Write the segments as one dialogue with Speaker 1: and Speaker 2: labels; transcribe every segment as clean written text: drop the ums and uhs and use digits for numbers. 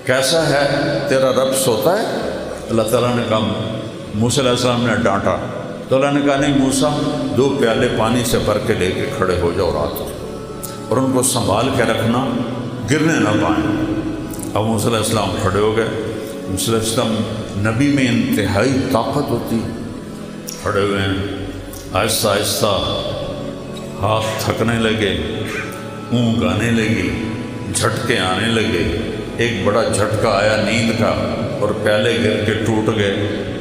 Speaker 1: کیسا ہے تیرا رب؟ سوتا ہے؟ اللہ تعالیٰ نے کہا، موسیٰ علیہ السلام نے ڈانٹا تو اللہ نے کہا نہیں موسیٰ، 2 پیالے پانی سے بھر کے لے کے کھڑے ہو جاؤ رات اور ان کو سنبھال کے رکھنا، گرنے نہ پائیں۔ اب موسیٰ علیہ السلام کھڑے ہو گئے۔ موسیٰ علیہ السلام نبی میں انتہائی طاقت ہوتی، کھڑے ہوئے ہیں، آہستہ آہستہ ہاتھ تھکنے لگے، اونگ آنے لگی، جھٹکے آنے لگے۔ ایک بڑا جھٹکا آیا نیند کا اور پیالے گر کے ٹوٹ گئے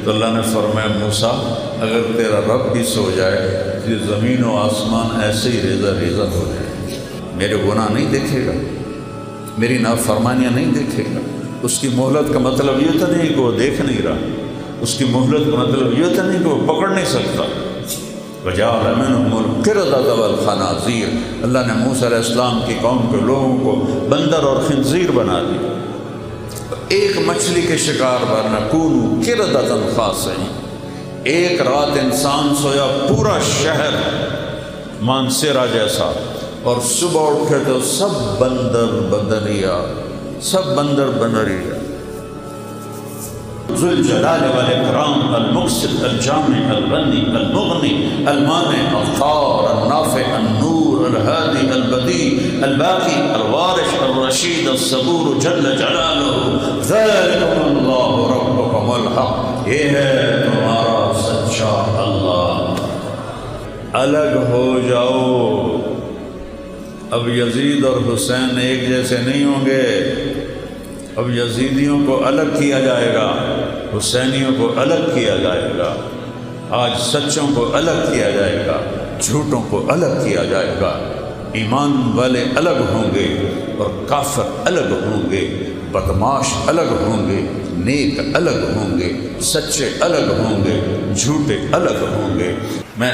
Speaker 1: تو اللہ نے فرمایا موسیٰ اگر تیرا رب بھی سو جائے تو زمین و آسمان ایسے ہی ریزہ ریزہ ہو جائے، میرے گناہ نہیں دیکھے گا، میری نافرمانیاں نہیں دیکھے گا۔ اس کی مہلت کا مطلب یہ تو نہیں کہ وہ دیکھ نہیں رہا، اس کی مہلت کا مطلب یہ تو نہیں کہ وہ پکڑ نہیں سکتا۔ وَجَعَلَ مِنْهُمُ الْقِرَدَةَ وَالْخَنَازِيرَ، اللہ نے موسیٰ علیہ السلام کی قوم کے لوگوں کو بندر اور خنزیر بنا دی۔ ایک مچھلی کے شکار بننا، کونوا قردۃ خاسئین، ایک رات انسان سویا پورا شہر مانسیرا جیسا، اور صبح اٹھے تو سب بندر بندریا، سب بندر بندریا۔ ذو الجلال والاکرام، المقسط، الجامع، الغنی، المغنی، المانع، الخار، النافع، النور، الہادی، البدیع، الباقی، الوارث، الرشید، الصبور جل جلالہ، ذالکم اللہ ربکم الحق، یہ ہے تمہارا سچا اللہ۔ الگ ہو جاؤ، اب یزید اور حسین ایک جیسے نہیں ہوں گے، اب یزیدیوں کو الگ کیا جائے گا، حسینیوں کو الگ کیا جائے گا، آج سچوں کو الگ کیا جائے گا، جھوٹوں کو الگ کیا جائے گا، ایمان والے الگ ہوں گے اور کافر الگ ہوں گے، بدماش الگ ہوں گے، نیک الگ ہوں گے، سچے الگ ہوں گے، جھوٹے الگ ہوں گے۔ میں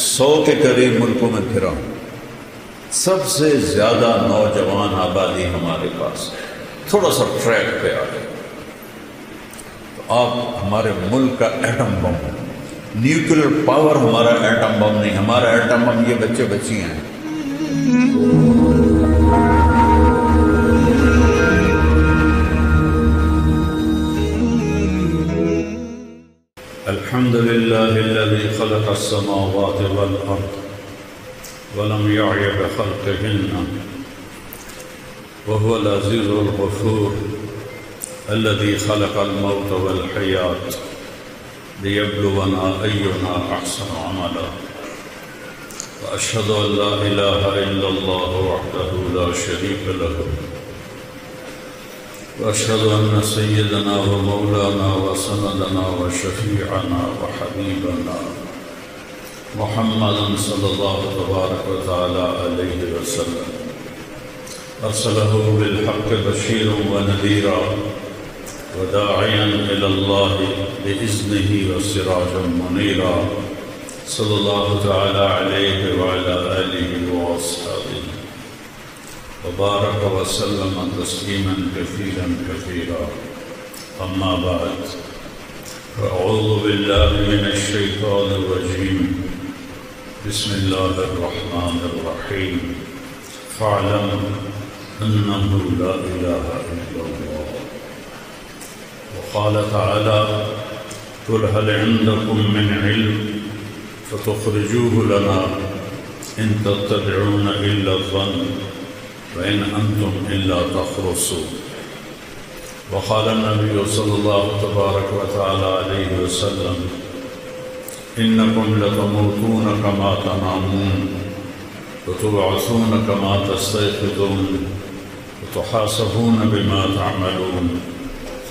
Speaker 1: 100 کے قریب ملکوں میں پھرا ہوں، سب سے زیادہ نوجوان آبادی ہمارے پاس ہے۔ تھوڑا سا ٹریک پہ آ گئے تو آپ ہمارے ملک کا ایٹم بم، نیوکلیر پاور ہمارا ایٹم بم نہیں، ہمارا ایٹم بم یہ بچے بچیاں ہیں۔ الحمد للہ الذی خلق السماوات والارض ولم يعي بخلقهن وهو العزيز الغفور الذي خلق الموت والحياة ليبلونا أينا أحسن عملا، وأشهد أن لا إله إلا الله وحده لا شريك له، وأشهد أن سيدنا ومولانا وسندنا وشفيعنا وحبيبنا محمدا صلى الله تبارك وتعالى عليه وسلم أرسله بالحق بشيرا ونذيرا وداعيا إلى الله بإذنه وسراجا منيرا، صلى الله تعالى عليه وعلى آله وأصحابه وبارك وسلم تسليما كثيرا كثيرا، أما بعد، فأعوذ بالله من الشيطان الرجيم، بسم الله الرحمن الرحيم، فاعلم أنه لا إله إلا الله، وقال تعالى قل هل عندكم من علم فتخرجوه لنا إن تتبعون إلا الظن وإن أنتم إلا تخرصون، وقال النبي صلى الله تبارك وتعالى عليه وسلم إنكم لتموتون كما تنامون وتبعثون كما تستيقظون وتحاسبون بما تعملون،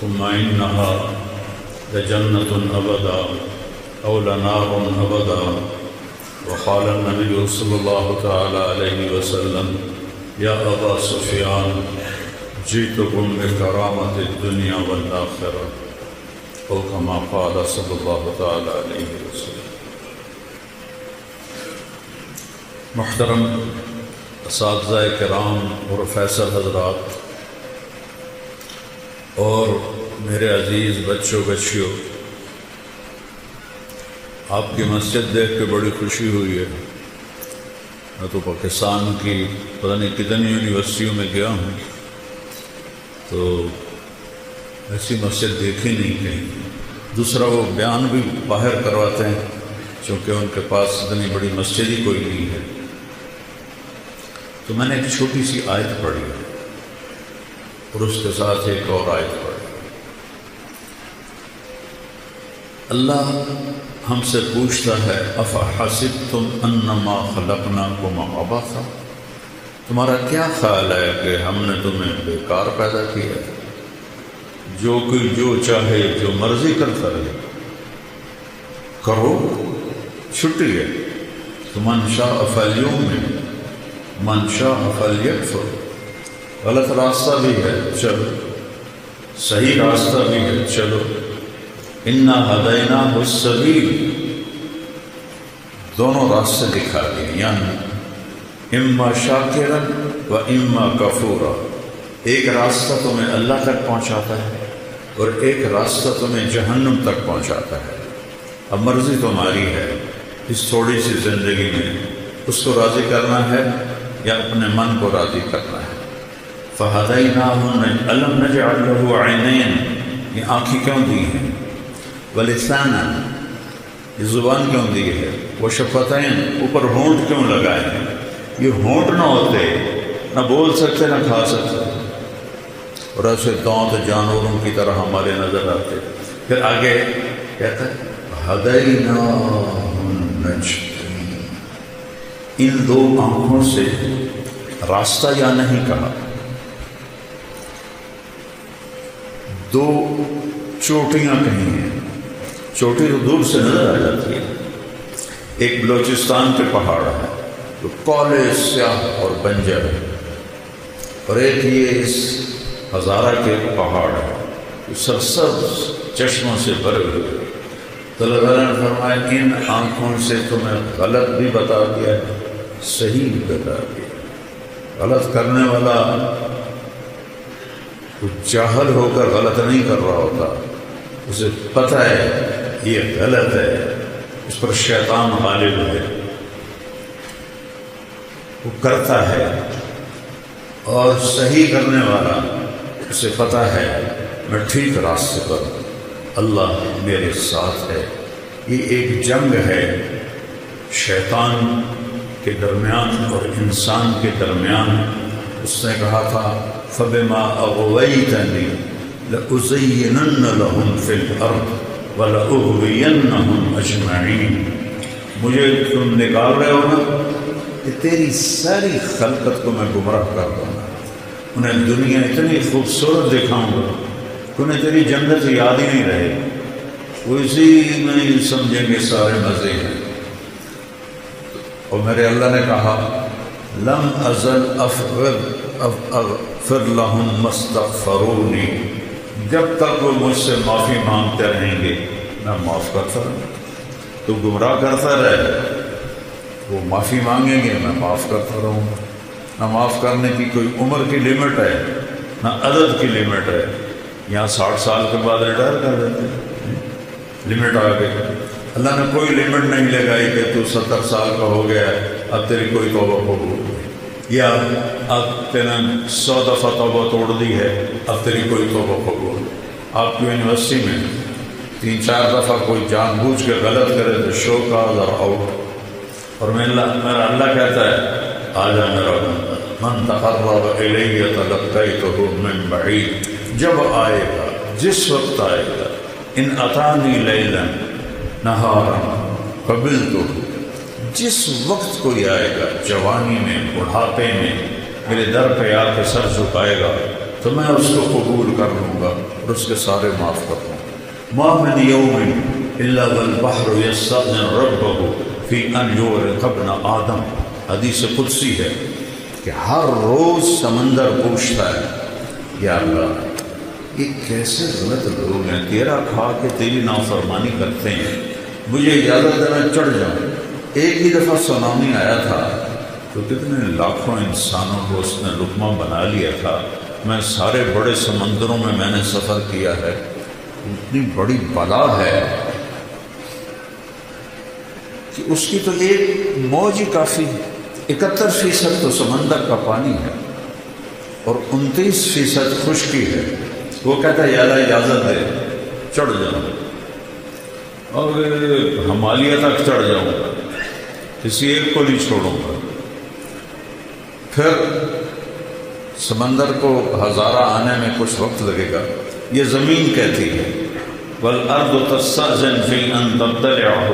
Speaker 1: ثم إنها لجنة أبدا أو لنار أبدا، وقال النبي صلى الله تعالى عليه وسلم يا أبا سفيان جئتكم بكرامة الدنيا والآخرة، أو كما قال صلى الله تعالى عليه وسلم۔ محترم اساتذہ کرام پروفیسر حضرات اور میرے عزیز بچوں بچیوں، آپ کی مسجد دیکھ کے بڑی خوشی ہوئی ہے۔ میں تو پاکستان کی پتہ نہیں کتنی یونیورسٹیوں میں گیا ہوں، تو ایسی مسجد دیکھی نہیں کہیں۔ دوسرا وہ بیان بھی باہر کرواتے ہیں چونکہ ان کے پاس اتنی بڑی مسجد ہی کوئی نہیں ہے۔ تو میں نے ایک چھوٹی سی آیت پڑھی اور اس کے ساتھ ایک اور آیت پڑھی۔ اللہ ہم سے پوچھتا ہے افحسبتم انما خلقناکم عبثا، تمہارا کیا خیال ہے کہ ہم نے تمہیں بیکار پیدا کیا، جو کوئی جو چاہے جو مرضی کرتا رہے، کرو، چھٹی ہے۔ تو من شاء فلیؤمن من شاء فلیکفر، غلط راستہ بھی ہے چلو، صحیح راستہ بھی ہے چلو۔ انا ہدیناہ السبیل، دونوں راستے دکھا دیے، یعنی اما شاکرا و اما کفورا، ایک راستہ تمہیں اللہ تک پہنچاتا ہے اور ایک راستہ تمہیں جہنم تک پہنچاتا ہے۔ اب مرضی تمہاری ہے اس تھوڑی سی زندگی میں اس کو راضی کرنا ہے یا اپنے من کو راضی کرنا ہے۔ فَهَدَيْنَاهُ أَلَمْ نَجْعَلْ لَهُ عَيْنَيْنِ، یہ آنکھیں کیوں دی ہیں؟ وَلِسَانًا، یہ زبان کیوں دی ہے؟ وَشَفَتَيْن، اوپر ہونٹ کیوں لگائے ہیں؟ یہ ہونٹ نہ ہوتے نہ بول سکتے نہ کھا سکتے، اور ایسے دانت جانوروں کی طرح ہمارے نظر آتے۔ پھر آگے کہتا ہے ہدیناہ النجدین، ان دو آنکھوں سے راستہ یا نہیں کہا، دو چوٹیاں کہیں ہیں، چوٹی تو دور سے نظر آ جاتی ہے۔ ایک بلوچستان کے پہاڑ ہے جو کالے سیاہ اور بنجر ہے، اور ایک یہ اس ہزارہ کے پہاڑ ہے جو سرسبز چشموں سے بھرے ہوئے۔ تو اللہ تعالیٰ نے فرمایا ان آنکھوں سے تمہیں غلط بھی بتا دیا ہے، صحیح بھی بتا دیا۔ غلط کرنے والا جاہل ہو کر غلط نہیں کر رہا ہوتا، اسے پتہ ہے یہ غلط ہے، اس پر شیطان غالب ہے، وہ کرتا ہے۔ اور صحیح کرنے والا اسے پتہ ہے میں ٹھیک راستے پر، اللہ میرے ساتھ ہے۔ یہ ایک جنگ ہے شیطان کے درمیان اور انسان کے درمیان۔ اس نے کہا تھا فَبِمَا أَغْوَيْتَنِي لَأُزَيِّنَنَّ لَهُمْ فِي الْأَرْضِ وَلَأُغْوِيَنَّهُمْ أَجْمَعِينَ، مجھے تم نکال رہے ہو نا کہ تیری ساری خلقت کو میں گمراہ کر دوں گا، انہیں دنیا اتنی خوبصورت دکھاؤں گا کہ انہیں تیری جنت یاد ہی نہیں رہے، وہ اسی میں ہی سمجھیں گے سارے مزے ہیں۔ اور میرے اللہ نے کہا لم ازل اغفر لهم ما استغفرونی، جب تک وہ مجھ سے معافی مانگتے رہیں گے میں معاف کرتا رہوں۔ تو گمراہ کرتا رہے، وہ معافی مانگیں گے میں معاف کرتا رہوں گا۔ نہ معاف کرنے کی کوئی عمر کی لمٹ ہے نہ عدد کی لمٹ ہے، یہاں 60 سال کے بعد ریٹائر کر دیتے ہیں، لمٹ آ گئی۔ اللہ نے کوئی لمٹ نہیں لگائی کہ تو 70 سال کا ہو گیا ہے اب تیری کوئی توبہ قبول نہیں، یا اب تیرا 100 دفعہ توبہ توڑ دی ہے اب تیری کوئی توبہ قبول۔ آپ کی یونیورسٹی میں 3-4 دفعہ کوئی جان بوجھ کے غلط کرے تو شو کاز اور آؤٹ، اور میرا اللہ کہتا ہے آ جا میرا بندہ، من تقرب الیہ تلقیتہ من بعید، جب آئے گا جس وقت آئے گا، ان اتانی لیلا نہارا قبلتہ، جس وقت کوئی آئے گا جوانی میں بڑھاپے میں میرے در پہ آ کے سر جھکائے گا تو میں اس کو قبول کر لوں گا اور اس کے سارے معاف کر دوں گا۔ ما من یوم الا والبحر یستأذن ربہ فی ان یغرق ابن آدم، حدیث قدسی ہے کہ ہر روز سمندر پوچھتا ہے یا اللہ یہ کیسے غلط لوگ ہیں، تیرا کھا کے تیری نافرمانی کرتے ہیں، مجھے اجازت ہے میں چڑھ جاؤں۔ ایک ہی دفعہ سونامی آیا تھا تو کتنے لاکھوں انسانوں کو اس نے لقمہ بنا لیا تھا۔ میں سارے بڑے سمندروں میں نے سفر کیا ہے، اتنی بڑی بلا ہے کہ اس کی تو ایک موج ہی کافی ہے۔ 71% تو سمندر کا پانی ہے اور 29% خشکی ہے، وہ کہتا ہے یا اللہ اجازت دے چڑھ جاؤں اور ہمالیہ تک چڑھ جاؤں گا، کسی ایک کو نہیں چھوڑوں گا۔ پھر سمندر کو ہزارہ آنے میں کچھ وقت لگے گا، یہ زمین کہتی ہے وَالْأَرْضُ تَسْتَأْذِنُ فِي أَن تَبْتَلِعَهُ،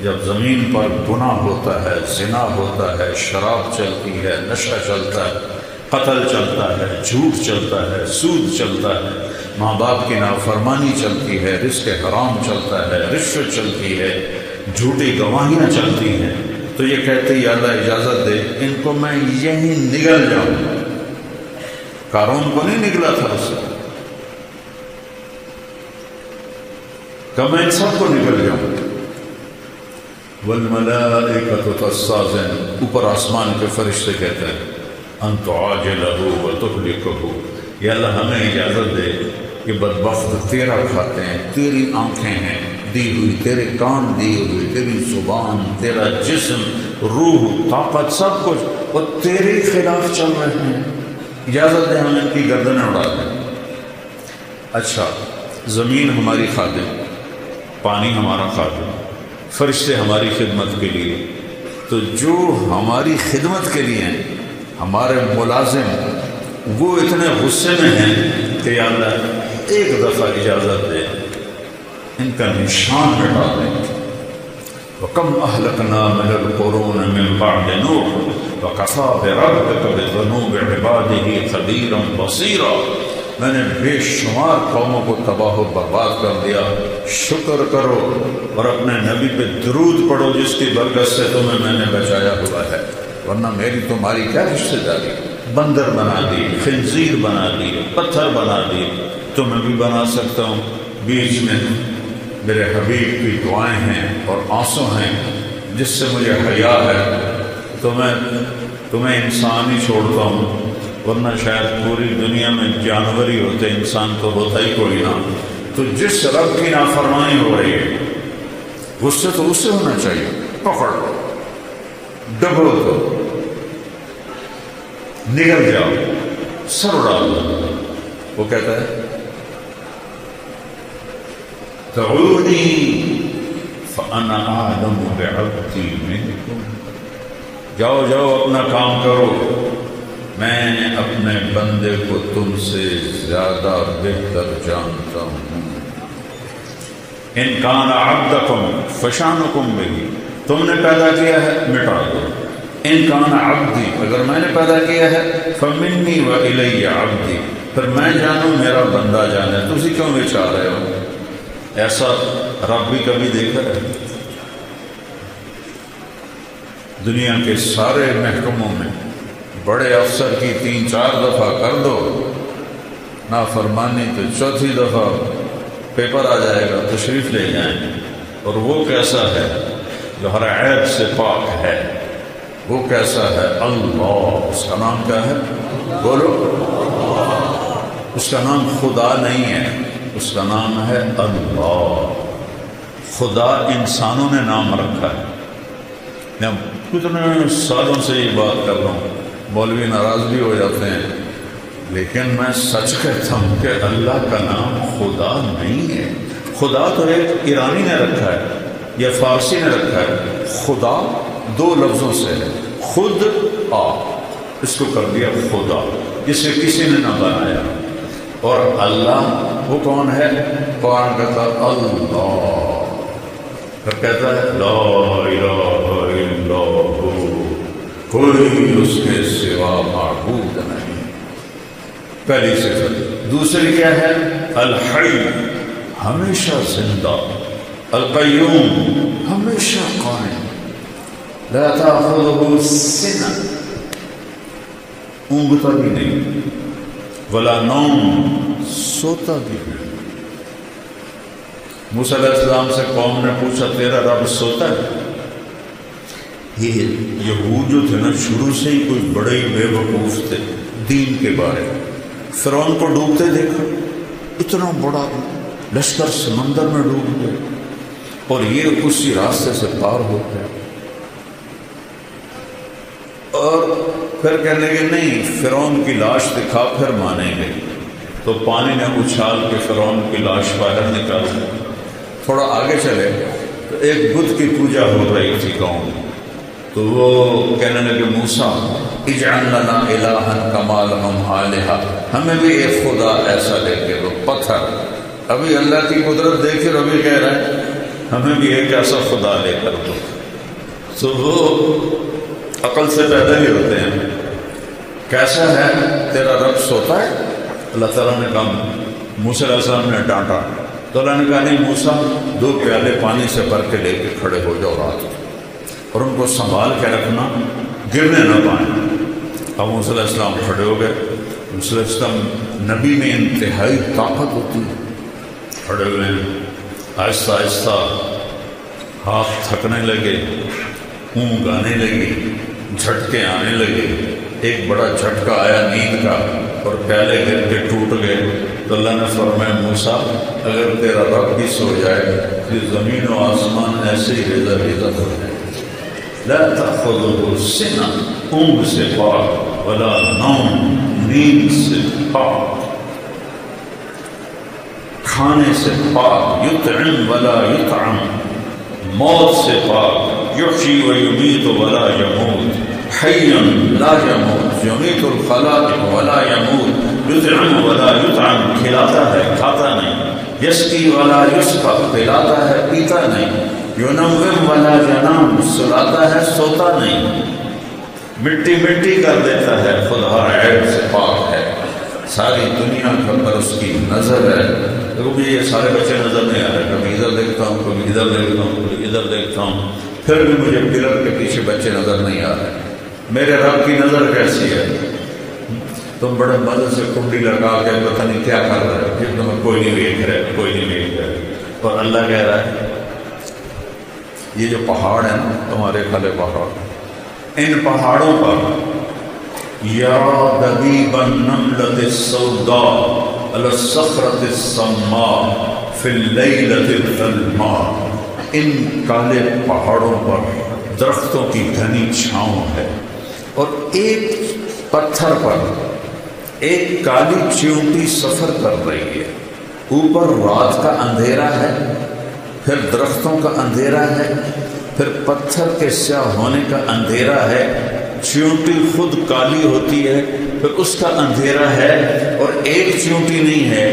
Speaker 1: جب زمین پر گناہ ہوتا ہے، زنا ہوتا ہے، شراب چلتی ہے، نشہ چلتا ہے، قتل چلتا ہے، جھوٹ چلتا ہے، سود چلتا ہے، ماں باپ کی نافرمانی چلتی ہے، رزق حرام چلتا ہے، رشوت چلتی ہے، جھوٹی گواہیاں چلتی ہیں، تو یہ کہتے یا اللہ اجازت دے ان کو میں یہیں نگل جاؤں۔ قارون کو نہیں نگلا تھا اس سے، کہ میں ان سب کو نگل جاؤں۔ والملائکۃ تستأذن، اوپر آسمان کے فرشتے کہتے ہیں ان تعاجلہ وتہلکہ، یا اللہ ہمیں اجازت دے کہ بدبخت تیرا کھاتے ہیں، تیری آنکھیں ہیں دی ہوئی، تیرے کان دی ہوئی، تیری زبان، تیرا جسم، روح، طاقت، سب کچھ وہ تیرے خلاف چل رہے ہیں، اجازت دے ہم ان کی گردنیں اڑا دیں۔ اچھا، زمین ہماری خادم، پانی ہمارا خادم، فرشتے ہماری خدمت کے لیے، تو جو ہماری خدمت کے لیے ہیں ہمارے ملازم، وہ اتنے غصے میں ہیں کہ یا اللہ ایک دفعہ اجازت دے ان کا نشان مٹا دیں۔ وَكَمْ أَهْلَكْنَا مِنَ الْقُرُونِ مِنْ بَعْدِ نُوحٍ وَكَفَىٰ بِرَبِّكَ بِذُنُوبِ عِبَادِهِ خَبِيرًا بَصِيرًا، میں نے بے شمار قوموں کو تباہ و برباد کر دیا، شکر کرو اور اپنے نبی پہ درود پڑھو جس کی برکت سے تمہیں میں نے بچایا ہوا ہے، ورنہ میری تمہاری کیا رشتہ داری۔ بندر بنا دی، خنزیر بنا دی، پتھر بنا دی، تمہیں بھی بنا سکتا ہوں۔ بیچ میں میرے حبیب کی دعائیں ہیں اور آنسو ہیں جس سے مجھے حیا ہے، تو میں تمہیں انسان ہی چھوڑتا ہوں، ورنہ شاید پوری دنیا میں جانور ہی ہوتے، انسان تو ہوتا ہی کوئی نہ۔ تو جس رب کی نافرمانی ہو رہی ہے غصے تو اس سے ہونا چاہیے، پکڑ لو، ڈبو دو، نگل جاؤ، سر اڑا دو۔ وہ کہتا ہے دعونی فانا اعلم بعبدی منکم، جاؤ جاؤ اپنا کام کرو، میں اپنے بندے کو تم سے زیادہ بہتر جانتا ہوں۔ ان کان عبدکم فشانکم بہ، تم نے پیدا کیا ہے مٹا دو۔ ان کان عبدی، اگر میں نے پیدا کیا ہے فمنی والی عبدی، پھر میں جانوں میرا بندہ جانے، تسی کیوں بچا رہے ہو؟ ایسا رب بھی کبھی دیکھا ہے؟ دنیا کے سارے محکموں میں بڑے افسر کی 3-4 دفعہ کر دو نافرمانی، تو چوتھی دفعہ پیپر آ جائے گا، تشریف لے جائیں، اور وہ کیسا ہے جو ہر عیب سے پاک ہے، وہ کیسا ہے؟ اللہ، اس کا نام کیا ہے؟ بولو، اس کا نام خدا نہیں ہے، اس کا نام ہے اللہ۔ خدا انسانوں نے نام رکھا ہے۔ میں کتنے سالوں سے یہ بات کر رہا ہوں، مولوی ناراض بھی ہو جاتے ہیں، لیکن میں سچ کہتا ہوں کہ اللہ کا نام خدا نہیں ہے۔ خدا تو ایک ایرانی نے رکھا ہے یا فارسی نے رکھا ہے۔ خدا 2 لفظوں سے ہے، خود آ، اس کو کر دیا خدا، جسے کسی نے نہ بنایا۔ اور اللہ وہ کون ہے؟ قرآن کہتا ہے اللہ، پھر کہتا ہے لا الہ الا ہو، کوئی اس کے سوا معبود نہیں، پہلی صفت۔ دوسری کیا ہے؟ الحی، ہمیشہ زندہ، القیوم، ہمیشہ قائم، لا تأخذہ سنہ، اونگتا بھی نہیں، ولا نوم، سوتا بھی نہیں۔ موسیٰ علیہ السلام سے قوم نے پوچھا تیرا رب سوتا ہے؟ یہ یہود جو تھے نا شروع سے ہی کوئی بڑے ہی بے وقوف تھے دین کے بارے میں۔ فرعون کو ڈوبتے دیکھا، اتنا بڑا لشکر سمندر میں ڈوب گیا، اور یہ اسی راستے سے پار ہو گیا، اور پھر کہنے لگے نہیں فرعون کی لاش دکھا، پھر مانیں گے۔ تو پانی نے اچھال کے فرعون کی لاش باہر نکال دی۔ تھوڑا آگے چلے تو ایک بت کی پوجا ہو رہی تھی گاؤں میں، تو وہ کہنے لگے موسیٰ اجعل لنا الہا کما لہم آلہہ، ہمیں بھی ایک خدا ایسا لے کے دو۔ پتھر ابھی اللہ کی قدرت دیکھے اور ابھی کہہ رہے ہیں ہمیں بھی ایک ایسا خدا لے کر دو۔ تو وہ عقل سے پیدا ہی ہوتے ہیں۔ کیسا ہے تیرا رب سوتا ہے؟ اللہ تعالیٰ نے کہا، موسیٰ علیہ السلام نے ڈانٹا تو اللہ نے کہا نہیں موسیٰ 2 پیالے پانی سے بھر کے لے کے کھڑے ہو جاؤ رات اور ان کو سنبھال کے رکھنا، گرنے نہ پائیں۔ اب موسیٰ علیہ السلام کھڑے ہو گئے۔ موسیٰ علیہ السلام نبی میں انتہائی طاقت ہوتی ہے، کھڑے ہوئے ہیں، آہستہ آہستہ ہاتھ تھکنے لگے، اونگ آنے لگی، جھٹکے آنے لگے۔ ایک بڑا جھٹکا آیا نیند کا اور پیالے گر کے ٹوٹ گئے تو اللہ نے فرمایا موسیٰ اگر تیرا رب بھی سو جائے یہ زمین و آسمان ایسے ہی ریزہ ریزہ ہو جائے۔ لا تأخذہ سنہ، اونگ سے پاک، ولا نوم، نیند سے پاک، کھانے سے پاک، یطعم ولا یطعم، موت سے پاک، یحیی و یمیت ولا یموت، حی لا یموت، یمیت الخلائق ولا یموت، یطعم ولا یطعم، کھلاتا ہے کھاتا نہیں، یسقی ولا یسقی، پلاتا ہے پیتا نہیں، ینوم ولا ینام، سلاتا ہے سوتا نہیں، مٹی مٹی کر دیتا ہے، خود ہر عیب سے پاک ہے، ساری دنیا پر اس کی نظر ہے۔ دیکھو مجھے یہ سارے بچے نظر نہیں آ رہے، کبھی ادھر دیکھتا ہوں کبھی ادھر دیکھتا ہوں کبھی ادھر دیکھتا ہوں، پھر بھی مجھے پلر کے پیچھے بچے نظر نہیں آ رہے۔ میرے رب کی نظر کیسی ہے؟ تم بڑے مزے سے کنڈی لگا کے پتہ نہیں کیا کر رہے ہو، پھر تمہیں کوئی نہیں دیکھ رہے، کوئی نہیں دیکھ رہے، اور اللہ کہہ رہا ہے یہ جو پہاڑ ہیں نا تمہارے کھلے پہاڑ، ان پہاڑوں پر یا دبیب النملۃ السوداء علی الصخرۃ الصماء فی اللیلۃ الظلماء، ان کالے پہاڑوں پر درختوں کی گھنی چھاؤں ہے اور ایک پتھر پر ایک کالی چیونٹی سفر کر رہی ہے، اوپر رات کا اندھیرا ہے، پھر درختوں کا اندھیرا ہے، پھر پتھر کے سیاہ ہونے کا اندھیرا ہے، چیونٹی خود کالی ہوتی ہے پھر اس کا اندھیرا ہے، اور ایک چیونٹی نہیں ہے،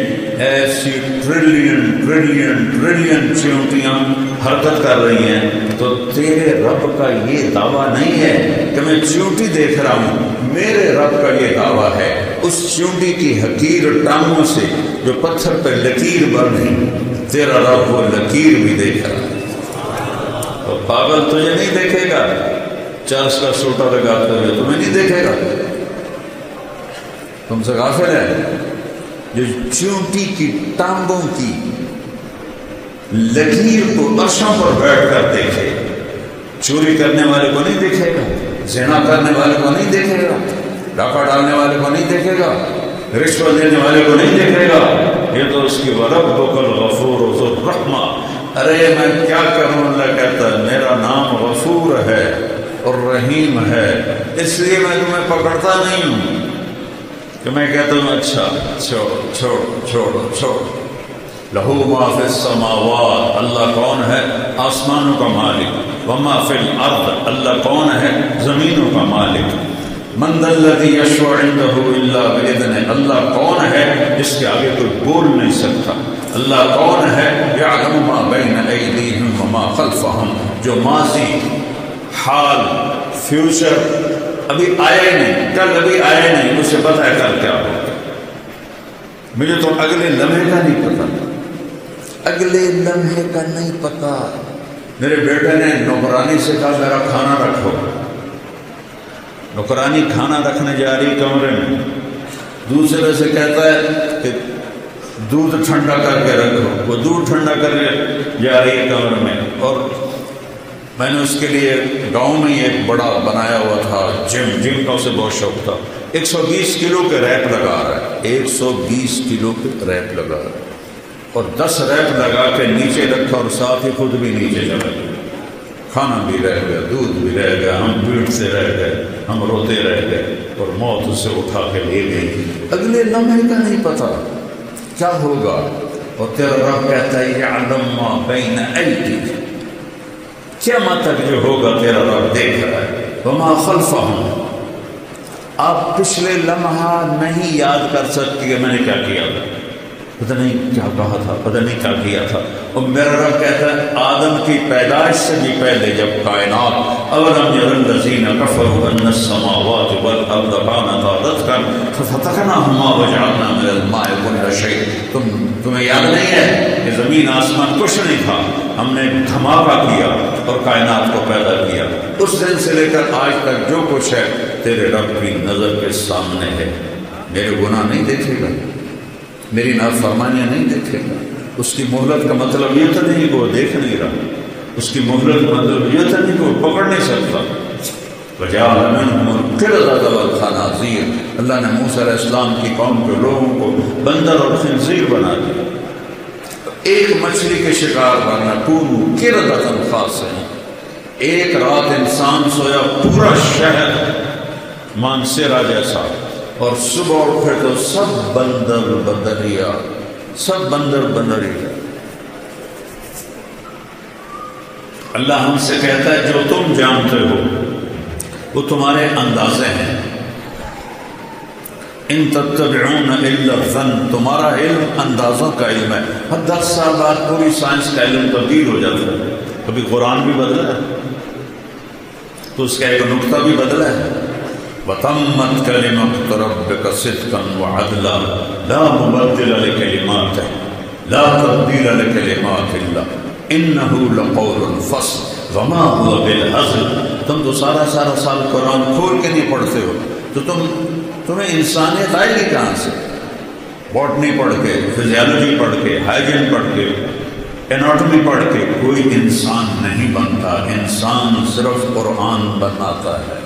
Speaker 1: ایسی ٹریلین ٹریلین ٹریلین چیونٹیاں حرکت کر رہی ہیں۔ تو تیرے رب کا یہ دعویٰ نہیں ہے کہ میں چیونٹی دیکھ رہا ہوں، میرے رب کا یہ دعویٰ ہے اس چیونٹی کی حقیر ٹانگوں سے جو پتھر پہ لکیر بن ہے، تیرا رب وہ لکیر بھی دیکھ رہا ہے۔ تو پاگل تجھے نہیں دیکھے گا، چرس کا سوٹا لگاتے ہوئے تمہیں نہیں دیکھے گا، تم سے غافل ہے۔ جو چیونٹی کی ٹانگوں کی لکیر کو عرشوں پر بیٹھ کر دیکھے، چوری کرنے والے کو نہیں دیکھے گا، زنا کرنے والے کو نہیں دیکھے گا، ڈاکہ ڈالنے والے کو نہیں دیکھے گا، رشوت دینے والے کو نہیں دیکھے گا، یہ تو اس کی وَرَبُّكَ الْغَفُورُ ذُو الرَّحْمَةِ۔ ارے میں کیا کروں، اللہ کہتا ہے میرا نام غفور ہے اور رحیم ہے، اس لیے میں تمہیں پکڑتا نہیں ہوں کہ میں کہتا ہوں اچھا چھوڑو چھوڑو چھوڑو چھوڑو۔ لہو ما فی السماوات، اللہ کون ہے؟ آسمانوں کا مالک، وما فی الارض، اللہ کون ہے؟ زمینوں کا مالک۔ من ذا الذی یشفع عنده الا باذنہ، اللہ کون ہے جس کے آگے کوئی بول نہیں سکتا؟ اللہ کون ہے؟ یعلم ما بین ایدیہم وما خلفہم، جو ماضی، حال، فیوچر ابھی آئے نہیں، کل ابھی آئے نہیں، مجھے پتہ ہے کل کیا ہوگا، مجھے تو اگلے لمحے کا نہیں پتہ، اگلے لمحے کا نہیں پتہ۔ میرے بیٹے نے نوکرانی سے کہا میرا کھانا رکھو، نوکرانی کھانا رکھنے جا رہی کمرے میں، دوسرے سے کہتا ہے کہ دودھ ٹھنڈا کر کے رکھو، وہ دودھ ٹھنڈا کر کے جا رہی ہے کمرے میں، اور میں نے اس کے لیے گاؤں میں ہی ایک بڑا بنایا ہوا تھا جم کا اسے بہت شوق تھا، 120 کلو کے ریپ لگا رہا ہے، 120 کلو کے ریپ لگا رہا ہے، اور 10 ریپ لگا کے نیچے رکھا اور ساتھ ہی خود بھی نیچے چلا گیا، کھانا بھی رہ گیا، دودھ بھی رہ گیا، ہم پیٹ سے رہ گئے، ہم روتے رہ گئے، اور موت اسے اٹھا کے لے گئی، اگلے لمحے کا نہیں پتہ۔ کیا ہوگا؟ اور تیرا رب کہتا ہے یعلم ما بین ایدیہم، قیامت تک جو ہوگا تیرا رب دیکھ رہا ہے. وما خلفہم، آپ پچھلے لمحہ نہیں یاد کر سکتی کہ میں نے کیا کیا تھا، پتہ نہیں کیا کہا تھا، پتہ نہیں کیا کیا تھا. اور میرا رب کہتا ہے آدم کی پیدائش سے بھی پہلے جب کائنات اولم یری الذین کفروا ان السماوات والارض کانتا رتقا ففتقناہما وجعلنا من الماء کل شیء، تمہیں یاد نہیں ہے کہ زمین آسمان کچھ نہیں تھا، ہم نے دھماکہ کیا اور کائنات کو پیدا کیا. اس دن سے لے کر آج تک جو کچھ ہے تیرے رب کی نظر کے سامنے ہے. میرے گناہ نہیں دیکھے گا، میری نافرمانیاں نہیں دیکھے گا. اس کی مہلت کا مطلب یہ تو نہیں کہ وہ دیکھ نہیں رہا، اس کی مہلت کا مطلب یہ تو نہیں کہ وہ پکڑ نہیں سکتا. وجعل منهم القردة والخنازير، اللہ نے موسیٰ علیہ السلام کی قوم کے لوگوں کو بندر اور خنزیر بنا دیا. ایک مچھلی کے شکار بننا، کونوا قردة خاسئین. ایک رات انسان سویا پورا شہر مانسیرا جیسا، اور صبح اٹھے تو سب بندر بندریا، سب بندر بندریا. اللہ ہم سے کہتا ہے جو تم جانتے ہو وہ تمہارے اندازے ہیں. ان تتبعون الا الظن، تمہارا علم اندازوں کا علم ہے. ہر 10 سال بعد پوری سائنس کا علم تبدیل ہو جاتا ہے. کبھی قرآن بھی بدلا ہے تو اس کا ایک نقطہ بھی بدلا ہے. وَتَمَّتْ كَلِمَةُ رَبِّكَ صِدْقًا وَعَدْلًا لَا مُبَدِّلَ لِكَلِمَاتِهِ لَا تَبْدِيلَ لِكَلِمَاتِ اللَّهِ إِنَّهُ لَقَوْلٌ فَصْلٌ وَمَا هُوَ بِالْهَزْلِ. تم تو سارا سال قرآن کھول کے نہیں پڑھتے ہو تو تمہیں انسانیت آئے گی کہاں سے؟ باٹنی پڑھ کے، فزیالوجی پڑھ کے، ہائیجین پڑھ کے، اناٹومی پڑھ کے کوئی انسان نہیں بنتا. انسان صرف قرآن بناتا ہے.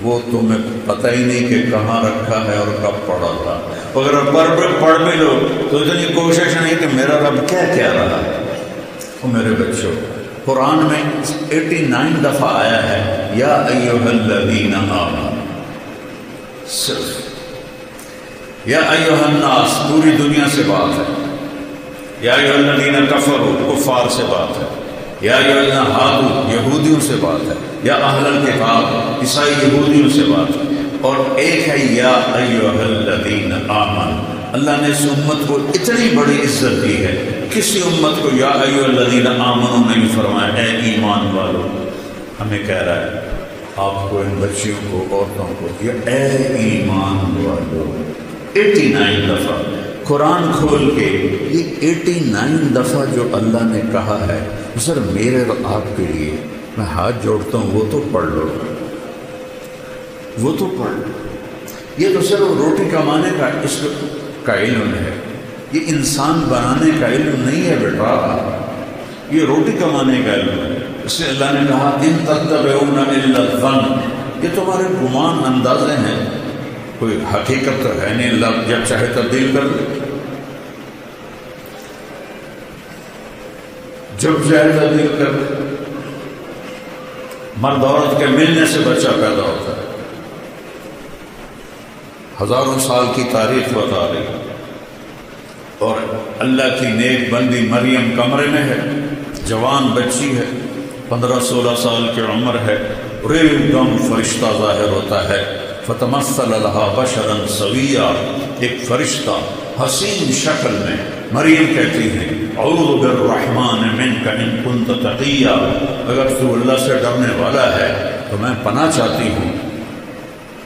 Speaker 1: وہ تمہیں پتہ ہی نہیں کہ کہاں رکھا ہے اور کب پڑھا تھا. اگر پڑھ بھی لو تو اتنی کوشش نہیں کہ میرا رب کیا کہہ رہا ہے. وہ میرے بچوں، قرآن میں 89 دفعہ آیا ہے یا ایھا الذین آمنوا، صرف یا ایھا الناس پوری دنیا سے بات ہے. یا ایھا الذین کفروا کفار سے بات ہے. یا ایھا الذین ہادوا یہودیوں سے بات ہے. یا اہل الکتاب عیسائی یہودیوں سے بات ہے. اور ایک ہے یا ایھا الذین آمنوا. اللہ نے اس امت کو اتنی بڑی عزت دی ہے، کسی امت کو یا ایھا الذین آمنوا نہیں فرمایا اے ایمان والو. ہمیں کہہ رہا ہے آپ کو، ان بچیوں کو، عورتوں کو، یہ اے ایمان والو 89 دفعہ. قرآن کھول کے یہ 89 دفعہ جو اللہ نے کہا ہے سر میرے اور آپ کے لیے، میں ہاتھ جوڑتا ہوں وہ تو پڑھ لو، وہ تو پڑھ لو. یہ تو صرف روٹی کمانے کا اس کا علم ہے، یہ انسان بنانے کا علم نہیں ہے بیٹا، یہ روٹی کمانے کا علم ہے. اس سے اللہ نے کہا ان تتبعون الا الظن، یہ تمہارے گمان اندازے ہیں، کوئی حقیقت تو ہے نہیں. اللہ جب چاہے تبدیل کر دے، جب چاہے تبدیل کر دے. مرد عورت کے ملنے سے بچہ پیدا ہوتا ہے. ہزاروں سال کی تاریخ بتا رہی ہے. اور اللہ کی نیک بندی مریم کمرے میں ہے، جوان بچی ہے، 15-16 سال کی عمر ہے، اور ایک دم فرشتہ ظاہر ہوتا ہے. فتمثل لها بشرا سویا، ایک فرشتہ حسین شکل میں. مریم کہتی ہے اعوذ بالرحمن منک ان کنت تقیا، اگر تو اللہ سے ڈرنے والا ہے تو میں پناہ چاہتی ہوں.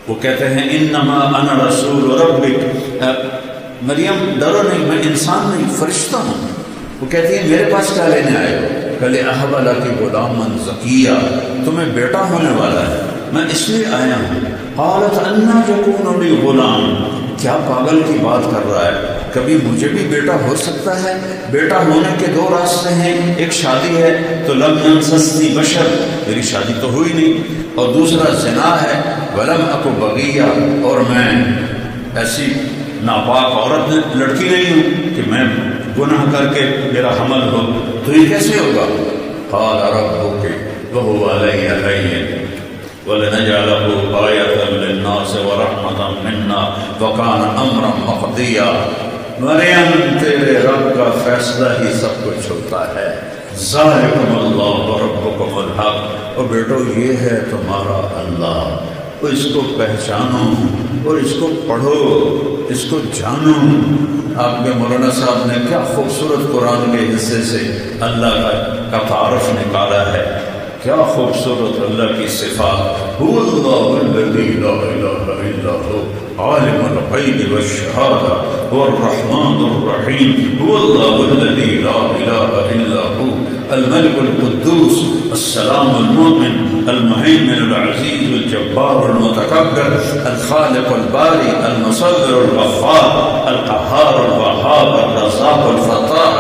Speaker 1: وہ کہتے ہیں انما انا رسول ربک، مریم ڈرو نہیں، میں انسان نہیں فرشتہ ہوں. وہ کہتی ہے میرے پاس کیا لینے آئے ہو؟ کل اہب لک غلاما زکیا، تمہیں بیٹا ہونے والا ہے، میں اس لیے آیا ہوں. قالت انا یکون لی غلام، کیا پاگل کی بات کر رہا ہے، کبھی مجھے بھی بیٹا ہو سکتا ہے؟ بیٹا ہونے کے 2 راستے ہیں، ایک شادی ہے تو لم یمسسنی بشر، میری شادی تو ہوئی نہیں، اور دوسرا زنا ہے، ولم اک بغیہ، اور میں ایسی ناپاک عورت لڑکی نہیں ہوں کہ میں گناہ کر کے میرا حمل ہو. تو یہ کیسے ہوگا؟ قال ربک وهو علی هین وَلَنَجْعَلَهُ آیَةً لِلنَّاسِ وَرَحْمَةً مِنَّا وَكَانَ أَمْرًا مَقْضِيًّا. مریم تیرے رب کا فیصلہ ہی سب کچھ ہوتا ہے. ذالکم اللہ ربکم الحق. اور بیٹو یہ ہے تمہارا اللہ، تو اس کو پہچانو اور اس کو پڑھو، اس کو جانو. آپ کے مولانا صاحب نے کیا خوبصورت قرآن کے حصے سے اللہ کا تعارف نکالا ہے، کیا خوبصورت اللہ کی صفات. هو اللہ الذی لا الہ الا هو عالم الغیب والشہادہ هو الرحمن الرحیم. هو اللہ الذی لا الہ الا هو الملك القدوس السلام المؤمن المهيمن العزيز الجبار المتكبر الخالق الباري المصور الغفار القهار الوهاب الرزاق الفتاح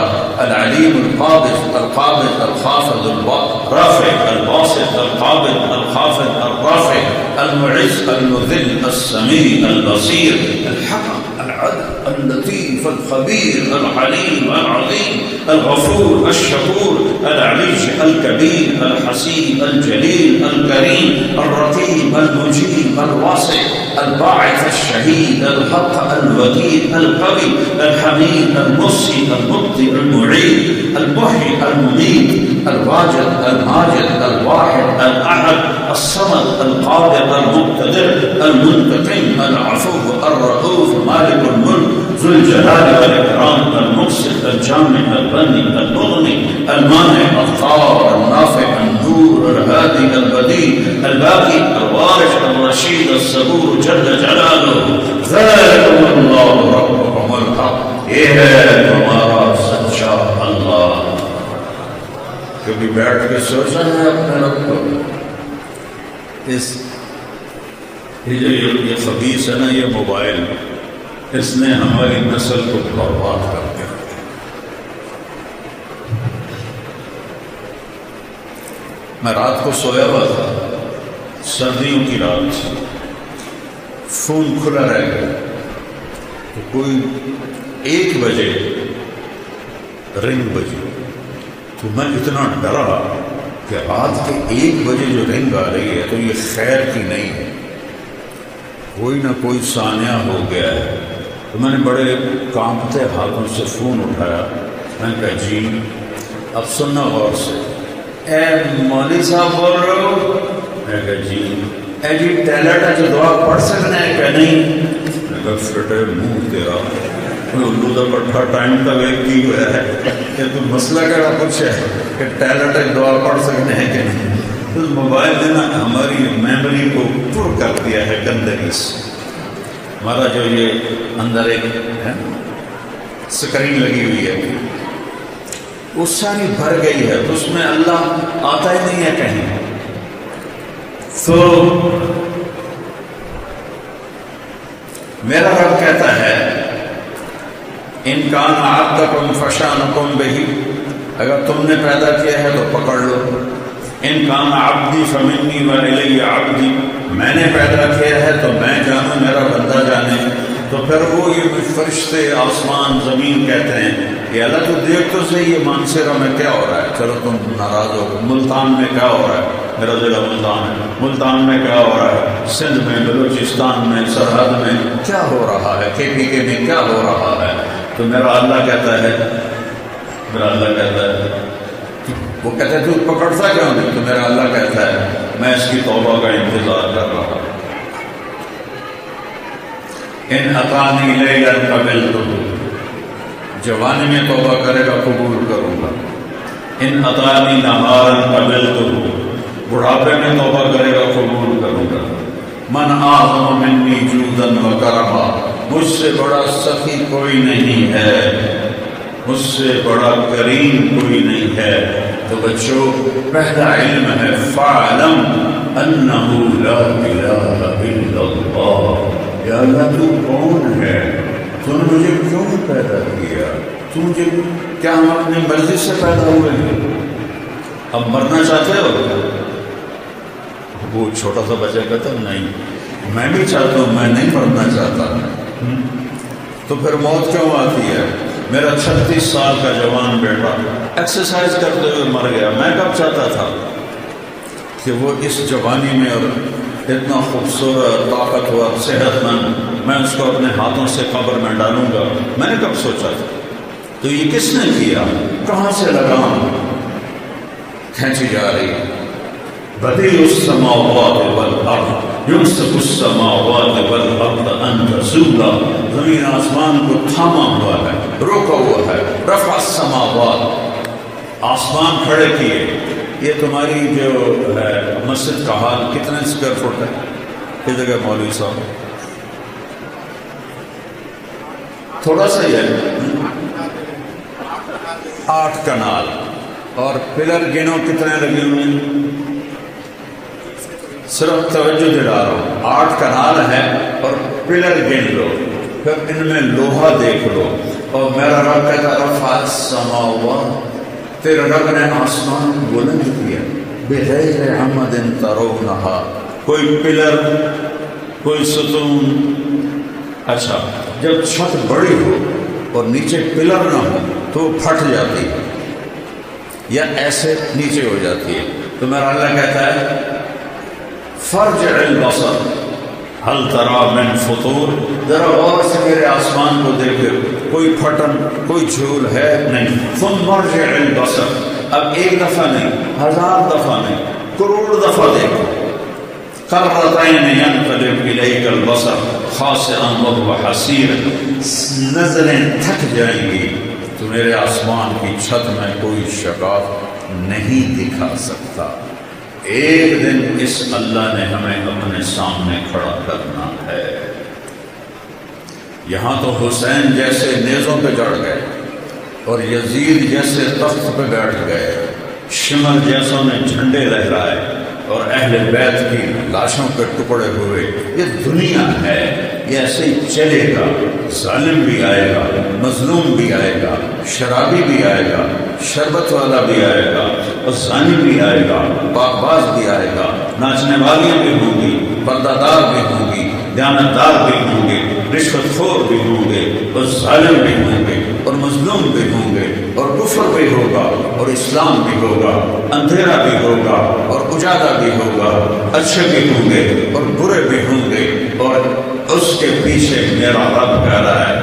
Speaker 1: العليم القابض الخافض الرافع الباسط القابض الخافض الرافع المعز المذل السميع البصير الحكم العدل اللطيف الخبير الحليم العظيم الغفور الشكور العلي الكبير الحسيب الجليل الكريم الرقيب المجيب الواسع الباعث الشهيد الحق الوكيل القوي الحميد المحصي المبدئ المعيد المحيي المميت الواجد الماجد الواحد الأحد الصمد القادر المقتدر المنتقم العفو الرؤوف مالك الملك ذو الجلال والإكرام المقسط الجامع الغني المغني المانع الطاهر النافع النور الهادي البديع الباقي الوارث الرشيد الصبور جل جلاله. ذلكم اللہ ربکم الحق. یہ ہے تمہارا سچا اللہ. کبھی بیٹھ کے سوچا ہے اپنے رب کو؟ یہ خبیث ہے نا، یہ موبائل، اس نے ہماری نسل کو برباد کر دیا. میں رات کو سویا ہوا تھا، سردیوں کی رات، فون کھلا رہ گیا تو کوئی 1 بجے رنگ بجی تو میں اتنا ڈرا کہ رات کے 1 بجے جو رنگ آ رہی ہے تو یہ خیر کی نہیں ہے، کوئی نہ کوئی سانیہ ہو گیا ہے. تو میں نے بڑے کانپتے ہاتھوں سے فون اٹھایا. میں نے کہا جی اب سننا غور سے. اے مولوی صاحب بول رہے ہو؟ میں نے کہا جی. اے جی ٹیلٹ جو دعا پڑھ سکنا ہے کہ نہیں؟ میں کہا فٹے منہ تیرا اردو کا پٹھا ٹائم کا ویک کی ہوا ہے کہ تو مسئلہ کہڑا کچھ ہے کہ ٹیلٹ دعا پڑھ سکنے ہیں کہ نہیں. تو موبائل نے نا ہماری میموری کو پر کر دیا ہے گندگی سے. ہمارا جو یہ اندر ایک ہے اسکرین لگی ہوئی ہے وہ ساری بھر گئی ہے، تو اس میں اللہ آتا ہی نہیں ہے کہیں. تو میرا رب کہتا ہے ان کان عبدکم فشانکم بہی، اگر تم نے پیدا کیا ہے تو پکڑ لو. ان کان عبدی فمنی والی عبدی، میں نے پیدا کیا ہے تو میں جانوں، میرا بندہ جانے. تو پھر وہ یہ فرشتے آسمان زمین کہتے ہیں کہ اللہ تو دیکھ تو صحیح یہ مانسیرا میں کیا ہو رہا ہے. چلو تم ناراض ہو، ملتان میں کیا ہو رہا ہے، میرا ضلع ملتان ہے، ملتان میں کیا ہو رہا ہے، سندھ میں، بلوچستان میں، سرحد میں کیا ہو رہا ہے، KPK میں کیا ہو رہا ہے. تو میرا اللہ کہتا ہے، میرا اللہ کہتا ہے، وہ کہتے ہیں تو پکڑتا کیوں نہیں؟ تو میرا اللہ کہتا ہے میں اس کی توبہ کا انتظار کر رہا ہوں. ان اطانی لیلا قبلتہ، جوانی میں توبہ کرے گا قبول کروں گا. ان اطانی نہارا قبلتہ، بڑھاپے میں توبہ کرے گا قبول کروں گا. من اعظم منی جودا و کرما، مجھ سے بڑا سخی کوئی نہیں ہے، مجھ سے بڑا کریم کوئی نہیں ہے. تو بچوں پہلا علم ہے فاعلم انہ لا الہ الا اللہ. یا اللہ تو کون ہے، تو نے مجھے کیوں پیدا کیا، تو مجھے کیا ہم اپنی مرضی سے پیدا ہوئے ہیں؟ اب مرنا چاہتے ہو؟ وہ چھوٹا سا بچہ کہتا نہیں میں بھی چاہتا ہوں، میں نہیں مرنا چاہتا. تو پھر موت کیوں آتی ہے؟ میرا 36 سال کا جوان بیٹا ایکسرسائز کرتے ہوئے مر گیا. میں کب چاہتا تھا کہ وہ اس جوانی میں اور اتنا خوبصورت، طاقتور، صحت مند میں اس کو اپنے ہاتھوں سے قبر میں ڈالوں گا. میں نے کب سوچا تھا؟ تو یہ کس نے کیا؟ کہاں سے لگام کھینچی جا رہی؟ بدیع السماوات والارض یمسک السماوات والارض ان تزولا. زمین آسمان کو تھاما ہوا ہے، روکا ہوا ہے. رفع السماوات، آسمان کھڑے کیے. یہ تمہاری جو ہے مسجد کا حال کتنے اسکوائر فٹ ہے؟ کس جگہ مولوی صاحب؟ تھوڑا سا ہی ہے، 8 کنال. اور پلر گنو کتنے لگے ہوئے ہیں؟ صرف توجہ دلا رہا ہوں، 8 کنال ہے اور پلر گن لو، پھر ان میں لوہا دیکھ لو. اور میرا رب کہتا رفع السماوات، تیرے رب نے آسمان بلند کیا بغیر عمد ترونہا، کوئی پلر کوئی ستون. اچھا، جب چھت بڑی ہو اور نیچے پلر نہ ہو تو پھٹ جاتی ہے یا ایسے نیچے ہو جاتی ہے. تو میرا اللہ کہتا ہے فرجع البصر هل ترى من فطور، ذرا غور سے میرے آسمان کو دیکھو، کوئی پھٹن کوئی جھول ہے نہیں. ثم ارجع البصر، اب ایک دفعہ نہیں، 1000 دفعہ نہیں، کروڑ دفعہ دیکھو. کرتین ينقلب الیک البصر خاسئا وهو حسیر، نظریں تھک جائیں گی تو میرے آسمان کی چھت میں کوئی شگاف نہیں دکھا سکتا. ایک دن اس اللہ نے ہمیں اپنے سامنے کھڑا کرنا ہے. یہاں تو حسین جیسے نیزوں پہ چڑھ گئے اور یزید جیسے تخت پہ بیٹھ گئے، شمر جیسوں نے جھنڈے لہرائے اور اہل بیت کی لاشوں کے ٹکڑے ہوئے. یہ دنیا ہے، یہ ایسے ہی چلے گا. ظالم بھی آئے گا، مظلوم بھی آئے گا، شرابی بھی آئے گا، شربت والا بھی آئے گا، اور زانی بھی آئے گا، پاک باز بھی آئے گا، ناچنے والیاں بھی ہوں گی، پردہ دار بھی ہوں گی، دیانتدار بھی ہوں گے، رشوت خور بھی ہوں گے، اور ظالم بھی ہوں گے، اور مظلوم بھی ہوں گے، اور کفر بھی ہوگا، اور اسلام بھی ہوگا، اندھیرا بھی ہوگا، اور اجالا بھی ہوگا، اچھے بھی ہوں گے اور برے بھی ہوں گے. اور اس کے پیچھے میرا رب کہہ رہا ہے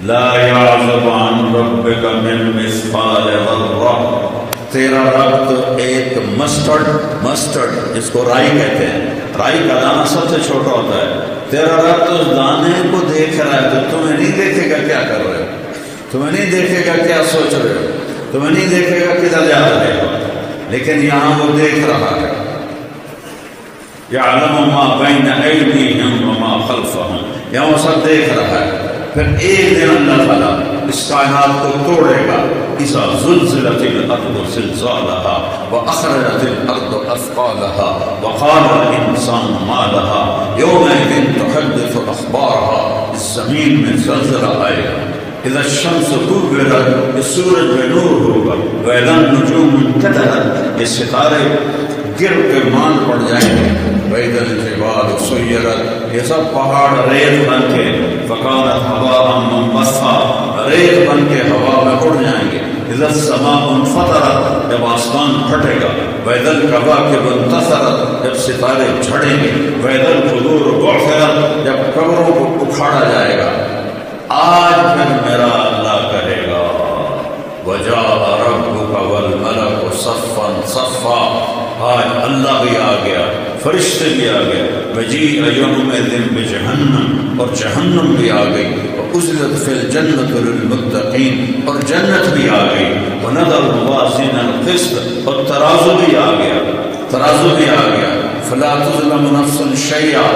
Speaker 1: لا يعزب عن ربك من مثقال ذرة. تیرا رب تو ایک مسٹرڈ جس کو رائی کہتے ہیں، رائی کا دانہ سب سے چھوٹا ہوتا ہے. تیرا رب تو اس دانے کو دیکھ رہا ہے، تو تمہیں نہیں دیکھے گا کیا کر رہے ہو، تمہیں نہیں دیکھے گا کیا سوچ رہے ہو، تمہیں نہیں دیکھے گا کدھر جا رہے ہو، لیکن یہاں وہ دیکھ رہا ہے. يعلم ما بين أيديهم وما خلفهم، یہاں وہ سب دیکھ رہا ہے. پھر ایک دن اللہ تعالیٰ اس کائنات کو توڑے گا. اذا زلزلت الارض زلزالها واخرجت الارض اثقالها وقال الانسان ما لها يومئذ تحدث اخبارها. اس زمین میں زلزلہ آئے گا. اذا الشمس كورت، اس سورج میں نور ہوگا. واذا النجوم انكدرت، یہ ستارے گر کے مان پڑ جائیں گے. وَإِذَا الْجِبَالُ سُيِّرَتْ، یہ سب پہاڑ ریت بن کے فَكَانَتْ هَبَاءً مُنبَثًّا، ریت بن کے ہوا میں اڑ جائیں گے. اِذَا السَّمَاءُ انفطرت، جب آسمان پھٹے گا. وَإِذَا الْكَوَاكِبُ انتثرت، جب ستارے جھڑیں گے. وَإِذَا الْقُبُورُ بُعْثِرَتْ، جب قبروں کو اکھاڑا جائے گا. آج پھر میرا اللہ کہے گا وَجَاءَ رَبُّكَ وَالْمَلَكُ صَفًّا صَفًّا. آج اللہ بھی آ گیا، فرشتے بھی آ گئے. وَجِيءَ يَوْمَئِذٍ بِجَهَنَّمَ، اور جہنم بھی آ گئی. وَأُزْلِفَتِ فِي الْجَنَّةُ لِلْمُتَّقِينَ، اور جنت بھی آ گئی. وَنَضَعُ الْمَوَازِينَ الْقِسْطَ، اور ترازو بھی آ گیا، ترازو بھی آ گیا. فَلَا تُظْلَمُ نَفْسٌ شَيْئًا،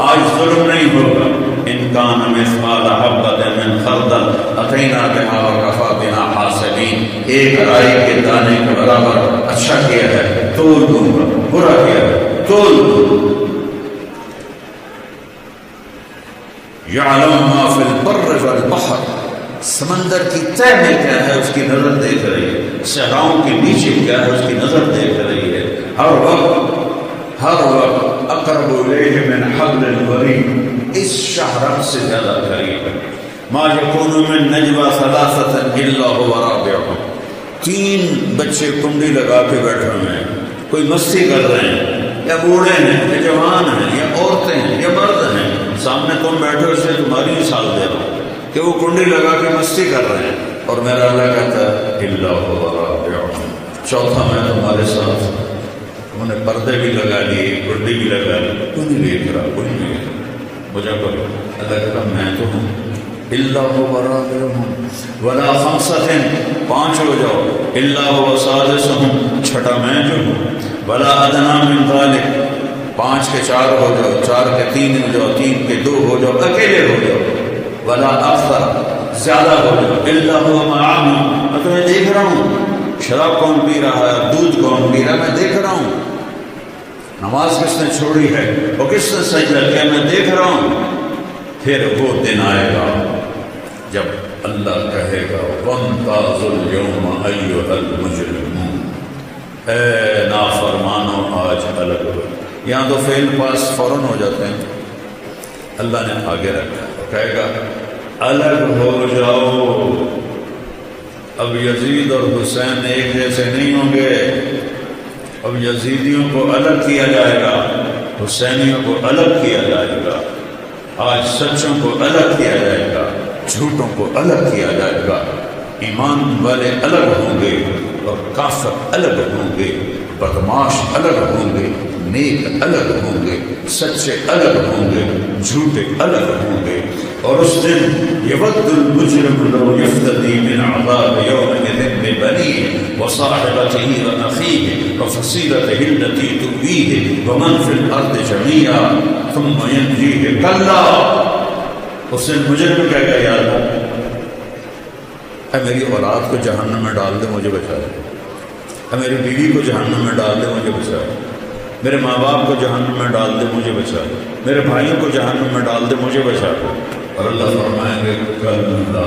Speaker 1: آج ظلم نہیں ہوگا. إِنْ كَانَ مِثْقَالَ حَبَّةٍ مِّنْ خَرْدَلٍ أَتَيْنَا بِهَا وَكَفَىٰ بِنَا حَاسِبِينَ. ایک رائی کے دانے کے برابر اچھا کیا ہے تول دوں گا، برا کیا ہے تول دوں گا. يَعْلَمُ مَا فِي الْبَرِّ وَالْبَحْرِ، سمندر کی تہ میں کیا ہے اس کی نظر دیکھ رہی ہے، صحراؤں کے نیچے کیا ہے اس کی نظر دیکھ رہی ہے. ہر وقت اقرب الیہ من حبل الورید، اس شہرت سے زیادہ قریب ہے. ما یکون من نجوى ثلاثة الا هو رابعهم، 3 بچے کنڈی لگا کے بیٹھے ہوئے ہیں، کوئی مستی کر رہے ہیں، یا بوڑھے ہیں یا جوان ہیں یا عورتیں ہیں یا مرد ہیں. سامنے تم بیٹھے اس نے تمہاری مثال دے رہا ہوں کہ وہ کنڈی لگا کے مستی کر رہے ہیں اور میرا اللہ کہتا ہے اللہ ورابعہم، چوتھا میں تمہارے ساتھ، انہوں نے پردے بھی لگا لیے، کنڈی بھی لگا لی، کوئی نہیں دیکھ رہا، کوئی نہیں دیکھ رہا، مجھے کرو اللہ کہتا میں تو ہوں، اللہ ورابعہم ولا خمسۃ، پانچ ہو جاؤ، اللہ سادسہم، چھٹا میں جو ہوں، ولا ادنی من ذلک، پانچ کے چار ہو جاؤ، چار کے تین ہو جاؤ، تین کے دو ہو جاؤ، اکیلے ہو جاؤ، ولا اکثر، زیادہ ہو جاؤ، الا هو معهم، میں تمہیں دیکھ رہا ہوں، شراب کون پی رہا ہے، دودھ کون پی رہا ہے، میں دیکھ رہا ہوں، نماز کس نے چھوڑی ہے اور کس نے سجدہ کیا، میں دیکھ رہا ہوں۔ پھر وہ دن آئے گا جب اللہ کہے گا وَامْتَازُوا الْيَوْمَ أَيُّهَا الْمُجْرِمُونَ، اے نافرمانو آج الگ ہو۔ یہاں تو فعل پاس فوراً ہو جاتے ہیں، اللہ نے آگے رکھا، کہے گا الگ ہو جاؤ۔ اب یزید اور حسین ایک جیسے نہیں ہوں گے، اب یزیدیوں کو الگ کیا جائے گا، حسینیوں کو الگ کیا جائے گا، آج سچوں کو الگ کیا جائے گا، جھوٹوں کو الگ کیا جائے گا، ایمان والے الگ ہوں گے اور کافر الگ ہوں گے، بدماش الگ ہوں گے، نیک الگ ہوں گے، سچے الگ ہوں گے، جھوٹے الگ ہوں گے۔ اور اس دن یود المجرم لو یفتدی من عذاب یومئذ ببنیہ وصاحبتہ واخیہ وفصیلتہ التی تؤویہ ومن فی الارض جمیعا ثم ینجیہ کلا۔ اس دن مجرم کہے گا یا اللہ اے میری اولاد کو جہنم میں ڈال دے مجھے بچا دے، اے میری بیوی کو جہنم میں ڈال دے مجھے بچا دے، میرے ماں باپ کو جہنم میں ڈال دے مجھے بچا دے، میرے بھائیوں کو جہنم میں ڈال دے مجھے بچا دے۔ اور اللہ فرمائیں گے کلا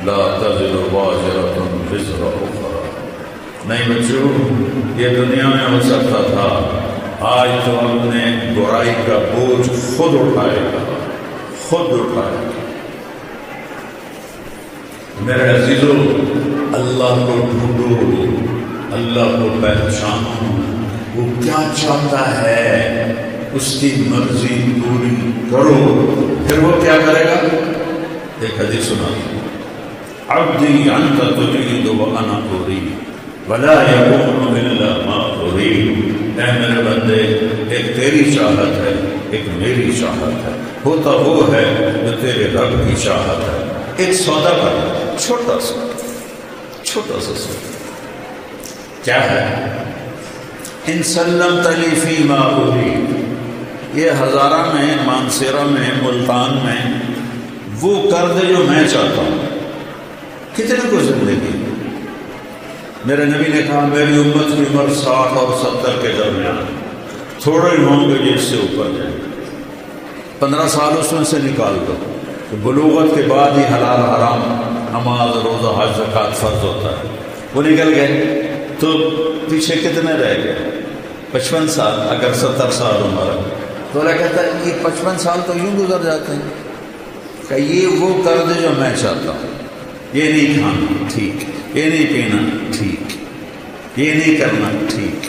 Speaker 1: لا تزر وازرۃ وزر اخری، نہیں بچو یہ دنیا میں ہو سکتا تھا، آج تو اپنے برائی کا بوجھ خود اٹھائے گا، خود اٹھائے گا۔ میرے عزیزو اللہ کو ڈھونڈو، اللہ کو پہچانو، وہ کیا چاہتا ہے، اس کی مرضی پوری کرو، پھر وہ کیا کرے گا۔ ایک حدیث سنا، عبدی انت ترید وانا ارید ولا یکون الا ما ارید، اے میرے بندے ایک تیری چاہت ہے ایک میری چاہت ہے، ہوتا وہ ہے جو تیرے رب کی چاہت ہے۔ ایک سودا کر، چھوٹا سا سودا کیا ہے، ان سلمت لی فیما ارید، یہ ہزارہ میں، مانسیرہ میں، ملتان میں وہ کر دے جو میں چاہتا ہوں۔ کتنے کو زندگی، میرے نبی نے کہا میری امت کی عمر 60 اور 70 کے درمیان، تھوڑے ہی ہوں گے جس سے اوپر جائیں، 15 سال اس میں سے نکال دو، بلوغت کے بعد ہی حلال حرام، نماز روزہ حج زکوٰۃ فرض ہوتا ہے، وہ نکل گئے تو پیچھے کتنے رہ گئے، 55 سال۔ اگر 70 سال عمر ہے تو اللہ کہتا ہے یہ 55 سال تو یوں گزر جاتے ہیں، کہ یہ وہ کر دے جو میں چاہتا ہوں، یہ نہیں کھانا ٹھیک، یہ نہیں پینا ٹھیک، یہ نہیں کرنا ٹھیک،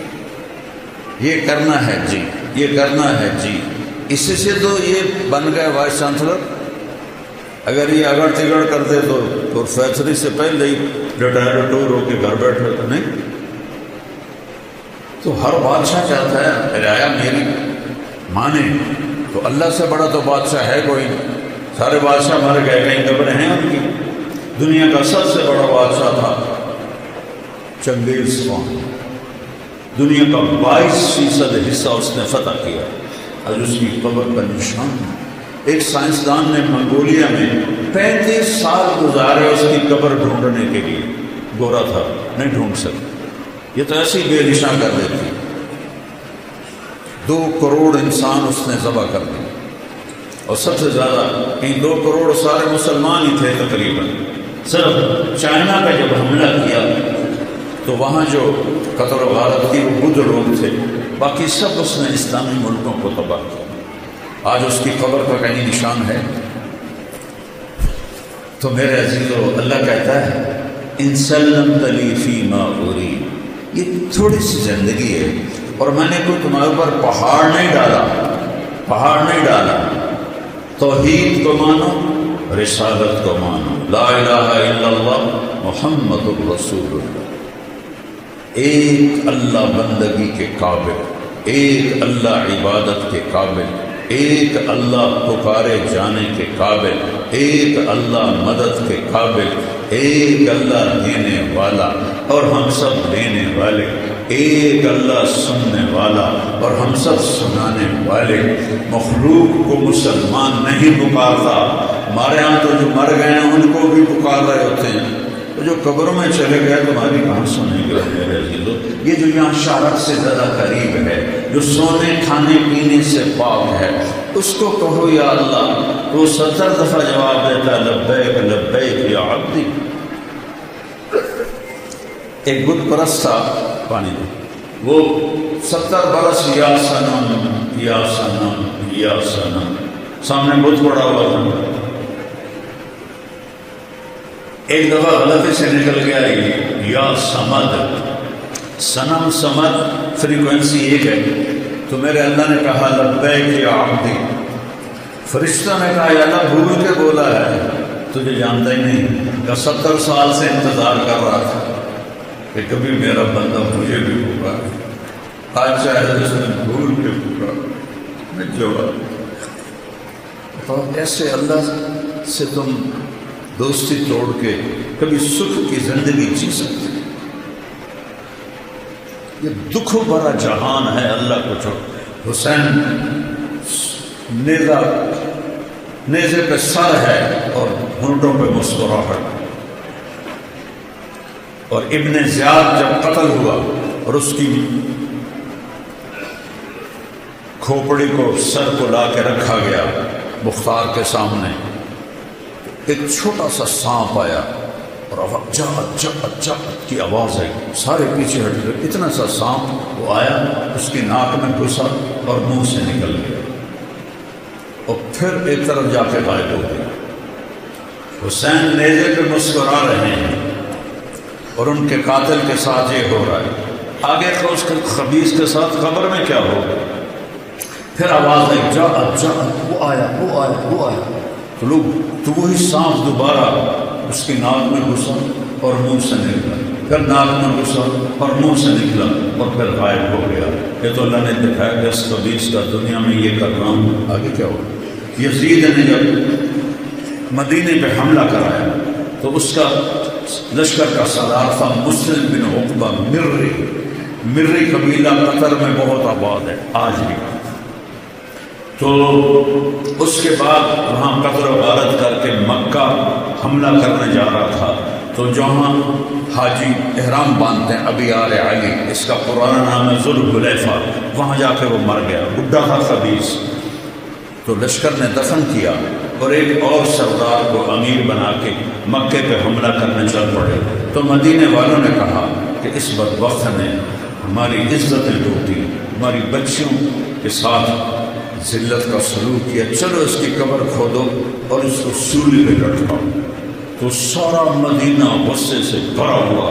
Speaker 1: یہ کرنا ہے جی، یہ کرنا ہے جی۔ اسی سے تو یہ بن گئے وائس چانسلر۔ اگر یہ اگڑ تگڑ کرتے تو پروفیسری سے پہلے ہی ریٹائر ٹور ہو کے گھر بیٹھے تو نہیں۔ تو ہر بادشاہ چاہتا ہے رعایا میری مانے، تو اللہ سے بڑا تو بادشاہ ہے کوئی، سارے بادشاہ مر گئے، کہیں قبریں ہیں ان کی۔ دنیا کا سب سے بڑا بادشاہ تھا چنگیز خان، دنیا کا 22% حصہ اس نے فتح کیا، آج اس کی قبر کا نشان ہے۔ ایک سائنسدان نے منگولیا میں 35 سال گزارے اس کی قبر ڈھونڈنے کے لیے، گورا تھا نہیں ڈھونڈ سکے، یہ تو ایسی بے نشان کر دیتی۔ 2 کروڑ انسان اس نے ذبح کر دیے، اور سب سے زیادہ ان 2 کروڑ سارے مسلمان ہی تھے تقریباً۔ صرف چائنا پہ جب حملہ کیا تو وہاں جو قتل و غارت کی وہ بدھ لوگ تھے، باقی سب اس نے اسلامی ملکوں کو تباہ کیا۔ آج اس کی قبر کا کہیں نشان ہے۔ تو میرے عزیزو اللہ کہتا ہے ان سلمت لی فیما ارید، یہ تھوڑی سی زندگی ہے، اور میں نے کوئی تمہارے اوپر پہاڑ نہیں ڈالا، توحید کو مانو، رسالت کو مانو، لا الہ الا اللہ محمد الرسول اللہ۔ ایک اللہ بندگی کے قابل، ایک اللہ عبادت کے قابل، ایک اللہ پکارے جانے کے قابل، ایک اللہ مدد کے قابل، ایک اللہ دینے والا اور ہم سب لینے والے، ایک اللہ سننے والا اور ہم سب سنانے والے۔ مخلوق کو مسلمان نہیں پکارتا، ہمارے ہاں تو جو مر گئے ہیں ان کو بھی پکار رہے ہوتے ہیں، تو جو قبروں میں چلے گئے تمہاری کہاں سنیں گے میرے عزیزو؟ یہ جو یہاں شارک سے زیادہ قریب ہے، جو سونے کھانے پینے سے پاک ہے، اس کو کہو یا اللہ، تو 70 دفعہ جواب دیتا ہے لبیک لبیک یا عبدی۔ ایک بت پرست تھا، پانی دے، وہ 70 برس یا صنم یا صنم یا صنم، سامنے بت پڑا ہوا تھا۔ ایک دفعہ غلطی سے نکل گیا یا سمد، صنم سمد فریکوینسی ایک ہے، تو میرے اللہ نے کہا لبیک یا عبدی۔ فرشتہ نے کہا یا اللہ بھول کے بولا ہے، تجھے جانتا ہی نہیں کہ 70 سال سے انتظار کر رہا تھا کہ کبھی میرا بندہ مجھے بھی پکارے، آج شاید اس نے بھول کے پکارا۔ میں جواب تو ایسے اللہ سے تم دوستی توڑ کے کبھی سکھ کی زندگی جی سکتے ہیں؟ یہ دکھ بھرا جہان ہے، اللہ کو چھوڑ۔ حسین نیزے پہ سر ہے اور ہونٹوں پہ مسکراہٹ، اور ابن زیاد جب قتل ہوا اور اس کی کھوپڑی کو سر کو لا کے رکھا گیا مختار کے سامنے، ایک چھوٹا سا سانپ آیا اور جات کی آواز آئی، سارے پیچھے ہٹ گئے، اتنا سا سانپ وہ آیا، اس کی ناک میں گھسا اور منہ سے نکل گیا اور پھر ایک طرف جا کے غائب ہو گیا۔ حسین نیزے پہ مسکرا رہے ہیں اور ان کے قاتل کے ساتھ یہ ہو رہا ہے، آگے تو اس کے خبیث کے ساتھ قبر میں کیا ہوگا؟ پھر آواز آئی جات، وہ آیا تو وہی سانپ دوبارہ اس کی ناک میں گھسا اور منہ سے نکلا، پھر ناک میں گھسا اور منہ سے نکلا اور پھر غائب ہو گیا۔ یہ تو اللہ نے دکھایا کہ اس خبیث کا دنیا میں یہ کر رہا ہوں، آگے کیا ہوگا؟ یزید نے جب مدینے پہ حملہ کرایا تو اس کا لشکر کا سردار تھا مسلم بن عقبہ مرری قبیلہ قطر میں بہت آباد ہے آج بھی۔ تو اس کے بعد وہاں قتل و غارت کر کے مکہ حملہ کرنے جا رہا تھا، تو جہاں حاجی احرام باندھتے ہیں ابیار علی، اس کا پرانا نام ہے ذوالحلیفہ، وہاں جا کے وہ مر گیا، بڈھا تھا خبیث۔ تو لشکر نے دفن کیا اور ایک اور سردار کو امیر بنا کے مکے پہ حملہ کرنے چل پڑے۔ تو مدینے والوں نے کہا کہ اس بدبخت نے ہماری عزتیں لوٹی، ہماری بچیوں کے ساتھ ذلت کا سلوک کیا، چلو اس کی قبر کھودو اور اس کو سولی پہ لٹکاؤ۔ تو سارا مدینہ غصے سے بھرا ہوا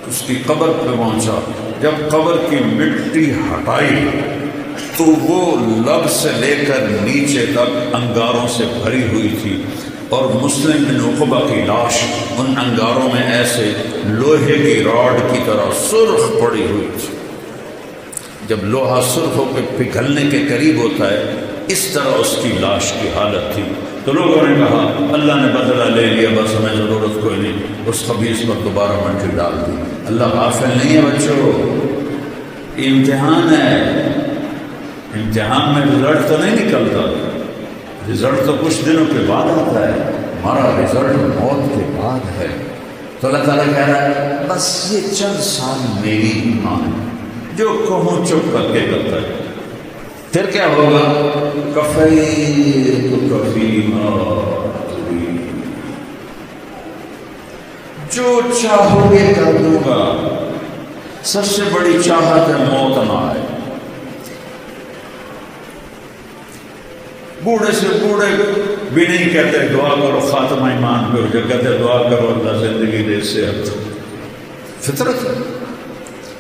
Speaker 1: اس کی قبر پہ پہنچا۔ جب قبر کی مٹی ہٹائی تو وہ لب سے لے کر نیچے تک انگاروں سے بھری ہوئی تھی، اور مسلم بن عقبہ کی لاش ان انگاروں میں ایسے لوہے کی راڈ کی طرح سرخ پڑی ہوئی تھی۔ جب لوہا سرخ ہو کے پگھلنے کے قریب ہوتا ہے، اس طرح اس کی لاش کی حالت تھی۔ تو لوگوں نے کہا اللہ نے بدلہ لے لیا، بس ہمیں ضرورت کوئی نہیں، اس خبیث پر دوبارہ مٹی ڈال دی۔ اللہ غافل نہیں ہے بچوں، امتحان ہے، امتحان میں رزلٹ تو نہیں نکلتا، رزلٹ تو کچھ دنوں کے بعد آتا ہے، ہمارا رزلٹ موت کے بعد ہے۔ تو اللہ تعالیٰ کہہ رہا ہے بس یہ چند سال میری ایمان ہے، جو کہوں چپ کر کے کرتا ہے۔ پھر کیا ہوگا؟ کفیت فیما ترید، جو چاہو گے کر دوں گا۔ سب سے بڑی چاہت ہے موت نہ آئے۔ بوڑھے سے بوڑھے بھی نہیں کہتے دعا کرو خاتمہ ایمان پہ، جو کہتے دعا کرو اللہ زندگی دے، صحت۔ فطرت ہے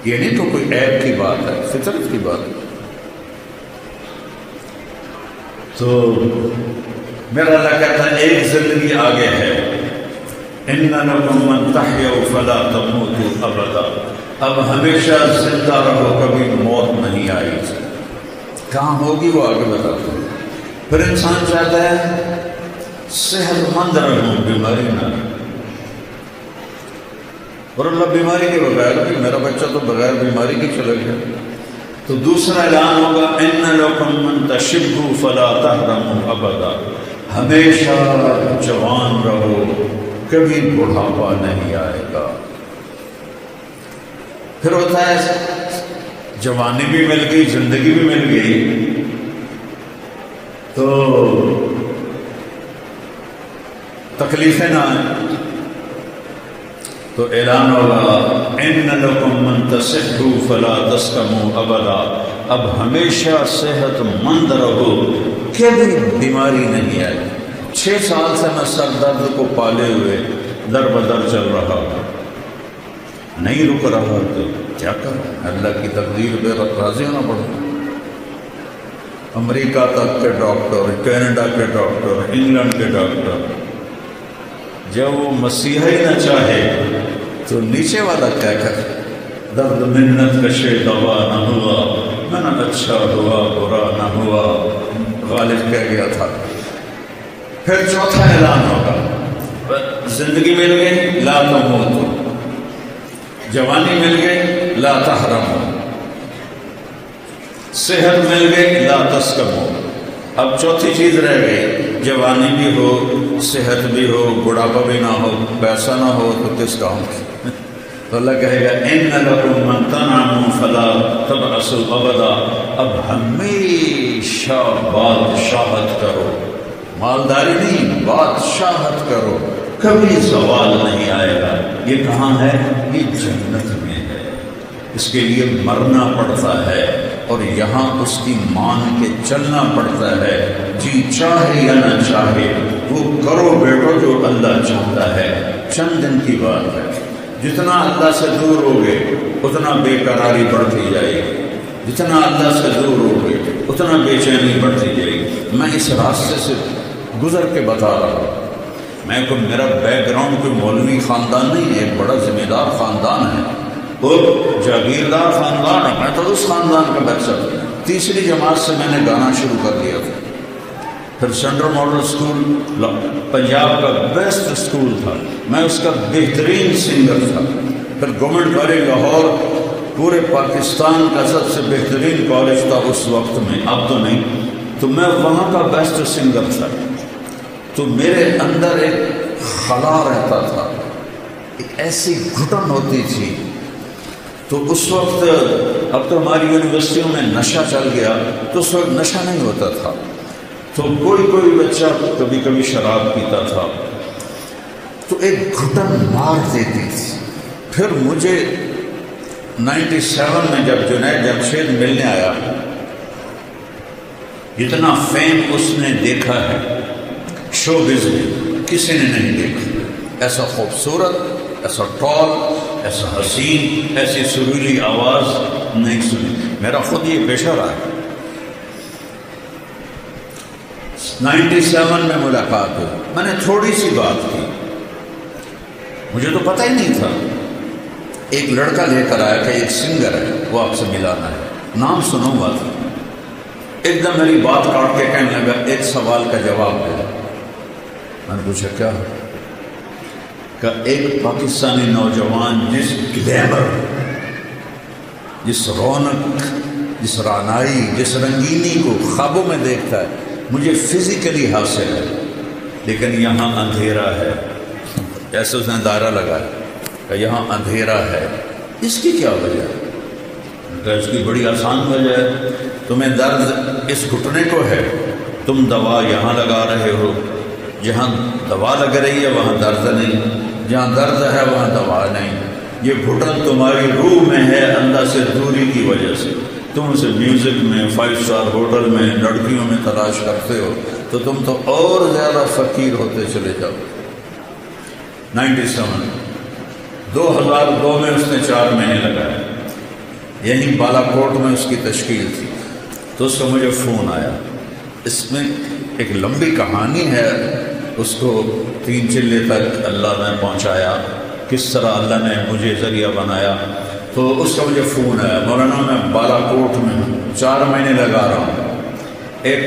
Speaker 1: یہ، نہیں تو کوئی عیب کی بات ہے، فطرت کی بات ہے۔ تو میرا اللہ کہتا ہے ایک زندگی آگے ہے، ان لکم من تحیوا فلا تموتوا ابدا، اب ہمیشہ زندہ رہو، کبھی موت نہیں آئی۔ کہاں ہوگی وہ آگے بتاتا ہوں۔ پھر انسان چاہتا ہے صحت مند رہوں، بیماری نہ، اور اللہ بیماری کے بغیر بھی، میرا بچہ تو بغیر بیماری کے چلا گیا۔ تو دوسرا اعلان ہوگا ان لکم من تشبوا فلا تحرموا ابدا، ہمیشہ جوان رہو، کبھی بڑھاپا نہیں آئے گا۔ پھر ہوتا ہے جوانی بھی مل گئی، زندگی بھی مل گئی، تو تکلیفیں نہ آئیں، تو اعلان ہوگا ان لکم من تصحوا فلا تسقموا ابدا، اب ہمیشہ صحت مند رہو، کبھی بیماری نہیں آئے۔ 6 سال سے میں سر درد کو پالے ہوئے در بدر چل رہا ہوں، نہیں رک رہا، تو کیا کروں؟ اللہ کی تقدیر پہ راضی ہونا پڑتا۔ امریکہ تک کے ڈاکٹر، کینیڈا کے ڈاکٹر، انگلینڈ کے ڈاکٹر، جب وہ مسیحا ہی نہ چاہے تو نیچے والا کیا کرے؟ درد منت کشے دوا نہ ہوا، من اچھا ہوا برا نہ ہوا، غالب کہہ گیا تھا۔ پھر چوتھا اعلان ہوگا، زندگی مل گئی لا تموتوا، جوانی مل گئی لا تحرموا، صحت مل گئی لا تسقموا، اب چوتھی چیز رہ گئی، جوانی بھی ہو، صحت بھی ہو، بڑھاپا بھی نہ ہو، پیسہ نہ ہو، تو کس کام کی؟ تو اللہ کہے گا ان لکم من تنعموا فلا تبعثوا ابدا، اب ہمیشہ بادشاہت کرو، مالداری نہیں، بادشاہت کرو، کبھی زوال نہیں آئے گا۔ یہ کہاں ہے؟ یہ جنت میں ہے۔ اس کے لیے مرنا پڑتا ہے اور یہاں اس کی مان کے چلنا پڑتا ہے، جی چاہے یا نہ چاہے وہ کرو بیٹو جو اللہ چاہتا ہے۔ چند دن کی بات ہے، جتنا اللہ سے دور ہوگے اتنا بے قراری بڑھتی جائے گی، جتنا اللہ سے دور ہوگے اتنا بے چینی بڑھتی جائے گی۔ میں اس راستے سے گزر کے بتا رہا ہوں، میرا بیک گراؤنڈ کوئی مولوی خاندان نہیں ہے، ایک بڑا ذمہ دار خاندان ہے اور جاگیردار خاندان ہے، میں تو اس خاندان کا بچہ ہوں۔ تیسری جماعت سے میں نے گانا شروع کر دیا تھا، پھر سینٹرل ماڈل اسکول پنجاب کا بیسٹ اسکول تھا، میں اس کا بہترین سنگر تھا، پھر گورنمنٹ کالج لاہور پورے پاکستان کا سب سے بہترین کالج تھا اس وقت میں، اب تو نہیں، تو میں وہاں کا بیسٹ سنگر تھا۔ تو میرے اندر ایک خلا رہتا تھا، ایک ایسی گھٹن ہوتی تھی۔ تو اس وقت، اب تو ہماری یونیورسٹیوں میں نشہ چل گیا، تو اس وقت نشہ نہیں ہوتا تھا، تو کوئی بچہ کبھی کبھی شراب پیتا تھا، تو ایک گھٹن مار دیتی تھی۔ پھر مجھے 97 میں جب جنید جمشید ملنے آیا، جتنا فیم اس نے دیکھا ہے شوبز میں کسی نے نہیں دیکھا، ایسا خوبصورت، ایسا ٹال، ایسا حسین، ایسی سریلی آواز نہیں سنی۔ میرا خود یہ پیشہ رہا ہے۔ 97 میں ملاقات ہوئی، میں نے تھوڑی سی بات کی، مجھے تو پتہ ہی نہیں تھا۔ ایک لڑکا لے کر آیا کہ ایک سنگر ہے، وہ آپ سے ملانا ہے، نام سنا ہوا تھا۔ ایک دم میری بات کاٹ کے کہنے لگا ایک سوال کا جواب دے۔ میں نے پوچھا کیا؟ کہ ایک پاکستانی نوجوان جس گلیمر، جس رونق، جس رعنائی، جس رنگینی کو خوابوں میں دیکھتا ہے، مجھے فزیکلی حاصل ہے، لیکن یہاں اندھیرا ہے۔ ایسے اس نے دائرہ لگایا کہ یہاں اندھیرا ہے، اس کی کیا وجہ ہے؟ کہ اس کی بڑی آسان وجہ ہے، تمہیں درد اس گھٹنے کو ہے، تم دوا یہاں لگا رہے ہو، جہاں دوا لگ رہی ہے وہاں درد نہیں، جہاں درد ہے وہاں دوا نہیں۔ یہ گھٹن تمہاری روح میں ہے اللہ سے دوری کی وجہ سے، تم اسے میوزک میں، 5 اسٹار ہوٹل میں، لڑکیوں میں تلاش کرتے ہو، تو تم تو اور زیادہ فقیر ہوتے چلے جاؤ۔ 97 2002 میں اس نے 4 مہینے لگائے، یہیں بالا کوٹ میں اس کی تشکیل تھی۔ تو اس کا مجھے فون آیا اس میں ایک لمبی کہانی ہے، اس کو 3 چلے تک اللہ نے پہنچایا، کس طرح اللہ نے مجھے ذریعہ بنایا۔ تو اس کا مجھے فون ہے، مولانا میں بالا کوٹ میں ہوں، 4 مہینے لگا رہا ہوں، ایک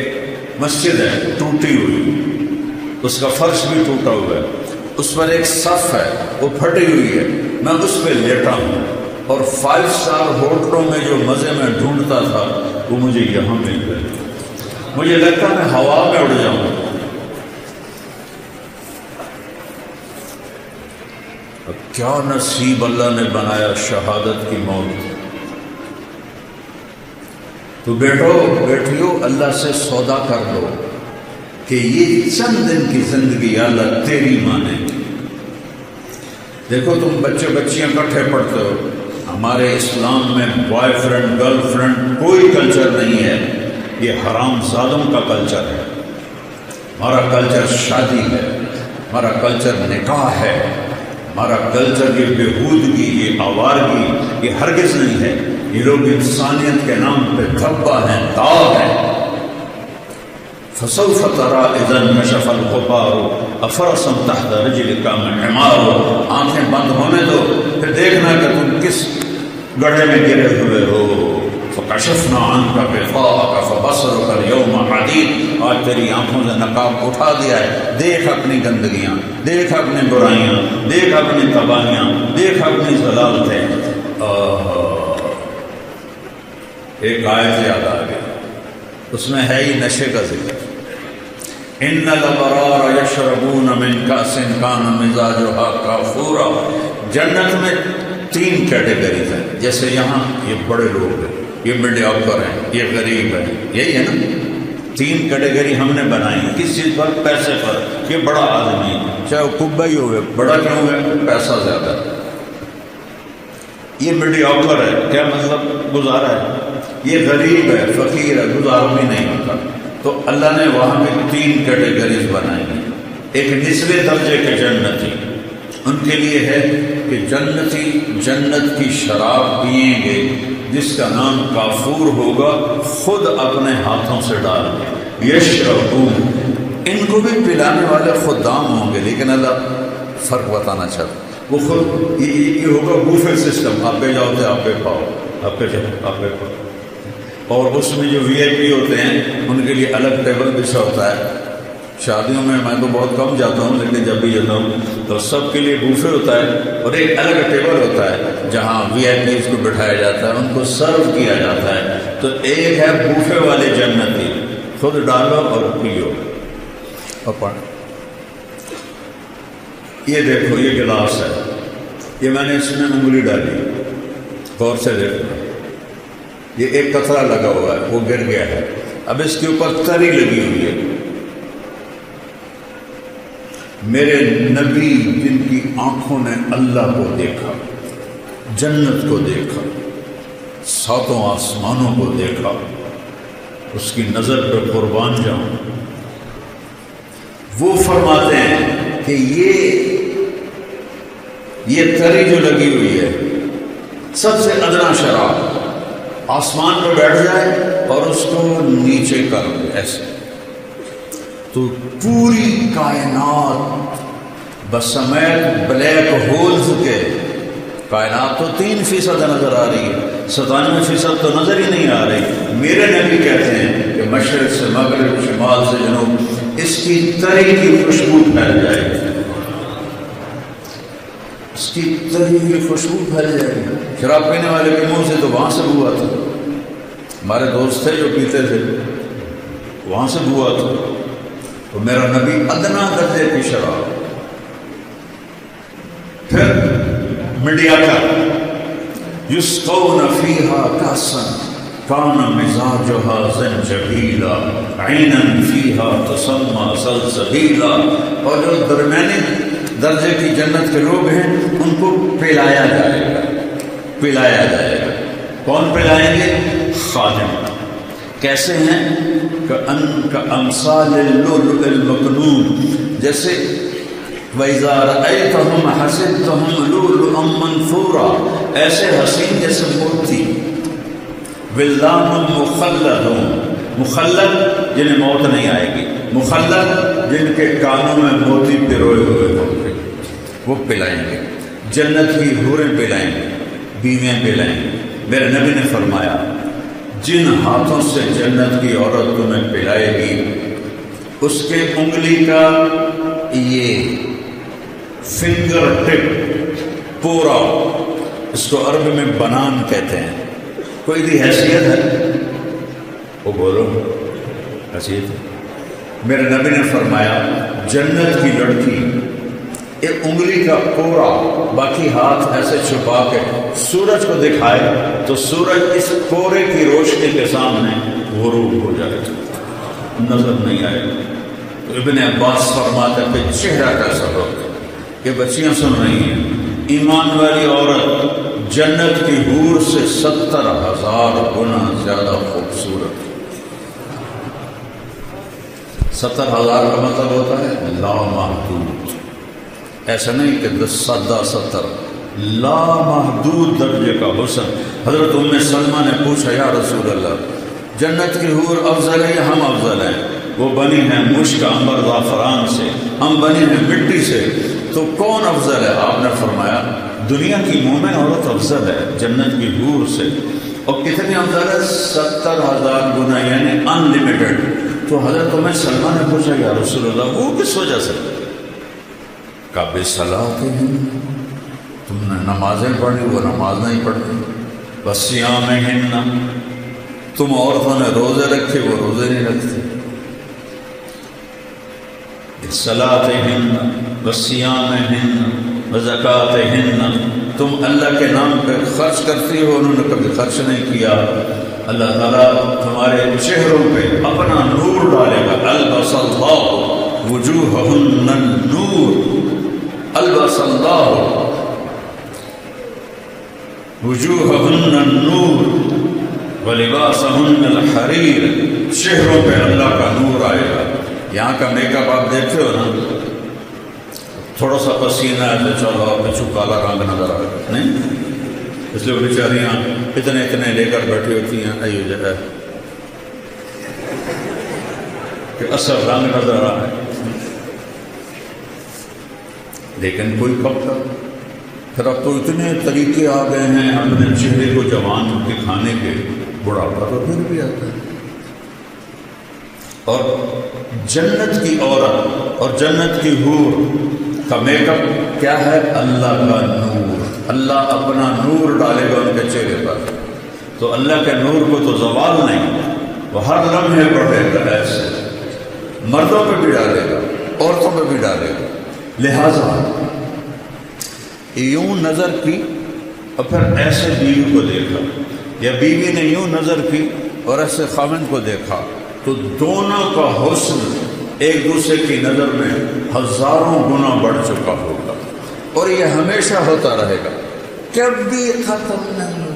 Speaker 1: مسجد ہے ٹوٹی ہوئی، اس کا فرش بھی ٹوٹا ہوا ہے، اس پر ایک صف ہے وہ پھٹی ہوئی ہے، میں اس پہ لیٹا ہوں، اور 5 اسٹار ہوٹلوں میں جو مزے میں ڈھونڈتا تھا وہ مجھے یہاں مل گئے۔ مجھے لگتا میں ہوا میں اڑ جاؤں۔ اب کیا نصیب اللہ نے بنایا شہادت کی موت۔ تو بیٹھو بیٹھیو اللہ سے سودا کر لو کہ یہ چند دن کی زندگی اللہ تیری مانے۔ دیکھو تم بچے بچیاں کٹھے پڑھتے ہو، ہمارے اسلام میں بوائے فرینڈ گرل فرینڈ کوئی کلچر نہیں ہے، یہ حرام زادوں کا کلچر ہے۔ ہمارا کلچر شادی ہے، ہمارا کلچر نکاح ہے، ہمارا کلچر یہ بےہودگی، یہ آوارگی، یہ ہرگز نہیں ہے۔ یہ لوگ انسانیت کے نام پہ دھبا ہیں، داغ ہیں۔ فسوف ترى اذا انكشف الغبار افرسا تحت رجلك معمار، آنکھیں بند ہونے دو پھر دیکھنا کہ تم کس گڑھے میں گرے ہوئے ہو۔ فکشفنا عنك غطاءك فبصرك اليوم حديد، آج تیری آنکھوں سے نقاب اٹھا دیا ہے، دیکھ اپنی گندگیاں، دیکھ اپنی برائیاں، دیکھ اپنی تباہیاں، دیکھ اپنی ضلالتیں۔ ایک آیت یاد آ گئی، اس میں ہے ہی نشے کا ذکر۔ ان الابرار یشربون من کأس کان مزاجها کافورا، جنت میں 3 کیٹیگریز ہیں، جیسے یہاں یہ بڑے لوگ ہیں، یہ میڈیا پر ہیں، یہ غریب ہیں، یہی ہے نا۔ 3 کیٹیگری ہم نے بنائی ہیں، کس چیز پر؟ پیسے پر۔ یہ بڑا آدمی چاہے وہ کبا ہی ہوئے، بڑا کیوں ہے؟ پیسہ زیادہ۔ یہ میڈیا پر ہے، کیا مطلب؟ گزارا ہے۔ یہ غریب ہے، فقیر ہے، گزارا بھی نہیں ہوتا۔ تو اللہ نے وہاں پہ 3 کیٹیگریز بنائی ہیں۔ ایک نچلے درجے کے جنتی، ان کے لیے ہے کہ جنتی جنت کی شراب پئیں گے جس کا نام کافور ہوگا، خود اپنے ہاتھوں سے ڈال گے۔ یشربون، ان کو بھی پلانے والے خدام ہوں گے، لیکن اللہ فرق بتانا چاہتا، وہ خود یہ ہوگا بوفے سسٹم، آپ پہ جاؤ تو آپ پہ پاؤ، آپ پہ جاؤ آپ پہ پاؤ۔ اور اس میں جو وی آئی پی ہوتے ہیں ان کے لیے الگ ٹیبل بچھا ہوتا ہے۔ شادیوں میں میں تو بہت کم جاتا ہوں، لیکن جب بھی جاتا ہوں تو سب کے لیے بوفے ہوتا ہے، اور ایک الگ ٹیبل ہوتا ہے جہاں وی آئی پیز کو بٹھایا جاتا ہے، ان کو سرو کیا جاتا ہے۔ تو ایک ہے بوفے والے جنتی، خود ڈالو اور پیو اور پڑھ۔ یہ دیکھو یہ گلاس ہے، یہ میں نے اس میں انگلی ڈالی، غور سے دیکھو، یہ ایک قطرہ لگا ہوا ہے، وہ گر گیا ہے، اب اس کے اوپر تری لگی ہوئی ہے۔ میرے نبی جن کی آنکھوں نے اللہ کو دیکھا، جنت کو دیکھا، 7 آسمانوں کو دیکھا، اس کی نظر پہ قربان جاؤں، وہ فرماتے ہیں کہ یہ تری جو لگی ہوئی ہے، سب سے ادنا شراب، آسمان پہ بیٹھ جائے اور اس کو نیچے کر دے ایسے، تو پوری کائنات بسمیت بلیک ہولز کے، کائنات تو 3% نظر آ رہی ہے، 97% تو نظر ہی نہیں آ رہی۔ میرے نبی کہتے ہیں کہ مشرق سے مغرب، شمال سے جنوب، اس کی تری کی خوشبو پھیل جائے گی، اس کی تری کی خوشبو پھیل جائے گی۔ شراب پینے والے کے منہ سے تو وہاں سے بو آتا، ہمارے دوست تھے جو پیتے تھے، وہاں سے بو آتا، تو میرا نبی ادنا درجے کی شراب۔ پھر میڈیا کا یسقون فیہا کاسا کان مزاجہا زنجبیلا عینا فیہا تسمى سلسبیلا، اور جو درمیانی درجے کی جنت کے لوگ ہیں ان کو پلایا جائے گا، پلایا جائے گا۔ کون پلائیں گے؟ خادم۔ کیسے ہیں؟ کأمثال اللؤلؤ المكنون، جیسے وَإِذَا رَأَيْتَهُمْ حَسِبْتَهُمْ لُؤْلُؤًا مَنْثُورًا، ایسے حسین جیسے موتی، وِلْدَانٌ مُخَلَّدٌ، مخلد جنہیں موت نہیں آئے گی، مخلد جن کے کانوں میں موتی پروئے ہوئے ہوں گے وہ پلائیں گے، جنت کی حوریں پلائیں گے، بیویاں پلائیں گے۔ میرے نبی نے فرمایا جن ہاتھوں سے جنت کی عورت تمہیں پلائے گی اس کے انگلی کا یہ فنگر ٹپ پورا، اس کو عربی میں بنان کہتے ہیں، کوئی بھی حیثیت ہے وہ بولو حیثیت ہے۔ میرے نبی نے فرمایا جنت کی لڑکی ایک انگلی کا پورا، باقی ہاتھ ایسے چھپا کے سورج کو دکھائے تو سورج اس پورے کی روشنی کے سامنے غروب ہو جائے گا، نظر نہیں آئے گا۔ تو ابن عباس فرماتے ہیں کہ چہرہ کیسا ہوگا؟ یہ بچیاں سن رہی ہیں، ایمان والی عورت جنت کی حور سے 70,000 گنا زیادہ خوبصورت۔ 70,000 کا مطلب ہوتا ہے لامحدود، ایسا نہیں کہ 70 لامحدود درجے کا حسن۔ حضرت ام سلمہ نے پوچھا یا رسول اللہ جنت کی حور افضل ہے یا ہم افضل ہیں؟ وہ بنی ہیں مشک عنبر زعفران سے، ہم بنی ہیں مٹی سے، تو کون افضل ہے؟ آپ نے فرمایا دنیا کی مومن عورت افضل ہے جنت کی حور سے۔ اور کتنی افضل ہے؟ 70,000 گنا، یعنی ان لمیٹڈ۔ تو حضرت ام سلمہ نے پوچھا یا رسول اللہ وہ کس وجہ سے؟ کعب صلاتہن، تم نے نمازیں پڑھی وہ نماز نہیں پڑھتی، وصیامہن، تم عورتوں نے روزے رکھے وہ روزے نہیں رکھتے، صلاتہن وصیامہن وزکاتہن، تم اللہ کے نام پہ خرچ کرتی ہو، انہوں نے کبھی خرچ نہیں کیا۔ اللہ تعالیٰ تمہارے چہروں پہ اپنا نور ڈالے گا، البس اللہ وجوہہن النور، البس اللہ وجوہہن النور ولباسہن الحریر، چہروں پہ اللہ کا نور آئے گا۔ یہاں کا میک اپ آپ دیکھتے ہو نا، تھوڑا سا پسینہ ہے تو چلو آپ پچھو کالا رنگ نظر آ رہا نہیں، اس لیے بیچاریاں اتنے لے کر بیٹھی ہوتی ہیں ایو جگہ کہ اصل رنگ نظر آ رہا ہے، لیکن کوئی کب تک؟ پھر اب تو اتنے طریقے آ گئے ہیں اپنے چہرے کو جوان دکھانے کے، بڑھاپا تو پھر بھی آتا ہے۔ اور جنت کی عورت اور جنت کی حور کا میک اپ کیا ہے؟ اللہ کا نور، اللہ اپنا نور ڈالے گا ان کے چہرے پر، تو اللہ کے نور کو تو زوال نہیں، وہ ہر لمحے بڑھے گا، ایسے مردوں پہ بھی ڈالے گا عورتوں پہ بھی ڈالے گا۔ لہذا یوں نظر کی اور پھر ایسے بیوی کو دیکھا، یا بیوی نے یوں نظر کی اور ایسے خاوند کو دیکھا، تو دونوں کا حسن ایک دوسرے کی نظر میں ہزاروں گنا بڑھ چکا ہوگا، اور یہ ہمیشہ ہوتا رہے گا، کبھی ختم نہیں۔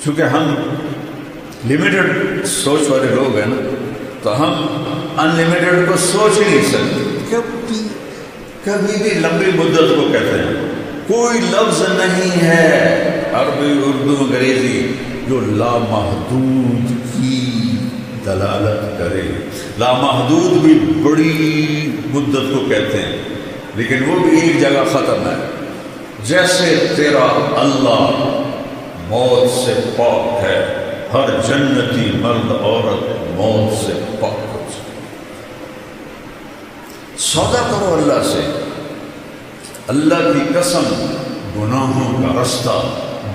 Speaker 1: چونکہ ہم لمیٹڈ سوچ والے لوگ ہیں نا، تو ہم ان لمیٹڈ کو سوچ ہی نہیں سکتے، کبھی بھی لمبی مدت کو کہتے ہیں۔ کوئی لفظ نہیں ہے عربی اردو انگریزی جو لامحدود کی دلالت کرے۔ لامحدود بھی بڑی مدت کو کہتے ہیں، لیکن وہ بھی ایک جگہ ختم ہے۔ جیسے تیرا اللہ موت سے پاک ہے، ہر جنتی مرد عورت موت سے پاک ہو جائے۔ سودا کرو اللہ سے، اللہ کی قسم گناہوں کا رستہ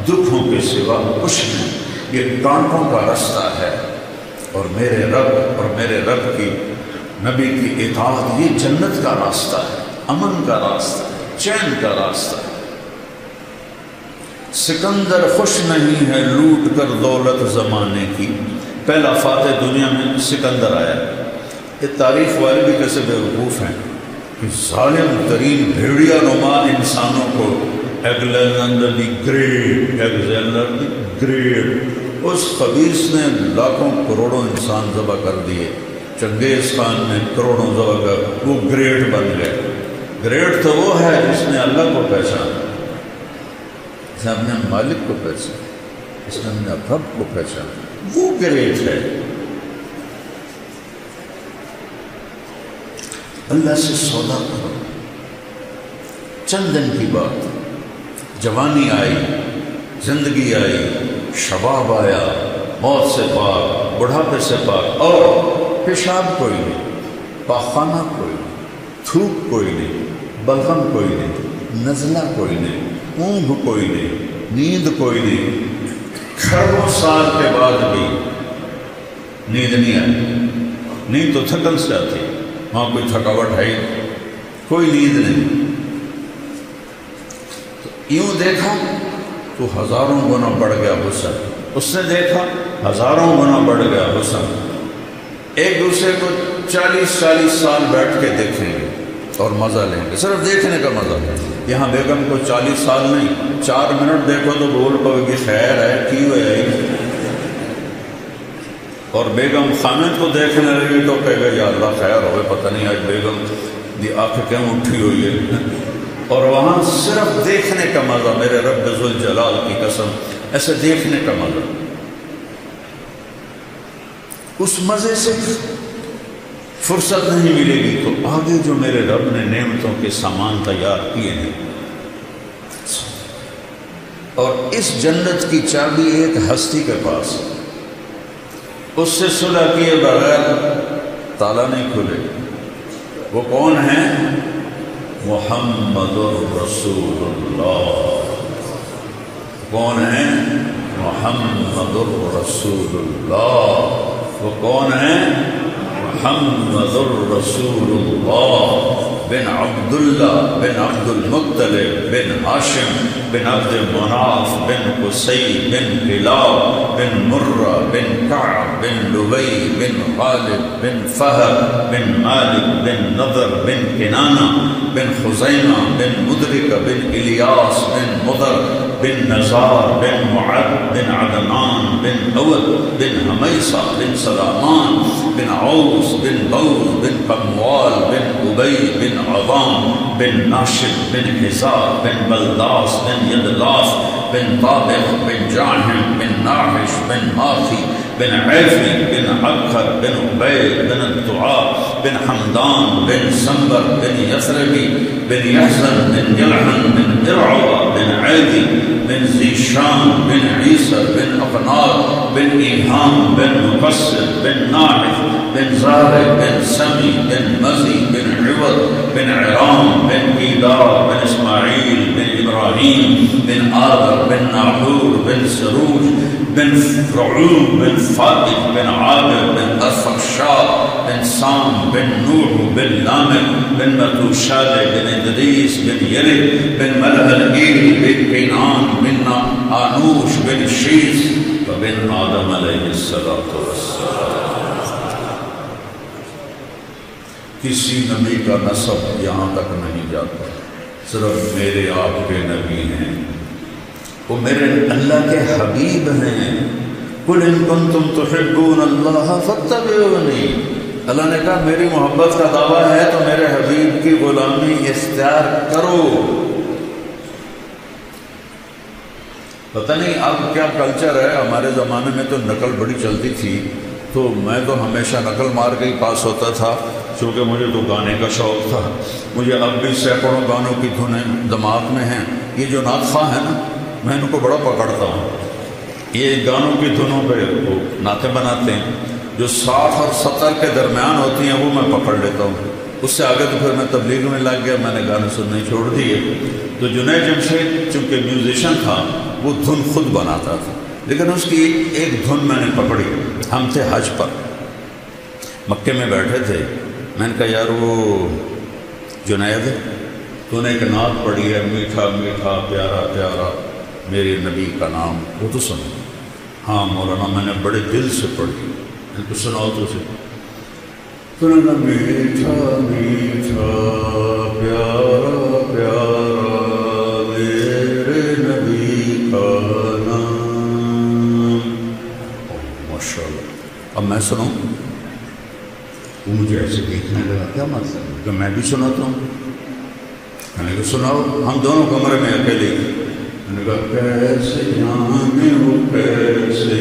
Speaker 1: دکھوں کے سوا کچھ نہیں، یہ کانٹوں کا رستہ ہے، اور میرے رب اور میرے رب کی نبی کی اطاعت یہ جنت کا راستہ ہے، امن کا راستہ ہے، چین کا راستہ ہے۔ سکندر خوش نہیں ہے لوٹ کر دولت زمانے کی، پہلا فاتح دنیا میں سکندر آیا۔ یہ تاریخ والے بھی کیسے بیوقوف ہیں کہ ظالم ترین بھیڑیا نما انسانوں کو Alexander the Great, Alexander the Great, اس خبیث نے لاکھوں کروڑوں انسان ذبح کر دیے، چنگیز خان نے کروڑوں ذبح کر، وہ گریٹ بن گئے۔ گریٹ تو وہ ہے جس نے اللہ کو پہچانا، جس نے اپنے مالک کو پہچانا، جس نے اپنے رب کو پہچانا، وہ گریٹ ہے۔ اللہ سے سودا کرو. چند دن کی بات، جوانی آئی، زندگی آئی، شباب آیا، موت سے پاک، بڑھاپے سے پاک، اور پیشاب کوئی نہیں، پاخانہ کوئی نہیں، تھوک کوئی نہیں، بلغم کوئی نہیں، نزلہ کوئی نہیں، اونگ کوئی نہیں، نیند کوئی نہیں. کھربوں سال کے بعد بھی نیند نہیں آئی. نیند تو تھکن سے آتی، وہاں کوئی تھکاوٹ ہے، کوئی نیند نہیں. یوں دیکھا تو ہزاروں گنا بڑھ گیا حسن، اس نے دیکھا ہزاروں گنا بڑھ گیا حسن. ایک دوسرے کو 40 سال بیٹھ کے دیکھیں گے اور مزہ لیں گے، صرف دیکھنے کا مزہ. یہاں بیگم کو 40 سال نہیں، 4 منٹ دیکھو تو بول پاؤ کہ خیر ہے کی ہوئے. اور بیگم خامد کو دیکھنے لگی تو کہے گا یا اللہ خیر ہوئے، پتہ نہیں آج بیگم دی آنکھ کیوں اٹھی ہوئی ہے. اور وہاں صرف دیکھنے کا مزہ، میرے رب ذوالجلال کی قسم، ایسے دیکھنے کا مزہ. اس مزے سے فرصت نہیں ملے گی تو آگے جو میرے رب نے نعمتوں کے سامان تیار کیے ہیں. اور اس جنت کی چابی ایک ہستی کے پاس، اس سے صلح کیے بغیر تالا نہیں کھلے. وہ کون ہے؟ محمد الرسول اللہ. کون ہے؟ محمد الرسول اللہ. وہ کون ہے؟ محمد الرسول اللہ بن عبداللہ بن عبد المطلب بن ہاشم بن عبد مناف بن قصی بن کلاب بن مرہ بن کعب بن لبی بن غالب بن فہد بن مالک بن نضر بن کنانہ بن خزیمہ بن مدرکہ بن الیاس بن مضر بن نزار بن معد بن عدنان بن اول بن حمیصہ بن سلامان بن عوس بن بوز بن قموال بن ابی بن عظام بن ناشد بن حزار بن بلداس بن یدلاس بن طابق بن جاہم بن ناحش بن ماخی بن عیفی بن عبخر بن عبید بن الدعاء بن حمدان بن سنبر بن یثربی بن یحزن بن یلحن بن ارعوہ بن عیدی بن زیشان بن عیسر بن اقنار بن ایہام بن مقصر بن ناحف بن زارق بن سمی بن مزی بن عوض بن عرام بن ایدار بن اسماعیل بن ابراہیم بن آدر بن ناحور بن سروج بن رعوب بن فاطق بن عابر بن ارفخشاد بن سام بن نوح بن لامق بن متوشاد بن ادریس بن یرد بن ملہلئیل بن کینان بن آنوش بن شیس وبن آدم علیہ السلام. کسی نبی کا نسب یہاں تک نہیں جاتا، صرف میرے آپ کے نبی ہیں، وہ میرے اللہ کے حبیب ہیں. قل ان کنتم تحبون اللہ فاتبعونی. اللہ نے کہا میری محبت کا دعویٰ ہے تو میرے حبیب کی غلامی اختیار کرو. پتہ نہیں اب کیا کلچر ہے، ہمارے زمانے میں تو نقل بڑی چلتی تھی، تو میں تو ہمیشہ نقل مار کے ہی پاس ہوتا تھا، چونکہ مجھے تو گانے کا شوق تھا. مجھے اب بھی سینکڑوں گانوں کی دھنیں دماغ میں ہیں. یہ جو نعت خواہ ہیں نا، میں ان کو بڑا پکڑتا ہوں. یہ گانوں کی دھنوں پہ وہ نعتیں بناتے ہیں جو 60 اور 70 کے درمیان ہوتی ہیں، وہ میں پکڑ لیتا ہوں. اس سے آگے تو پھر میں تبلیغ میں لگ گیا، میں نے گانے سننے چھوڑ دیے. تو جنید جمشید چونکہ میوزیشین تھا، وہ دھن خود بناتا تھا، لیکن اس کی ایک دھن میں نے پکڑی. ہم تھے حج پر، مکے میں بیٹھے تھے. میں نے کہا یار وہ جنید تو نے ایک نعت پڑھی ہے، میٹھا میٹھا پیارا پیارا میرے نبی کا نام، وہ تو سنو. ہاں مولانا میں نے بڑے دل سے پڑھی. ان کو سناؤ تو سے. تو نے کہا میٹھا میٹھا پیارا پیارا میرے نبی کا نام. ماشاء اللہ. اب میں سناؤں. وہ مجھے ایسے دیکھنے لگا، کیا مطلب کہ میں بھی سناتا ہوں. میں نے کہا سناؤ. ہم دونوں کمرے میں اکیلے. میں نے کہا کیسے جانے وہ کیسے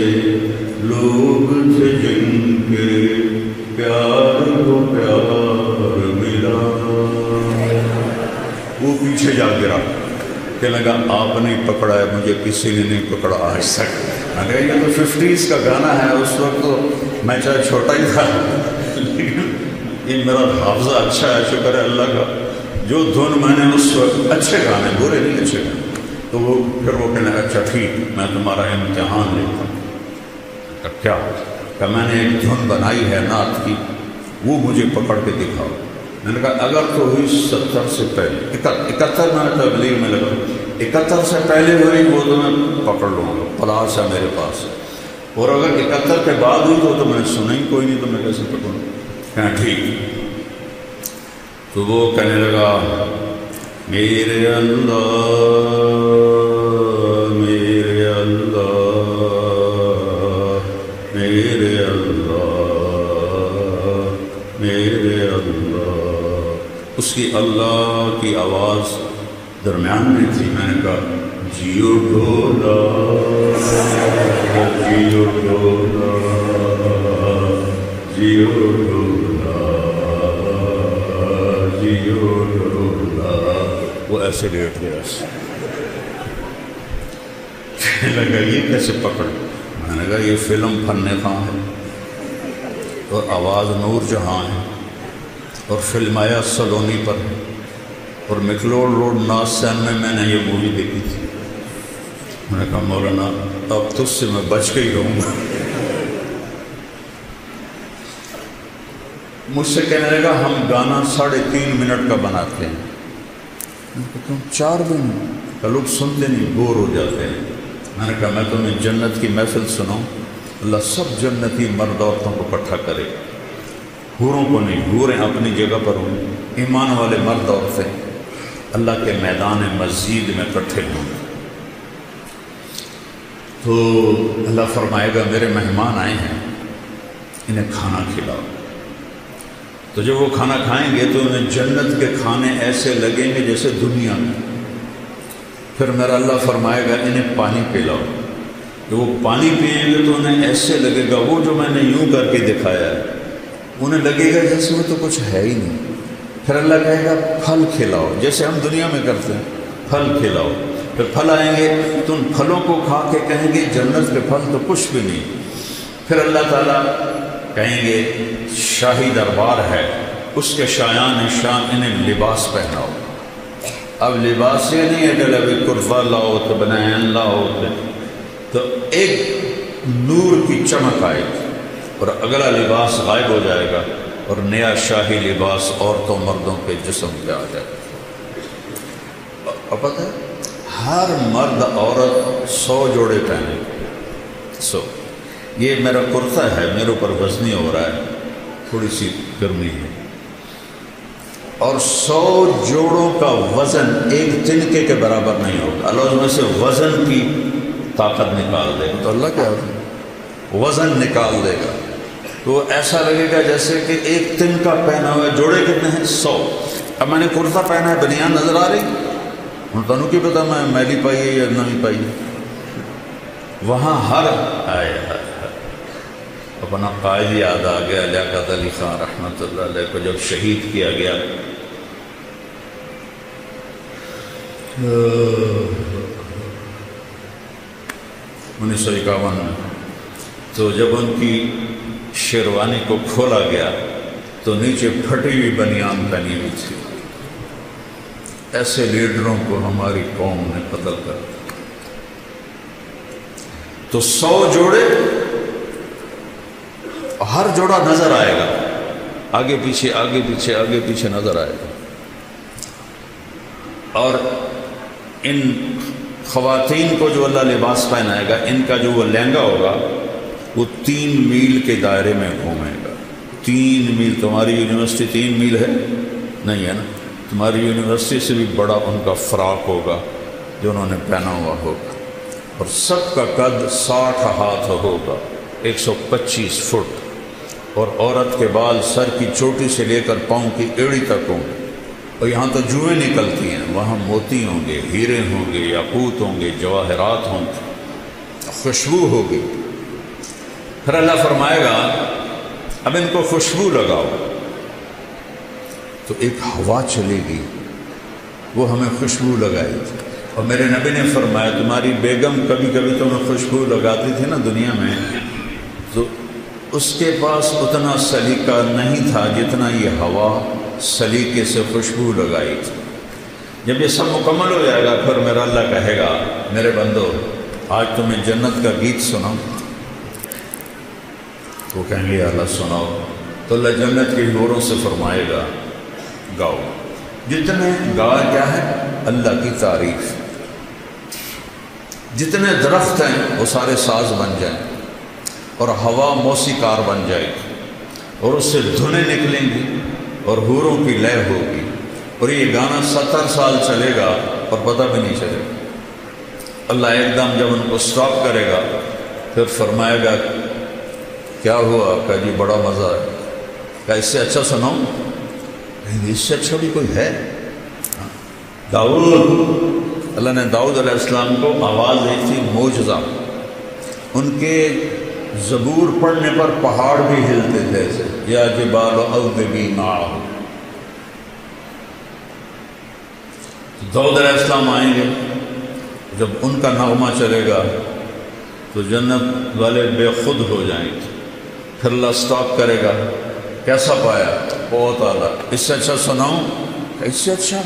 Speaker 1: لوگ تھے جن کے پیار کو پیار ملا، جا گرا کہ لگا آپ نے پکڑا ہے، مجھے کسی نے نہیں پکڑا آج تک۔ میں نے کہا یہ تو 50s کا گانا ہے، اس وقت تو میں چاہے چھوٹا ہی تھا لیکن یہ میرا حافظہ اچھا ہے، شکر ہے اللہ کا۔ جو دھن میں نے اس وقت، اچھے گانے، برے نہیں، اچھے گانے، تو وہ پھر وہ کہنے لگا اچھا ٹھیک میں تمہارا امتحان لیتا ہوں۔ کیا کہ میں نے ایک دھن بنائی ہے نعت کی، وہ مجھے پکڑ کے دکھاؤ۔ میں نے کہا اگر تو ہوئی 70 سے پہلے، 71 میں تبلیغ میں لگا، 71 سے پہلے ہوئی وہ تو میں پکڑ لوں گا، پلاس ہے میرے پاس، اور اگر 71 کے بعد ہوئی تو میں نے سنا ہی کوئی نہیں، تو میں کیسے پکڑوں؟ کہاں ٹھیک۔ تو وہ کہنے لگا میرے اللہ میرے اللہ میرے اللہ میرے اللہ۔ اس کی اللہ کی آواز درمیان میں تھی۔ میں نے کہا جیو ڈھولا جیو ڈھولا جیو ڈھولا جیو ڈھولا۔ وہ ایسے لیٹ گیا، لگا یہ کیسے پکڑ؟ میں نے کہا یہ فلم فن خاں ہے اور آواز نور جہاں ہے اور فلمایا سلونی پر ہے اور مکلوڈ روڈ ناز سین میں نے یہ مووی دیکھی تھی۔ میں نے کہا مولانا اب تجھ سے میں بچ کے ہی رہوں گا۔ مجھ سے کہنے لگا ہم گانا 3.5 منٹ کا بناتے ہیں۔ تم 4 منٹ کا، لوگ سنتے نہیں، بور ہو جاتے ہیں۔ میں نے کہا میں تمہیں جنت کی محفل سناؤں، اللہ سب جنتی مرد عورتوں کو اکٹھا کرے، حوروں کو نہیں، حوریں اپنی جگہ پر ہوں، ایمان والے مرد عورتیں اللہ کے میدان مسجد میں اکٹھے ہوں۔ تو اللہ فرمائے گا میرے مہمان آئے ہیں، انہیں کھانا کھلاؤ۔ تو جب وہ کھانا کھائیں گے تو انہیں جنت کے کھانے ایسے لگیں گے جیسے دنیا میں۔ پھر میرا اللہ فرمائے گا انہیں پانی پلاؤ۔ جب وہ پانی پئیں گے تو انہیں ایسے لگے گا، وہ جو میں نے یوں کر کے دکھایا ہے انہیں لگے گا جیسے وہ تو کچھ ہے ہی نہیں۔ پھر اللہ کہے گا پھل کھلاؤ، جیسے ہم دنیا میں کرتے ہیں، پھل کھلاؤ۔ پھر پھل آئیں گے تو ان پھلوں کو کھا کے کہیں گے جنت کے پھل تو کچھ بھی نہیں۔ پھر اللہ تعالیٰ کہیں گے شاہی دربار ہے، اس کے شایان شان انہیں لباس پہناؤ۔ اب لباس یہ نہیں ہے کہ ابھی کرتا لاؤ تو بنائیں لاؤ، تو ایک نور کی چمک آئے گی اور اگلا لباس غائب ہو جائے گا اور نیا شاہی لباس عورتوں مردوں کے جسم پہ آ جائے گا۔ اور پتہ ہے ہر مرد عورت 100 جوڑے پہنے گے۔ یہ میرا کرتا ہے، میرے اوپر وزنی ہو رہا ہے، تھوڑی سی گرمی ہے، اور 100 جوڑوں کا وزن ایک تنکے کے برابر نہیں ہوگا۔ اللہ اس میں سے وزن کی طاقت نکال دے گا، تو اللہ کیا وزن نکال دے گا، تو ایسا لگے گا جیسے کہ ایک تنکا پہنا ہوا ہے۔ جوڑے کتنے ہیں؟ 100۔ اب میں نے کرتا پہنا ہے، بنیان نظر آ رہی، ہوں تنوں کی پتہ میں میلی پائی ہے یا نمی پائی ہے۔ وہاں ہر آئے اپنا قائد یاد آ گیا، لیاقت علی خان رحمۃ اللہ علیہ کو جب شہید کیا گیا۔ 1951 میں تو جب ان کی شیروانی کو کھولا گیا تو نیچے پھٹی ہوئی بنیان پہنی ہوئی تھی۔ ایسے لیڈروں کو ہماری قوم نے قتل کر دیا۔ تو 100 جوڑے، ہر جوڑا نظر آئے گا، آگے پیچھے آگے پیچھے آگے پیچھے نظر آئے گا۔ اور ان خواتین کو جو اللہ لباس پہنائے گا، ان کا جو وہ لہنگا ہوگا وہ 3 میل کے دائرے میں گھومے گا۔ 3 میل، تمہاری یونیورسٹی 3 میل ہے نہیں ہے نا؟ تمہاری یونیورسٹی سے بھی بڑا ان کا فراق ہوگا جو انہوں نے پہنا ہوا ہوگا، اور سب کا قد 60 ہاتھ ہوگا، 125 فٹ، اور عورت کے بال سر کی چوٹی سے لے کر پاؤں کی ایڑی تک ہوں گے، اور یہاں تو جوئیں نکلتی ہیں، وہاں موتی ہوں گے، ہیرے ہوں گے، یاقوت ہوں گے، جواہرات ہوں گے، خوشبو ہوگی۔ پھر اللہ فرمائے گا اب ان کو خوشبو لگاؤ، تو ایک ہوا چلے گی، وہ ہمیں خوشبو لگائی تھی، اور میرے نبی نے فرمایا تمہاری بیگم کبھی کبھی تمہیں خوشبو لگاتی تھی نا دنیا میں، تو اس کے پاس اتنا سلیقہ نہیں تھا جتنا یہ ہوا سلیقے سے خوشبو لگائی تھی۔ جب یہ سب مکمل ہو جائے گا پھر میرا اللہ کہے گا میرے بندو آج تمہیں جنت کا گیت سناؤ، وہ کہیں گے اللہ سناؤ، تو اللہ جنت کی حوروں سے فرمائے گا گاؤ، جتنے گا کیا ہے اللہ کی تعریف، جتنے درخت ہیں وہ سارے ساز بن جائیں اور ہوا موسیقار بن جائے گی اور اس سے دھنیں نکلیں گی اور حوروں کی لے ہوگی، اور یہ گانا 70 سال چلے گا اور پتہ بھی نہیں چلے گا۔ اللہ ایک دم جب ان کو سٹاپ کرے گا پھر فرمائے گا کیا ہوا؟ کہ جی بڑا مزہ ہے۔ کہ اس سے اچھا سناؤں؟ اس سے اچھا بھی کوئی ہے؟ داؤد، اللہ نے داؤد علیہ السلام کو آواز دی تھی معجزہ، ان کے زبور پڑھنے پر پہاڑ بھی ہلتے تھے ایسے، یا جبال اوبی معہ۔ داؤد علیہ السلام آئیں گے، جب ان کا نغمہ چلے گا تو جنت والے بے خود ہو جائیں گے، پھر اللہ سٹاپ کرے گا، کیسا پایا؟ بہت اعلیٰ، اس سے اچھا سناؤں؟ اس سے اچھا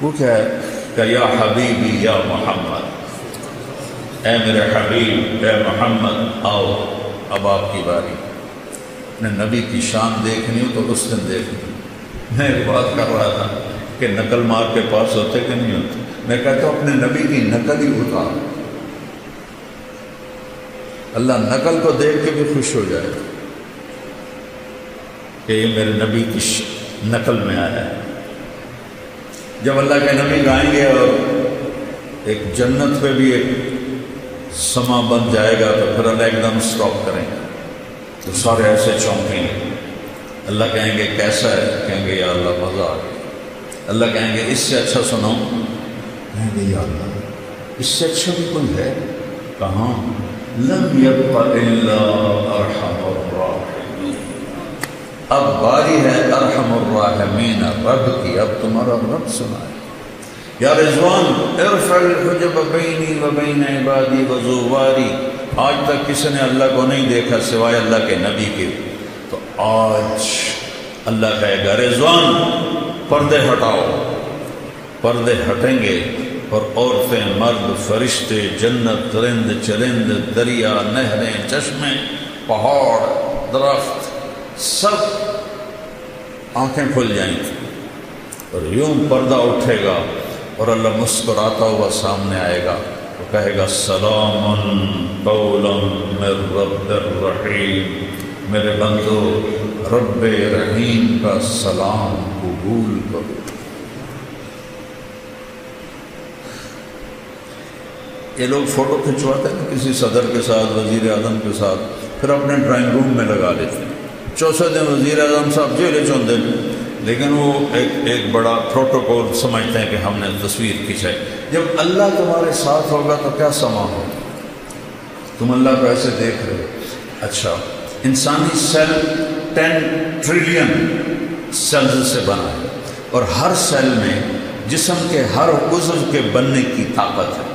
Speaker 1: وہ کیا ہے؟ کہ یا حبیبی یا محمد، اے میرے حبیب اے محمد آؤ اب آپ کی باری۔ اپنے نبی کی شان دیکھنی ہو تو اس دن دیکھنی۔ میں ایک بات کر رہا تھا کہ نقل مار کے پاس ہوتے کہ نہیں ہوتے، میں کہتا ہوں اپنے نبی کی نقل ہی اتار، اللہ نقل کو دیکھ کے بھی خوش ہو جائے کہ یہ میرے نبی کی نقل میں آیا ہے۔ جب اللہ کے نبی گائیں گے اور ایک جنت پہ بھی ایک سما بن جائے گا تو پھر اللہ ایک دم سٹاپ کریں گے تو سارے ایسے چونکیں گے، اللہ کہیں گے کیسا ہے؟ کہیں گے یا اللہ مزہ آ گیا۔ اللہ کہیں گے اس سے اچھا سناؤں؟ کہیں گے یا اللہ اس سے اچھا بھی کوئی ہے؟ کہاں؟ لم یبق الا ارحم الراحمین، اب باری ہے ارحم الراحمین رب کی، اب تمہارا رب سنائے۔ یا رضوان ارفع الحجب بینی و بین عبادی و زواری، آج تک کسی نے اللہ کو نہیں دیکھا سوائے اللہ کے نبی کے، تو آج اللہ کہے گا رضوان پردے ہٹاؤ، پردے ہٹیں گے اور عورتیں مرد فرشتے جنت رند چرند دریا نہریں چشمے پہاڑ درخت سب آنکھیں کھل جائیں گی اور یوں پردہ اٹھے گا اور اللہ مسکراتا ہوا سامنے آئے گا، وہ کہے گا سلام قولا من رب الرحیم، میرے بندو رب رحیم کا سلام قبول کرو۔ یہ لوگ فوٹو کھنچواتے ہیں کسی صدر کے ساتھ وزیر اعظم کے ساتھ، پھر اپنے ڈرائنگ روم میں لگا لیتے ہیں، چوسے دن وزیر اعظم صاحب جیلے چون دن، لیکن وہ ایک بڑا پروٹوکول سمجھتے ہیں کہ ہم نے تصویر کھینچائی۔ جب اللہ تمہارے ساتھ ہوگا تو کیا سما ہوگا؟ تم اللہ کو ایسے دیکھ رہے ہو۔ اچھا، انسانی سیل 10 ٹریلین سیلز سے بنا ہے اور ہر سیل میں جسم کے ہر عضو کے بننے کی طاقت ہے۔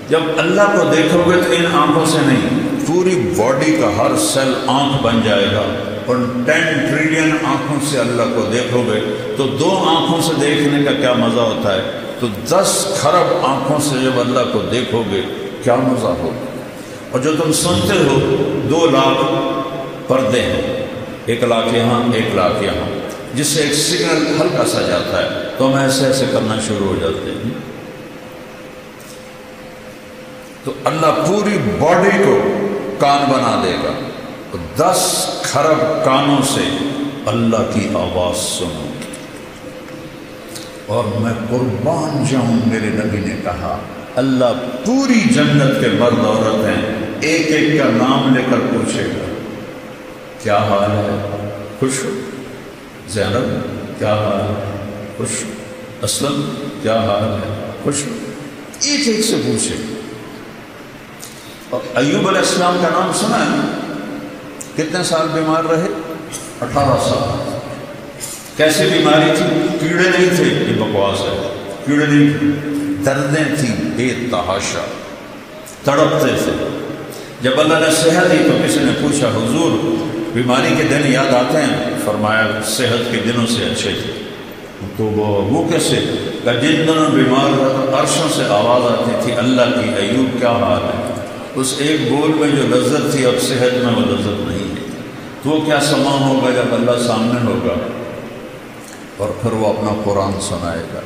Speaker 1: جب اللہ کو دیکھو گے تو ان آنکھوں سے نہیں، پوری باڈی کا ہر سیل آنکھ بن جائے گا، اور 10 ٹریلین آنکھوں سے اللہ کو دیکھو گے تو 2 آنکھوں سے دیکھنے کا کیا مزہ ہوتا ہے، تو 10 کھرب آنکھوں سے جب اللہ کو دیکھو گے کیا مزہ ہوگا۔ اور جو تم سنتے ہو 2 لاکھ پردے ہیں، 1 لاکھ یہاں 1 لاکھ یہاں، جس سے ایک سگنل ہلکا سا جاتا ہے تو ہم ایسے ایسے کرنا شروع ہو جاتے ہیں۔ تو اللہ پوری باڈی کو کان بنا دے گا، 10 کھرب کانوں سے اللہ کی آواز سنو گی۔ اور میں قربان جاؤں، میرے نبی نے کہا اللہ پوری جنت کے مرد عورت ہیں، ایک ایک کا نام لے کر پوچھے گا کیا حال ہے؟ خوش ہو؟ زینب کیا حال ہے؟ خوش ہو؟ اسلم کیا حال ہے؟ خوش ہو؟ ایک ایک سے پوچھے گا۔ اور ایوب علیہ السلام کا نام سنا ہے؟ کتنے سال بیمار رہے؟ 18 سال۔ کیسی بیماری تھی؟ کیڑے نہیں تھے، یہ بکواس ہے، کیڑنی دردیں تھیں بے تحاشا، تڑپتے تھے۔ جب اللہ نے صحت دی تو کسی نے پوچھا حضور بیماری کے دن یاد آتے ہیں؟ فرمایا صحت کے دنوں سے اچھے تھے۔ تو وہ کیسے؟ کہ جن دنوں بیمار عرشوں سے آواز آتی تھی اللہ کی ایوب کیا حال ہے، اس ایک بول میں جو لذت تھی اب صحت میں وہ لذت نہیں ہے۔ تو وہ کیا سما ہوگا جب اللہ سامنے ہوگا اور پھر وہ اپنا قرآن سنائے گا،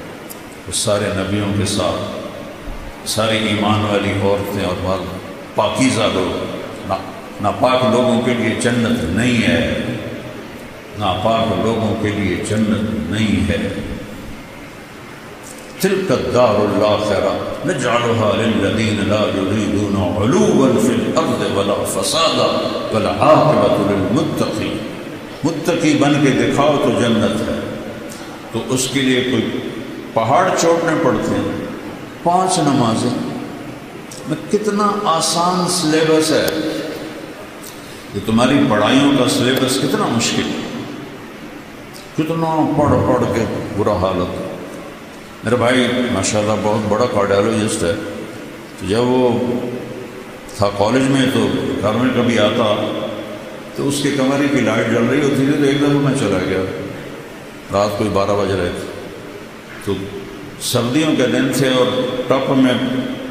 Speaker 1: وہ سارے نبیوں کے ساتھ، ساری ایمان والی عورتیں اور مرد، پاکیزہ لوگ، ناپاک لوگوں کے لیے جنت نہیں ہے، ناپاک لوگوں کے لیے جنت نہیں ہے۔ تلک الدار الآخرہ نجعلها للذین لا یریدون علوا فی الارض ولا فسادا والعاقبۃ للمتقین۔ متقی بن کے دکھاؤ تو جنت ہے، تو اس کے لیے کوئی پہاڑ چوٹنے پڑتے ہیں۔ 5 نمازیں میں کتنا آسان سلیبس ہے، یہ تمہاری پڑھائیوں کا سلیبس کتنا مشکل، کتنا پڑھ پڑھ کے برا حالت۔ میرا بھائی ماشاءاللہ بہت بڑا کارڈیالوجسٹ ہے، تو جب وہ تھا کالج میں تو گھر میں کبھی آتا تو اس کے کمرے کی لائٹ جل رہی ہوتی تھی، تو ایک دفعہ میں چلا گیا، رات کوئی 12 بج رہے تھے، تو سردیوں کے دن تھے اور ٹپ میں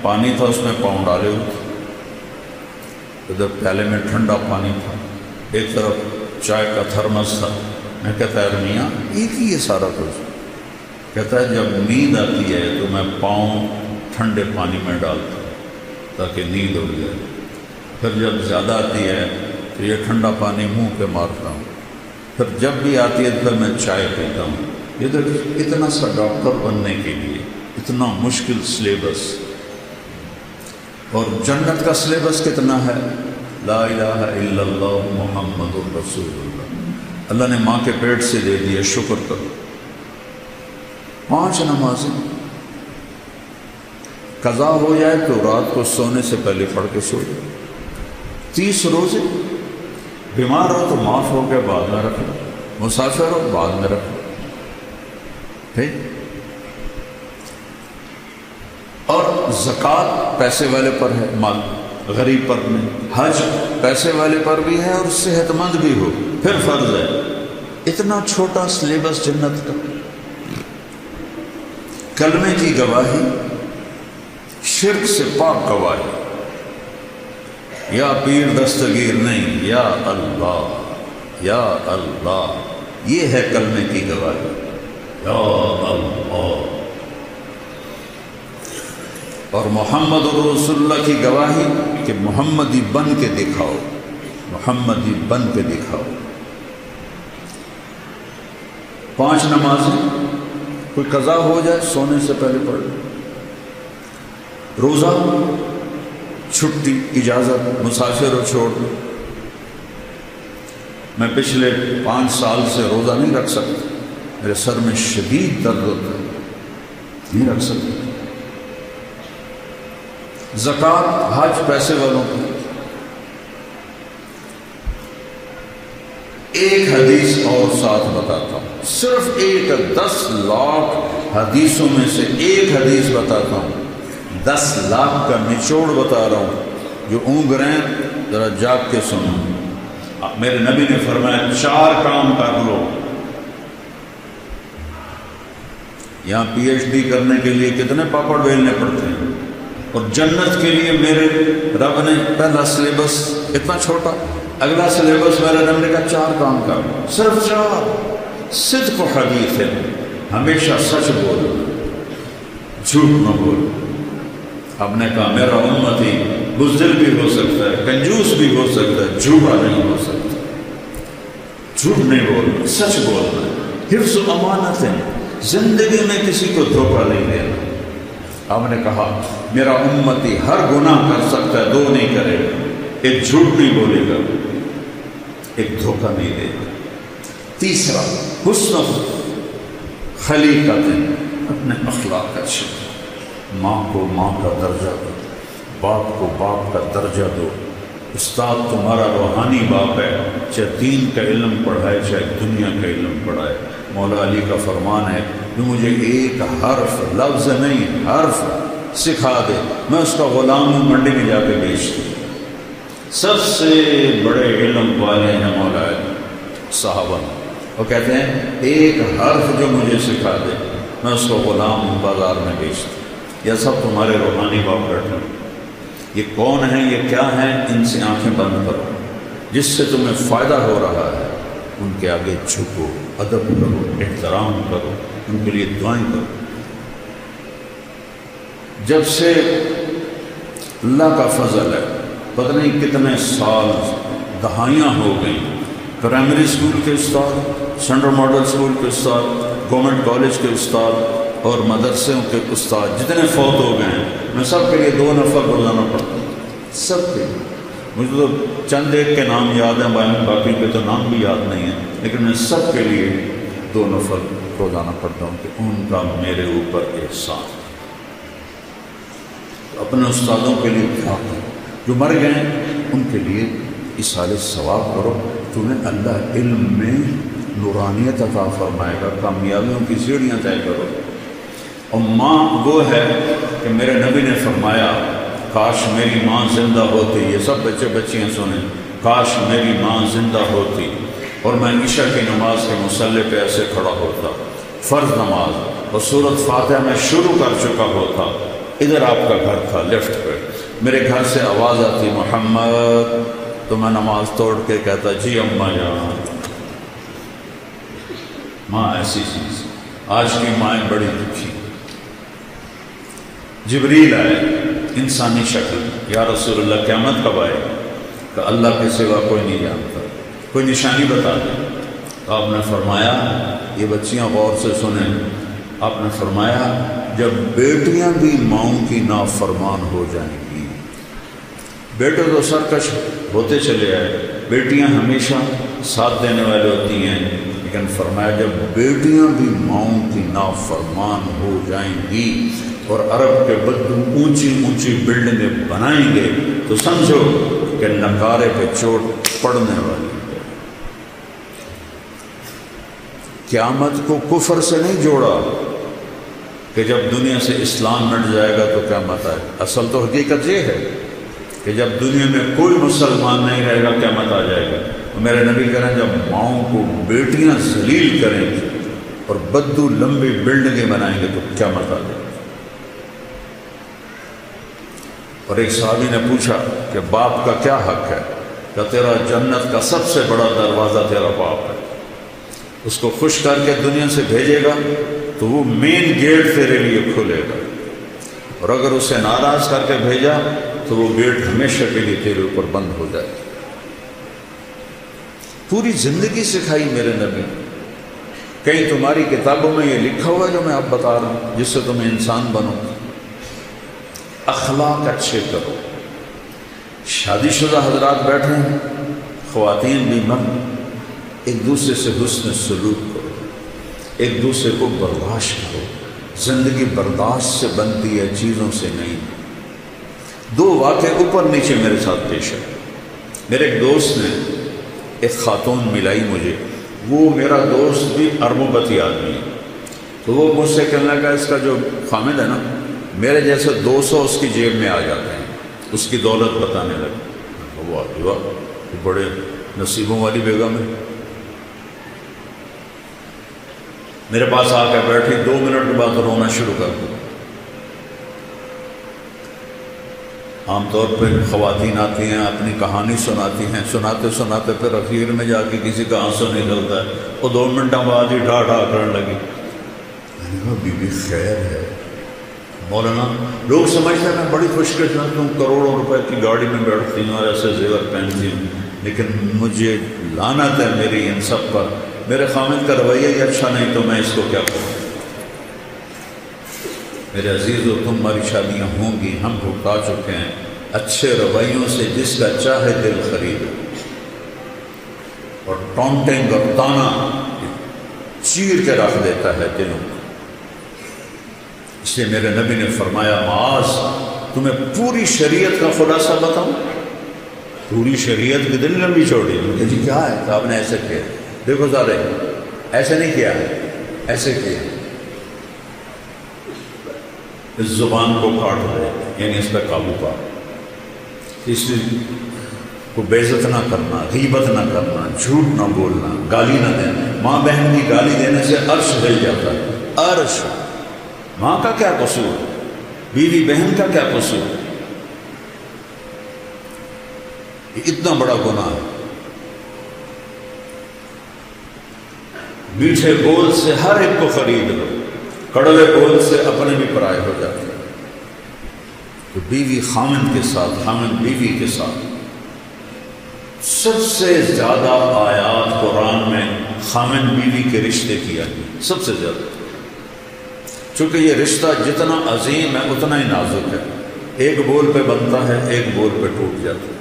Speaker 1: پانی تھا، اس میں پاؤں ڈالے ہوئے تھے، ادھر پیالے میں ٹھنڈا پانی تھا، ایک طرف چائے کا تھرمس تھا۔ میں کہتا ہے میاں ایک ہی یہ سارا کچھ؟ کہتا ہے جب نیند آتی ہے تو میں پاؤں ٹھنڈے پانی میں ڈالتا ہوں تاکہ نیند ہو جائے، پھر جب زیادہ آتی ہے تو یہ ٹھنڈا پانی منہ پہ مارتا ہوں، پھر جب بھی آتی ہے پھر میں چائے پیتا ہوں۔ یہ تو اتنا سا ڈاکٹر بننے کے لیے اتنا مشکل سلیبس، اور جنت کا سلیبس کتنا ہے؟ لا الہ الا اللہ محمد الرسول اللہ۔ اللہ نے ماں کے پیٹ سے دے دیا، شکر کرو۔ 5 نمازیں قضا ہو جائے تو رات کو سونے سے پہلے پڑھ کے سو جائے۔ 30 روزے، بیمار ہو تو معاف ہو کے بعد میں رکھ لو، مسافر ہو بعد میں رکھ لو، ٹھیک۔ اور زکوٰۃ پیسے والے پر ہے، مال غریب پر نہیں۔ حج پیسے والے پر بھی ہے اور صحت مند بھی ہو پھر فرض ہے۔ اتنا چھوٹا سلیبس جنت کا۔ کلمے کی گواہی، شرک سے پاک گواہی، یا پیر دستگیر نہیں، یا اللہ یا اللہ، یہ ہے کلمے کی گواہی، یا اللہ۔ اور محمد رسول اللہ کی گواہی کہ محمدی بن کے دکھاؤ، محمدی بن کے دکھاؤ۔ 5 نمازیں، کوئی قضا ہو جائے سونے سے پہلے پڑھ لو۔ روزہ، چھٹی، اجازت، مسافر ہو چھوڑ دو۔ میں پچھلے 5 سال سے روزہ نہیں رکھ سکتا، میرے سر میں شدید درد ہوتا ہے، نہیں رکھ سکتا۔ زکوٰۃ، حج پیسے والوں کو۔ ایک حدیث اور ساتھ بتاتا ہوں، صرف ایک، 10 لاکھ حدیثوں میں سے ایک حدیث بتاتا ہوں، 10 لاکھ کا نچوڑ بتا رہا ہوں، جو اونگ رہے ہیں ذرا جاگ کے سنو۔ میرے نبی نے فرمایا 4 کام کر لو۔ یہاں پی ایچ ڈی کرنے کے لیے کتنے پاپڑ بیلنے پڑتے ہیں، اور جنت کے لیے میرے رب نے پہلا سلیبس اتنا چھوٹا، اگلا سلیبس میرے رب نے کہا 4 کام کر، صرف 4۔ صدق و حدیث ہے، ہمیشہ سچ بولو، جھوٹ نہ بولو۔ اب نے کہا میرا امتی بزدل بھی ہو سکتا ہے، کنجوس بھی ہو سکتا ہے، جھوٹا نہیں ہو سکتا۔ جھوٹ نہیں بولنا، سچ بولنا، حفظ و امانت ہے، زندگی میں کسی کو دھوکہ نہیں دینا۔ اب نے کہا میرا امتی ہر گناہ کر سکتا ہے، 2 نہیں کرے گا، ایک جھوٹ نہیں بولے گا، ایک دھوکہ نہیں دے گا۔ تیسرا، حسن خلیقت، اپنے اخلاق اچھے، ماں کو ماں کا درجہ دو، باپ کو باپ کا درجہ دو۔ استاد تمہارا روحانی باپ ہے، چاہے دین کا علم پڑھائے چاہے دنیا کا علم پڑھائے۔ مولا علی کا فرمان ہے جو مجھے ایک حرف، لفظ نہیں حرف سکھا دے، میں اس کا غلام ہوں، منڈی میں جا کے بیچتی ہوں۔ سب سے بڑے علم والے ہیں مولا علی صحابہ، وہ کہتے ہیں ایک حرف جو مجھے سکھا دے میں اس کو غلام ہوں، بازار میں بیچتی ہوں۔ یہ سب تمہارے روحانی باپ بیٹھے ہیں، یہ کون ہیں، یہ کیا ہیں، ان سے آنکھیں بند کرو، جس سے تمہیں فائدہ ہو رہا ہے ان کے آگے جھکو، ادب کرو، احترام کرو، ان کے لیے دعائیں کرو۔ جب سے اللہ کا فضل ہے، پتہ نہیں کتنے سال، دہائیاں ہو گئیں، پرائمری اسکول کے استاد، سینٹرل ماڈل اسکول کے استاد، گورنمنٹ کالج کے استاد اور مدرسوں کے استاد جتنے فوت ہو گئے ہیں، میں سب کے لیے 2 نفر روزانہ پڑھتا ہوں، سب کے لیے۔ مجھے تو چند ایک کے نام یاد ہیں، باقی کے تو نام بھی یاد نہیں ہیں، لیکن میں سب کے لیے 2 نفر روزانہ پڑھتا ہوں کہ ان کا میرے اوپر احسان ہے۔ اپنے استادوں کے لیے کیا کرو، جو مر گئے ہیں ان کے لیے اصالہ ثواب کرو، تمہیں اللہ علم میں نورانیت عطا فرمائے گا، کامیابیوں کی سیڑھیاں طے کرو۔ اور ماں وہ ہے کہ میرے نبی نے فرمایا کاش میری ماں زندہ ہوتی، یہ سب بچے بچیاں سنیں، کاش میری ماں زندہ ہوتی اور میں عشاء کی نماز کے مصلی پہ ایسے کھڑا ہوتا، فرض نماز، اور سورۃ فاتحہ میں شروع کر چکا ہوتا، ادھر آپ کا گھر تھا لیفٹ پہ، میرے گھر سے آواز آتی محمد، تو میں نماز توڑ کے کہتا جی اماں جان۔ ماں ایسی چیز، آج کی مائیں بڑی دکھی۔ جبریل آئے انسانی شکل، یا رسول اللہ قیامت کب آئے؟ کہ اللہ کے سوا کوئی نہیں جانتا، کوئی نشانی بتا دیں۔ تو آپ نے فرمایا، یہ بچیاں غور سے سنیں، آپ نے فرمایا جب بیٹیاں بھی ماؤں کی نافرمان ہو جائیں گی، بیٹے تو سرکش ہوتے چلے آئے، بیٹیاں ہمیشہ ساتھ دینے والے ہوتی ہیں، لیکن فرمایا جب بیٹیاں بھی ماؤں کی نافرمان ہو جائیں گی اور عرب کے بدو اونچی اونچی بلڈنگیں بنائیں گے تو سمجھو کہ نکارے پہ چوٹ پڑنے والی ہے۔ قیامت کو کفر سے نہیں جوڑا کہ جب دنیا سے اسلام مٹ جائے گا تو قیامت آئے، اصل تو حقیقت یہ ہے کہ جب دنیا میں کوئی مسلمان نہیں رہے گا قیامت آ جائے گا۔ میرے نبی کہہ رہے ہیں جب ماؤں کو بیٹیاں ذلیل کریں گی اور بدو لمبی بلڈنگیں بنائیں گے تو قیامت آ جائے گی۔ اور ایک صحابی نے پوچھا کہ باپ کا کیا حق ہے؟ کہ تیرا جنت کا سب سے بڑا دروازہ تیرا باپ ہے، اس کو خوش کر کے دنیا سے بھیجے گا تو وہ مین گیٹ تیرے لیے کھلے گا، اور اگر اسے ناراض کر کے بھیجا تو وہ گیٹ ہمیشہ کے لیے تیرے اوپر بند ہو جائے گا۔ پوری زندگی سکھائی میرے نبی، کہیں تمہاری کتابوں میں یہ لکھا ہوا ہے جو میں اب بتا رہا ہوں جس سے تم انسان بنو؟ اخلاق اچھے کرو۔ شادی شدہ حضرات بیٹھے ہیں، خواتین بھی مرد، ایک دوسرے سے حسن سلوک کرو، ایک دوسرے کو برداشت کرو۔ زندگی برداشت سے بنتی ہے، چیزوں سے نہیں۔ 2 واقعے اوپر نیچے میرے ساتھ پیش ہے۔ میرے ایک دوست نے ایک خاتون ملائی مجھے، وہ میرا دوست بھی اربوں پتی آدمی ہے، تو وہ مجھ سے کہنے لگا اس کا جو خامد ہے نا، میرے جیسے 200 اس کی جیب میں آ جاتے ہیں، اس کی دولت بتانے لگے۔ واہ، بڑے نصیبوں والی بیگم ہے۔ میرے پاس آ کے بیٹھی، 2 منٹ کے بعد رونا شروع کر دیا۔ عام طور پہ خواتین آتی ہیں، اپنی کہانی سناتی ہیں، سناتے سناتے پھر اخیر میں جا کے کسی کا آنسو نکلتا ہے، وہ 2 منٹوں بعد ہی ڈھا ڈھا کرنے لگی۔ میں نے کہا بی بی خیر ہے مولانا، لوگ سمجھتے ہیں میں بڑی خوش قسمت ہوں، کروڑوں روپے کی گاڑی میں بیٹھتی ہوں اور ایسے زیور پہنتی ہوں، لیکن مجھے لعنت ہے میری ان سب پر، میرے خامد کا رویہ ہی اچھا نہیں تو میں اس کو کیا کروں؟ میرے عزیزو، تمہاری شادیاں ہوں گی، ہم بھگتا چکے ہیں، اچھے رویوں سے جس کا چاہے دل خرید، اور ٹونٹنگ اور تانا چیر کے رکھ دیتا ہے دلوں کو۔ اس لیے میرے نبی نے فرمایا معاذ، تمہیں پوری شریعت کا خلاصہ بتاؤں؟ پوری شریعت کی دل لمبی چوڑی کہ جی کیا ہے؟ تو آپ نے ایسے کیا، دیکھو ذرا ایسے نہیں کیا ہے، ایسے کیا، اس زبان کو کاٹ دے، یعنی اس پہ قابو پا، اس لیے کو بے عزت نہ کرنا، غیبت نہ کرنا، جھوٹ نہ بولنا، گالی نہ دینا۔ ماں بہن کی گالی دینے سے عرش ہل جاتا ہے، عرش۔ ماں کا کیا قصور، بیوی بہن کا کیا قصور؟ یہ اتنا بڑا گناہ ہے۔ میٹھے بول سے ہر ایک کو خرید لو، کڑوے بول سے اپنے بھی پرائے ہو جاتے ہیں۔ تو بیوی خامن کے ساتھ، خامن بیوی کے ساتھ، سب سے زیادہ آیات قرآن میں خامن بیوی کے رشتے کی آئی، سب سے زیادہ، چونکہ یہ رشتہ جتنا عظیم ہے اتنا ہی نازک ہے، ایک بول پہ بنتا ہے، ایک بول پہ ٹوٹ جاتا ہے۔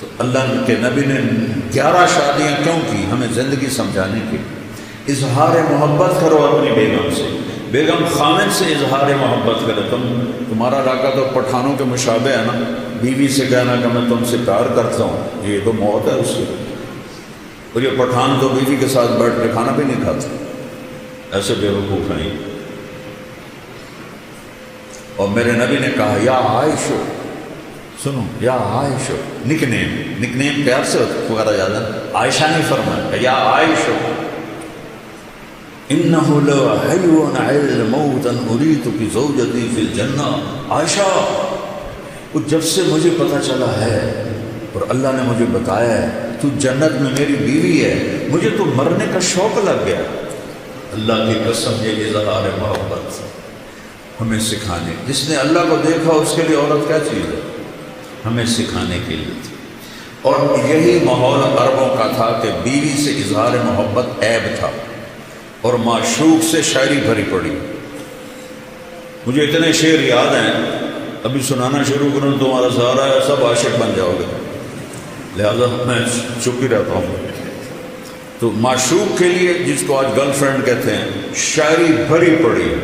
Speaker 1: تو اللہ کے نبی نے 11 شادیاں کیوں کی؟ ہمیں زندگی سمجھانے کی۔ اظہار محبت کرو اپنی بیگم سے، بیگم خامن سے اظہار محبت کرے۔ تمہارا علاقہ تو پٹھانوں کے مشابہ ہے نا، بیوی سے کہنا کہ میں تم سے پیار کرتا ہوں، یہ تو موت ہے اس کی۔ اور یہ پٹھان تو بیوی کے ساتھ بیٹھ کے کھانا بھی نہیں کھاتے، ایسے بے وقوف ہیں۔ اور میرے نبی نے کہا یا عائشہ، سنو یا عائشہ، نک نیم پیار سے پکارا جاتا ہے، عائشہ نہیں فرمایا، یا عائشہ انہ لحیون علی الموت ان اریتک زوجتی فی الجنہ۔ عائشہ، جب سے مجھے پتہ چلا ہے اور اللہ نے مجھے بتایا ہے تو جنت میں میری بیوی ہے، مجھے تو مرنے کا شوق لگ گیا۔ اللہ کی قسم، یہ اظہار محبت ہمیں سکھانے، جس نے اللہ کو دیکھا اس کے لیے عورت کیا چیز ہے، ہمیں سکھانے کے لیے تھی۔ اور یہی ماحول عربوں کا تھا کہ بیوی سے اظہار محبت عیب تھا، اور معشوق سے شاعری بھری پڑی۔ مجھے اتنے شعر یاد ہیں، ابھی سنانا شروع کروں تو تمہارا سہارا ہے، سب عاشق بن جاؤ گے، لہذا میں چپ ہی رہتا ہوں۔ تو معشوق کے لیے، جس کو آج گرل فرینڈ کہتے ہیں، شاعری بھری پڑی،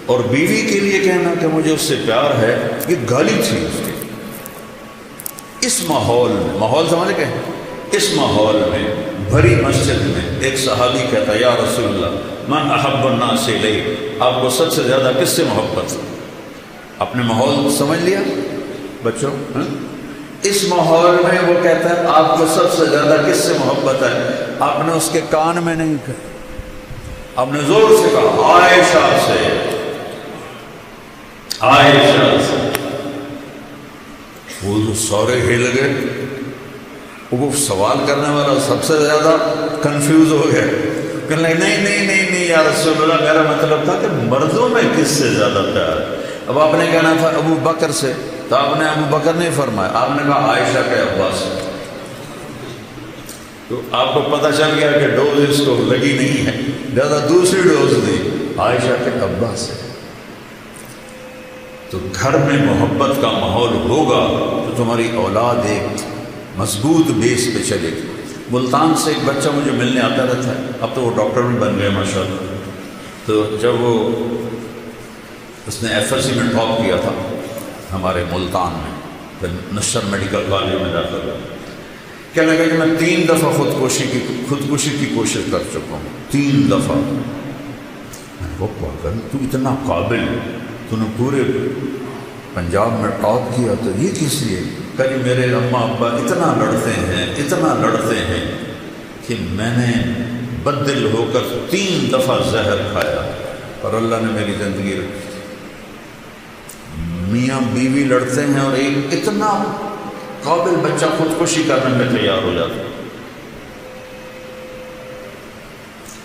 Speaker 1: اور بیوی کے لیے کہنا کہ مجھے اس سے پیار ہے، یہ گالی تھی اس کی۔ اس ماحول میں، ماحول سمجھ گئے، اس ماحول میں بھری مسجد میں ایک صحابی کہتا یا رسول اللہ من احب الناس الیک، آپ کو سب سے زیادہ کس سے محبت ہے؟ اپنے ماحول سمجھ لیا بچوں؟ اس ماحول میں وہ کہتا ہے آپ کو سب سے زیادہ کس سے محبت ہے؟ آپ نے اس کے کان میں نہیں کہا، آپ نے زور سے کہا عائشہ سے، عائشہ سے۔ وہ تو سورے ہل گئے، وہ سوال کرنے والا سب سے زیادہ کنفیوز ہو گیا، کہنے لگے نہیں نہیں نہیں نہیں یا رسول اللہ، میرا مطلب تھا کہ مردوں میں کس سے زیادہ پیار ہے۔ اب آپ نے کہنا تھا ابو بکر سے، تو آپ نے ابو بکر نہیں فرمایا، آپ نے کہا عائشہ کے ابا سے۔ تو آپ کو پتہ چل گیا کہ ڈوز اس کو لگی نہیں ہے، زیادہ دوسری ڈوز دی عائشہ کے ابا سے۔ تو گھر میں محبت کا ماحول ہوگا تو تمہاری اولاد ایک مضبوط بیس پہ چلے گی۔ ملتان سے ایک بچہ مجھے ملنے آتا رہتا ہے، اب تو وہ ڈاکٹر بھی بن گئے ماشاءاللہ۔ تو جب وہ اس نے ایف ایس سی میں ٹاپ کیا تھا ہمارے ملتان میں، پھر نشر میڈیکل کالج میں داخل ہوا، کہنے لگا کہ میں 3 دفعہ خودکشی کی کوشش کر چکا ہوں، 3 دفعہ۔ وہ پاگل، تو اتنا قابل، تو نے پورے پنجاب میں ٹاپ کیا، تو یہ کس لیے؟ کہ میرے اماں ابا اتنا لڑتے ہیں کہ میں نے بدل ہو کر 3 دفعہ زہر کھایا اور اللہ نے میری زندگی رکھی۔ میاں بیوی لڑتے ہیں اور ایک اتنا قابل بچہ خودکشی کرنے میں تیار ہو جاتا ہے۔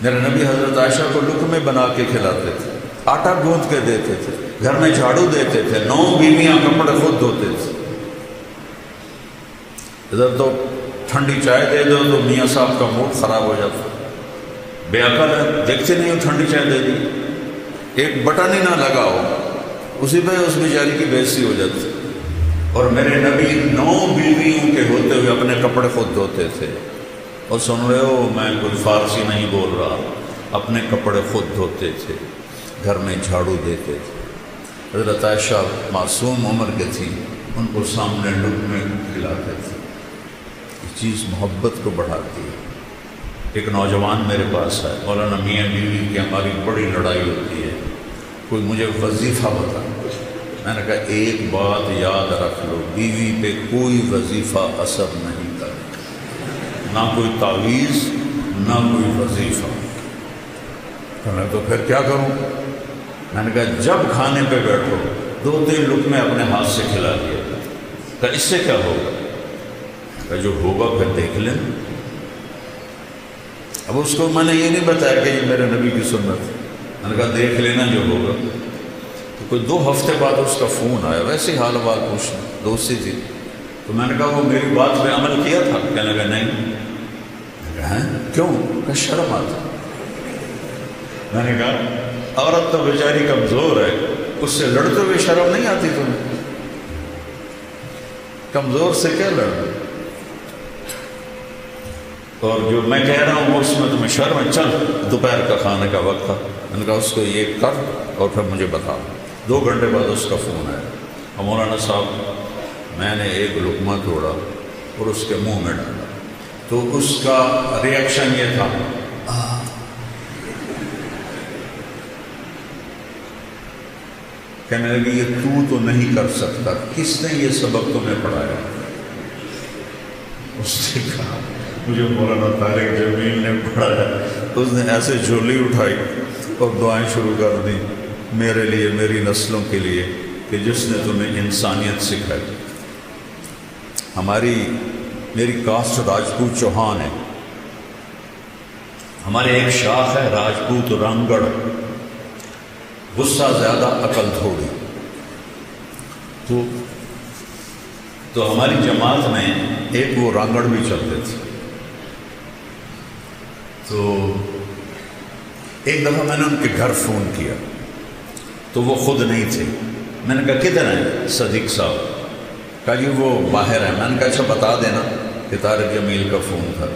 Speaker 1: میرے نبی حضرت عائشہ کو لقمے بنا کے کھلاتے تھے، آٹا گوندھ کے دیتے تھے، گھر میں جھاڑو دیتے تھے، 9 بیویاں کپڑے خود دھوتے تھے۔ ادھر تو ٹھنڈی چائے دے دو تو میاں صاحب کا موڈ خراب ہو جاتا، بے عقل ہے، دیکھتے نہیں ہو ٹھنڈی چائے دے دی، ایک بٹن ہی نہ لگاؤ، اسی پہ اس بیچاری کی بے عزتی ہو جاتی۔ اور میرے نبی 9 بیویوں کے ہوتے ہوئے اپنے کپڑے خود دھوتے تھے۔ اور سن رہے ہو، میں کوئی فارسی نہیں بول رہا، اپنے کپڑے خود دھوتے تھے، گھر میں جھاڑو دیتے تھے۔ حضرت عائشہ معصوم عمر کے تھی، ان کو سامنے لقمے کھلاتے تھے۔ یہ چیز محبت کو بڑھاتی ہے۔ ایک نوجوان میرے پاس ہے، مولانا میاں بیوی کی ہماری بڑی لڑائی ہوتی ہے، کوئی مجھے وظیفہ بتا۔ میں نے کہا ایک بات یاد رکھ لو، بیوی پہ کوئی وظیفہ اثر نہیں کرے، نہ کوئی تعویذ نہ کوئی وظیفہ۔ میں تو پھر کیا کروں؟ میں نے کہا جب کھانے پہ بیٹھو 2-3 لقمے اپنے ہاتھ سے کھلا دیا۔ کہا اس سے کیا ہوگا؟ کہا جو ہوگا پھر دیکھ لیں۔ اب اس کو میں نے یہ نہیں بتایا کہ یہ میرے نبی کی سنت ہے، میں نے کہا دیکھ لینا جو ہوگا۔ تو کوئی 2 ہفتے بعد اس کا فون آیا، ویسے ہی حال حوال پوچھنا، دوستی تھی۔ تو میں نے کہا وہ میری بات پہ عمل کیا تھا؟ کہنے لگا نہیں۔ میں کہا ہیں کیوں؟ کہ شرم آتا۔ میں نے کہا عورت تو بیچاری کمزور ہے، اس سے لڑتے ہوئے شرم نہیں آتی تمہیں؟ کمزور سے کیا لڑنا؟ اور جو میں کہہ رہا ہوں اس میں تمہیں شرم ہے؟ چل دوپہر کا کھانے کا وقت تھا، میں نے کہا اس کو یہ کر اور پھر مجھے بتا۔ 2 گھنٹے بعد اس کا فون آیا، اور مولانا صاحب میں نے ایک لقمہ توڑا اور اس کے منہ میں ڈالا، تو اس کا ریئیکشن یہ تھا کہنے لگی یہ تو نہیں کر سکتا، کس نے یہ سبق تمہیں پڑھایا؟ اس نے کہا مجھے مولانا طارق جمیل نے پڑھایا۔ اس نے ایسے جھولی اٹھائی اور دعائیں شروع کر دیں میرے لیے، میری نسلوں کے لیے، کہ جس نے تمہیں انسانیت سکھائی۔ میری کاسٹ راجپوت چوہان ہے، ہمارے ایک شاخ ہے راجپوت رنگڑ، غصہ زیادہ عقل تھوڑی۔ تو ہماری جماعت میں ایک وہ رانگڑ بھی چلتے تھے۔ تو ایک دفعہ میں نے ان کے گھر فون کیا تو وہ خود نہیں تھے۔ میں نے کہا کدھر ہیں صدیق صاحب؟ کہا جی وہ باہر ہیں۔ میں نے کہا اچھا بتا دینا کہ طارق جمیل کا فون تھا۔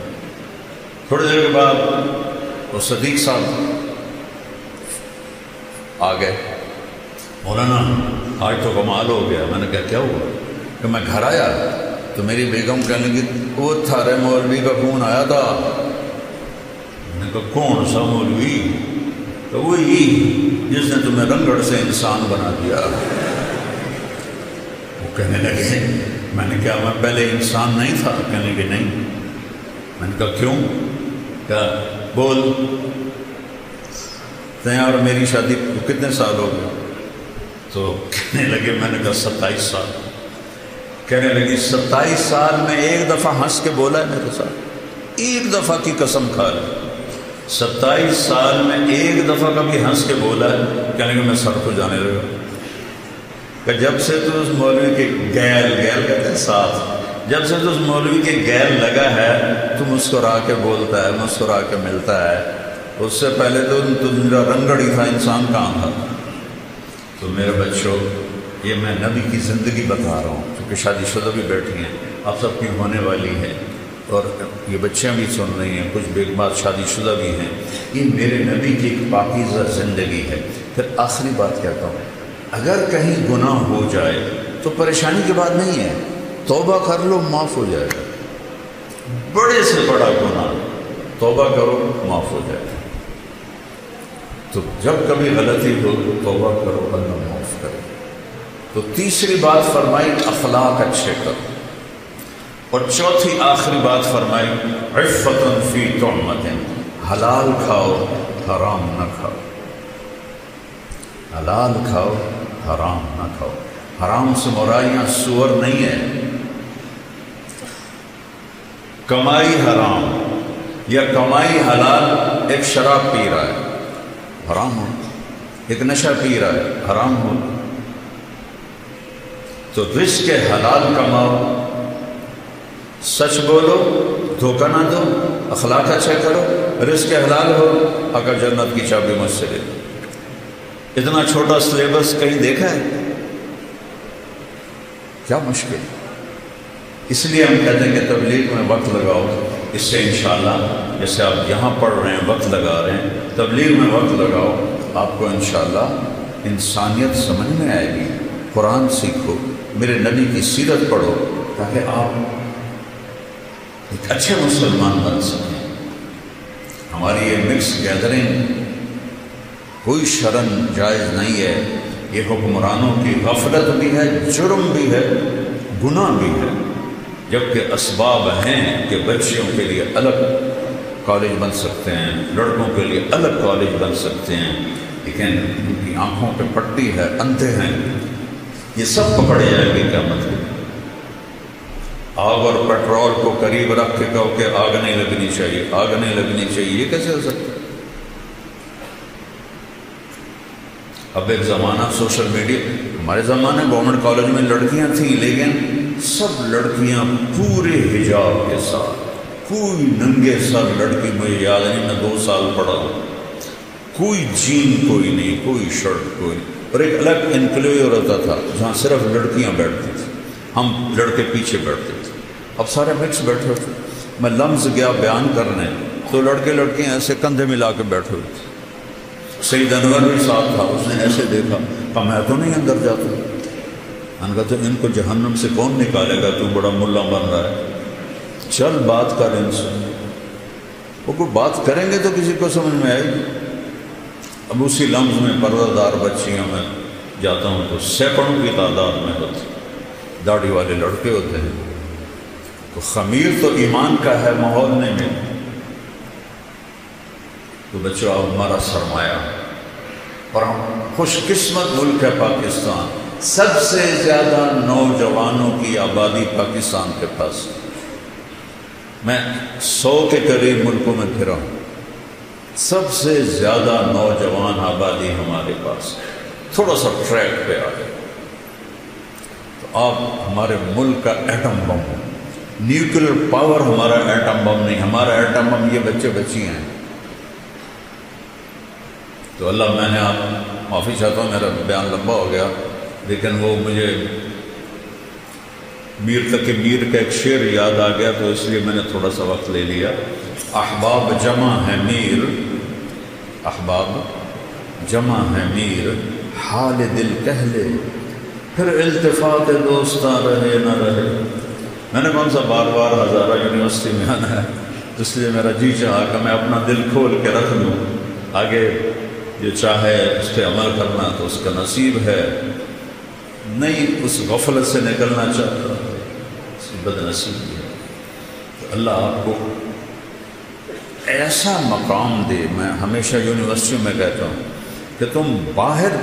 Speaker 1: تھوڑی دیر کے بعد وہ صدیق صاحب آ گئے، مولانا آج تو کمال ہو گیا۔ میں نے کہا کیا ہوا؟ کہ میں گھر آیا تو میری بیگم کہنے لگی وہ تھارے مولوی کا فون آیا تھا۔ میں نے کہا کون سا مولوی؟ تو وہی جس نے تمہیں رنگڑ سے انسان بنا دیا۔ وہ کہنے لگے میں نے کہا میں پہلے انسان نہیں تھا؟ کہنے لگے نہیں۔ میں نے کہا کیوں؟ کہا بول اور میری شادی کو کتنے سال ہو گئے؟ تو کہنے لگے میں نے کہا 27 سال۔ کہنے لگی 27 سال میں ایک دفعہ ہنس کے بولا ہے میرے ساتھ؟ ایک دفعہ کی قسم کھا لیں 27 سال میں ایک دفعہ کبھی ہنس کے بولا ہے؟ کہنے لگے میں سر کو جانے لگا کہ جب سے تو اس مولوی کے گیل کہتے ہیں ساتھ، جب سے تو اس مولوی کے گیل لگا ہے تو مسکرا کے بولتا ہے، مسکرا کے ملتا ہے۔ اس سے پہلے تو میرا رنگڑ ہی تھا، انسان کہاں تھا؟ تو میرے بچوں یہ میں نبی کی زندگی بتا رہا ہوں، کیونکہ شادی شدہ بھی بیٹھی ہیں، آپ سب کی ہونے والی ہیں، اور یہ بچیاں بھی سن رہی ہیں، کچھ بیگمات شادی شدہ بھی ہیں۔ یہ میرے نبی کی ایک پاکیزہ زندگی ہے۔ پھر آخری بات کہتا ہوں، اگر کہیں گناہ ہو جائے تو پریشانی کی بات نہیں ہے، توبہ کر لو معاف ہو جائے گا۔ بڑے سے بڑا گناہ توبہ کرو معاف ہو جائے گا۔ تو جب کبھی غلطی ہو تو توبہ کرو، اللہ معاف کرے۔ تو تیسری بات فرمائی اخلاق اچھے کرو، اور چوتھی آخری بات فرمائی عفتن فی طعمۃ، حلال کھاؤ حرام نہ کھاؤ، حلال کھاؤ حرام نہ کھاؤ۔ حرام سے مراد یہاں سور نہیں ہے، کمائی حرام یا کمائی حلال۔ ایک شراب پی رہا ہے حرام ہو، ایک نشہ پی رہا ہے حرام ہو۔ تو رزق حلال کماؤ، سچ بولو، دھوکہ نہ دو، اخلاق اچھے کرو، رزق حلال ہو، اگر جنت کی چابی مجھ سے لے لو۔ اتنا چھوٹا سلیبس کہیں دیکھا ہے؟ کیا مشکل۔ اس لیے ہم کہتے ہیں کہ تبلیغ میں وقت لگاؤ، اس سے انشاءاللہ جیسے آپ یہاں پڑھ رہے ہیں وقت لگا رہے ہیں، تبلیغ میں وقت لگاؤ، آپ کو انشاءاللہ انسانیت سمجھ میں آئے گی۔ قرآن سیکھو، میرے نبی کی سیرت پڑھو، تاکہ آپ ایک اچھے مسلمان بن سکیں۔ ہماری یہ مکس گیدرنگ کوئی شرن جائز نہیں ہے، یہ حکمرانوں کی غفلت بھی ہے، جرم بھی ہے، گناہ بھی ہے، جبکہ اسباب ہیں کہ بچیوں کے لیے الگ کالج بن سکتے ہیں، لڑکوں کے لیے الگ کالج بن سکتے ہیں، لیکن ان کی آنکھوں پہ پٹی ہے، اندھے ہیں، یہ سب پکڑے جائے گی کیا مطلب؟ آگ اور پیٹرول کو قریب رکھ کے کہو کہ آگ نہیں لگنی چاہیے، آگ نہیں لگنی چاہیے، یہ کیسے ہو سکتا ہے؟ اب ایک زمانہ سوشل میڈیا، ہمارے زمانے گورنمنٹ کالج میں لڑکیاں تھیں، لیکن سب لڑکیاں پورے حجاب کے ساتھ، کوئی ننگے سر لڑکی، مجھے یاد نہیں، میں 2 سال پڑھا ہوں، کوئی جین کوئی نہیں، کوئی شرٹ کوئی نہیں، اور ایک الگ انکلیور ہوتا تھا جہاں صرف لڑکیاں بیٹھتی تھیں، ہم لڑکے پیچھے بیٹھتے تھے، اب سارے مکس بیٹھے ہوتے۔ میں لمز گیا بیان کرنے تو لڑکے لڑکیاں ایسے کندھے ملا کے بیٹھے ہوئے تھے، سید انور بھی ساتھ تھا، اس نے ایسے دیکھا، کہا میں تو نہیں اندر جاتا، میں نے کہا تو ان کو جہنم سے کون نکالے گا، تو بڑا ملا بن رہا ہے، چل بات کر ان سے، وہ کوئی بات کریں گے تو کسی کو سمجھ میں آئے گی۔ اب اسی لمز میں پردہ دار بچیوں میں جاتا ہوں تو سینکڑوں کی تعداد میں ہوتی، داڑھی والے لڑکے ہوتے ہیں، تو خمیر تو ایمان کا ہے، ماحول نہیں ملتا۔ تو بچوں اب ہمارا سرمایہ، اور ہم خوش قسمت ملک ہے پاکستان، سب سے زیادہ نوجوانوں کی آبادی پاکستان کے پاس، میں 100 کے قریب ملکوں میں پھرا ہوں، سب سے زیادہ نوجوان آبادی ہمارے پاس، تھوڑا سا ٹریک پہ آ گئے تو آپ ہمارے ملک کا ایٹم بم، نیوکلیر پاور ہمارا ایٹم بم نہیں، ہمارا ایٹم بم یہ بچے بچیاں ہیں۔ تو اللہ، میں نے آپ معافی چاہتا ہوں، میرا بیان لمبا ہو گیا، لیکن وہ مجھے میر تقی میر کا ایک شعر یاد آ گیا تو اس لیے میں نے تھوڑا سا وقت لے لیا۔ احباب جمع ہے میر، احباب جمع ہے میر، حال دل کہہ لے، پھر التفات دوستاں رہے نہ رہے۔ میں نے کون سا بار بار ہزارہ یونیورسٹی میں آنا ہے، اس لیے میرا جی چاہا کہ میں اپنا دل کھول کے رکھ دوں، آگے جو چاہے اس پہ عمل کرنا تو اس کا نصیب ہے، نہیں اس غفلت سے نکلنا چاہتا اس کی بد نصیبی ہے۔ تو اللہ آپ کو ایسا مقام دے۔ میں ہمیشہ یونیورسٹیوں میں کہتا ہوں کہ تم باہر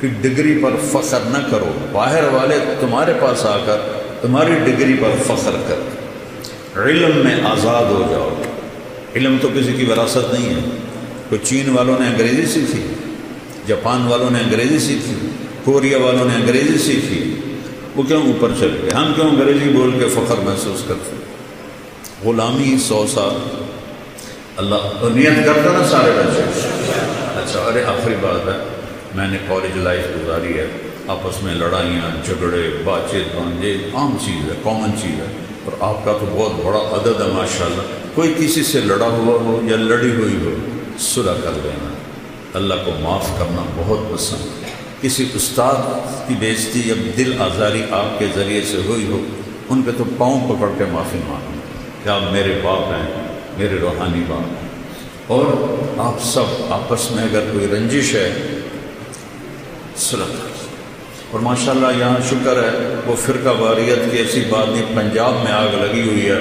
Speaker 1: کی ڈگری پر فخر نہ کرو، باہر والے تمہارے پاس آ کر تمہاری ڈگری پر فخر کر، علم میں آزاد ہو جاؤ۔ علم تو کسی کی وراثت نہیں ہے، کوئی چین والوں نے انگریزی سیکھی، جاپان والوں نے انگریزی سیکھی، کوریا والوں نے انگریزی سیکھی، وہ کیوں اوپر چل گئے؟ ہم کیوں انگریزی بول کے فخر محسوس کرتے؟ غلامی 100 سال اللہ تو نیت کرتا نا سارے بچے۔ اچھا، ارے آخری بات ہے، میں نے کالج لائف گزاری ہے، آپس میں لڑائیاں جھگڑے بات چیت بانجے عام چیز ہے، کامن چیز ہے، اور آپ کا تو بہت بڑا عدد ہے ماشاءاللہ۔ کوئی کسی سے لڑا ہوا ہو یا لڑی ہوئی ہو، صلح کر دینا، اللہ کو معاف کرنا بہت پسند ہے۔ کسی استاد کی بےعزتی یا دل آزاری آپ کے ذریعے سے ہوئی ہو، ان کے تو پاؤں پکڑ کے معافی مانگو کہ آپ میرے باپ ہیں، میرے روحانی باپ ہیں، اور آپ سب آپس میں اگر کوئی رنجش ہے صلح کریں۔ اور ماشاءاللہ یہاں شکر ہے وہ فرقہ واریت کی ایسی بات نہیں، پنجاب میں آگ لگی ہوئی ہے،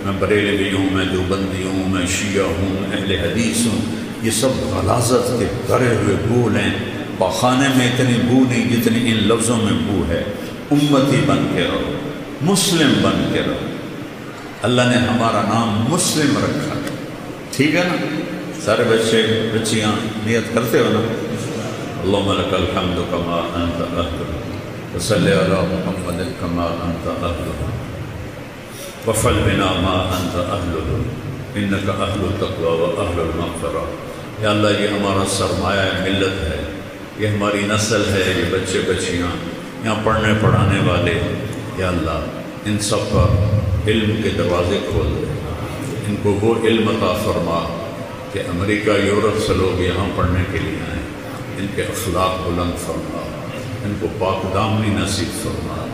Speaker 1: میں بریلوی ہوں، میں دیوبندی ہوں، میں شیعہ ہوں، اہل حدیث ہوں، یہ سب غلاظت کے بھرے ہوئے بول ہیں۔ پاخانے میں اتنی بو نہیں جتنی ان لفظوں میں بو ہے۔ امتی بن کے رہو، مسلم بن کے رہو، اللہ نے ہمارا نام مسلم رکھا، ٹھیک ہے نا؟ سارے بچے بچیاں نیت کرتے ہو نا؟ اللہم لک الحمد کما انت اہل، وصلی علی محمد کما انت اہل، وفعل بنا ما انت اہل، انک اہل التقوی و اہل المغفرہ۔ یا اللہ، یہ ہمارا سرمایہ ملت ہے، یہ ہماری نسل ہے، یہ بچے بچیاں یہاں پڑھنے پڑھانے والے، یا اللہ ان سب پر علم کے دروازے کھول دے، ان کو وہ علم عطا فرما کہ امریکہ یورپ سے لوگ یہاں پڑھنے کے لیے آئیں، ان کے اخلاق بلند فرما، ان کو پاک دامنی نصیب فرما،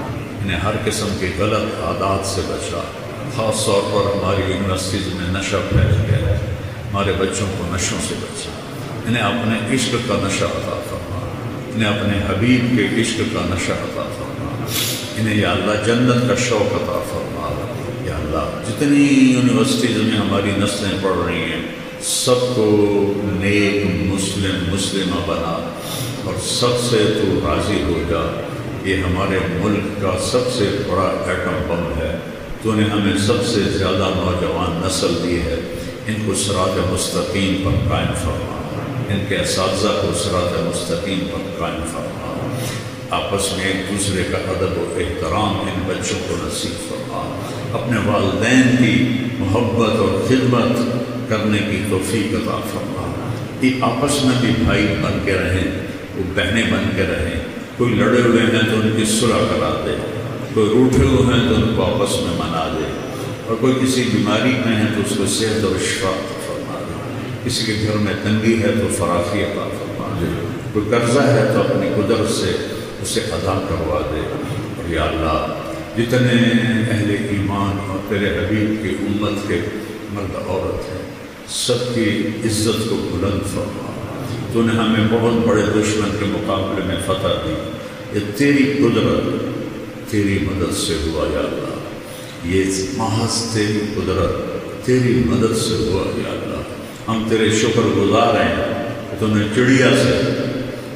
Speaker 1: انہیں ہر قسم کی غلط عادات سے بچا۔ خاص طور پر ہماری یونیورسٹیز میں نشہ پھیل گیا ہے، ہمارے بچوں کو نشوں سے بچا، انہیں اپنے عشق کا نشہ عطا فرما، انہیں اپنے حبیب کے عشق کا نشہ عطا فرما، انہیں یا اللہ جنت کا شوق عطا فرما۔ یا اللہ جتنی یونیورسٹیز میں ہماری نسلیں پڑھ رہی ہیں سب کو نیک مسلمہ بنا، اور سب سے تو راضی ہو جا۔ یہ ہمارے ملک کا سب سے بڑا ایٹم بم ہے، تو نے ہمیں سب سے زیادہ نوجوان نسل دی ہے، ان کو صراط مستقیم پر قائم فرما، ان کے اساتذہ کو صراط مستقیم پر قائم فرما، آپس میں ایک دوسرے کا ادب و احترام ان بچوں کو نصیب فرما، اپنے والدین کی محبت اور خدمت کرنے کی توفیق عطا فرما، یہ آپس میں بھی بھائی بن کے رہیں، وہ بہنیں بن کے رہیں، کوئی لڑے ہوئے ہیں تو ان کی صلح کرا دے، کوئی روٹھے ہوئے ہیں تو ان کو آپس میں منا دے، اور کوئی کسی بیماری میں ہے تو اس کو صحت اور شفا فرما دے، کسی کے گھر میں تنگی ہے تو فراخی عطا فرما دے، کوئی قرضہ ہے تو اپنی قدرت سے اسے ادا کروا دے۔ اور یا اللہ جتنے اہل ایمان اور تیرے حبیب کی امت کے مرد عورت ہیں سب کی عزت کو بلند فرما، تو نے ہمیں بہت بڑے دشمن کے مقابلے میں فتح دی، یہ تیری قدرت تیری مدد سے ہوا یا اللہ، یہ محض تیری قدرت تیری مدد سے ہوا یا اللہ۔ ہم تیرے شکر گزار ہیں کہ تو نے چڑیا سے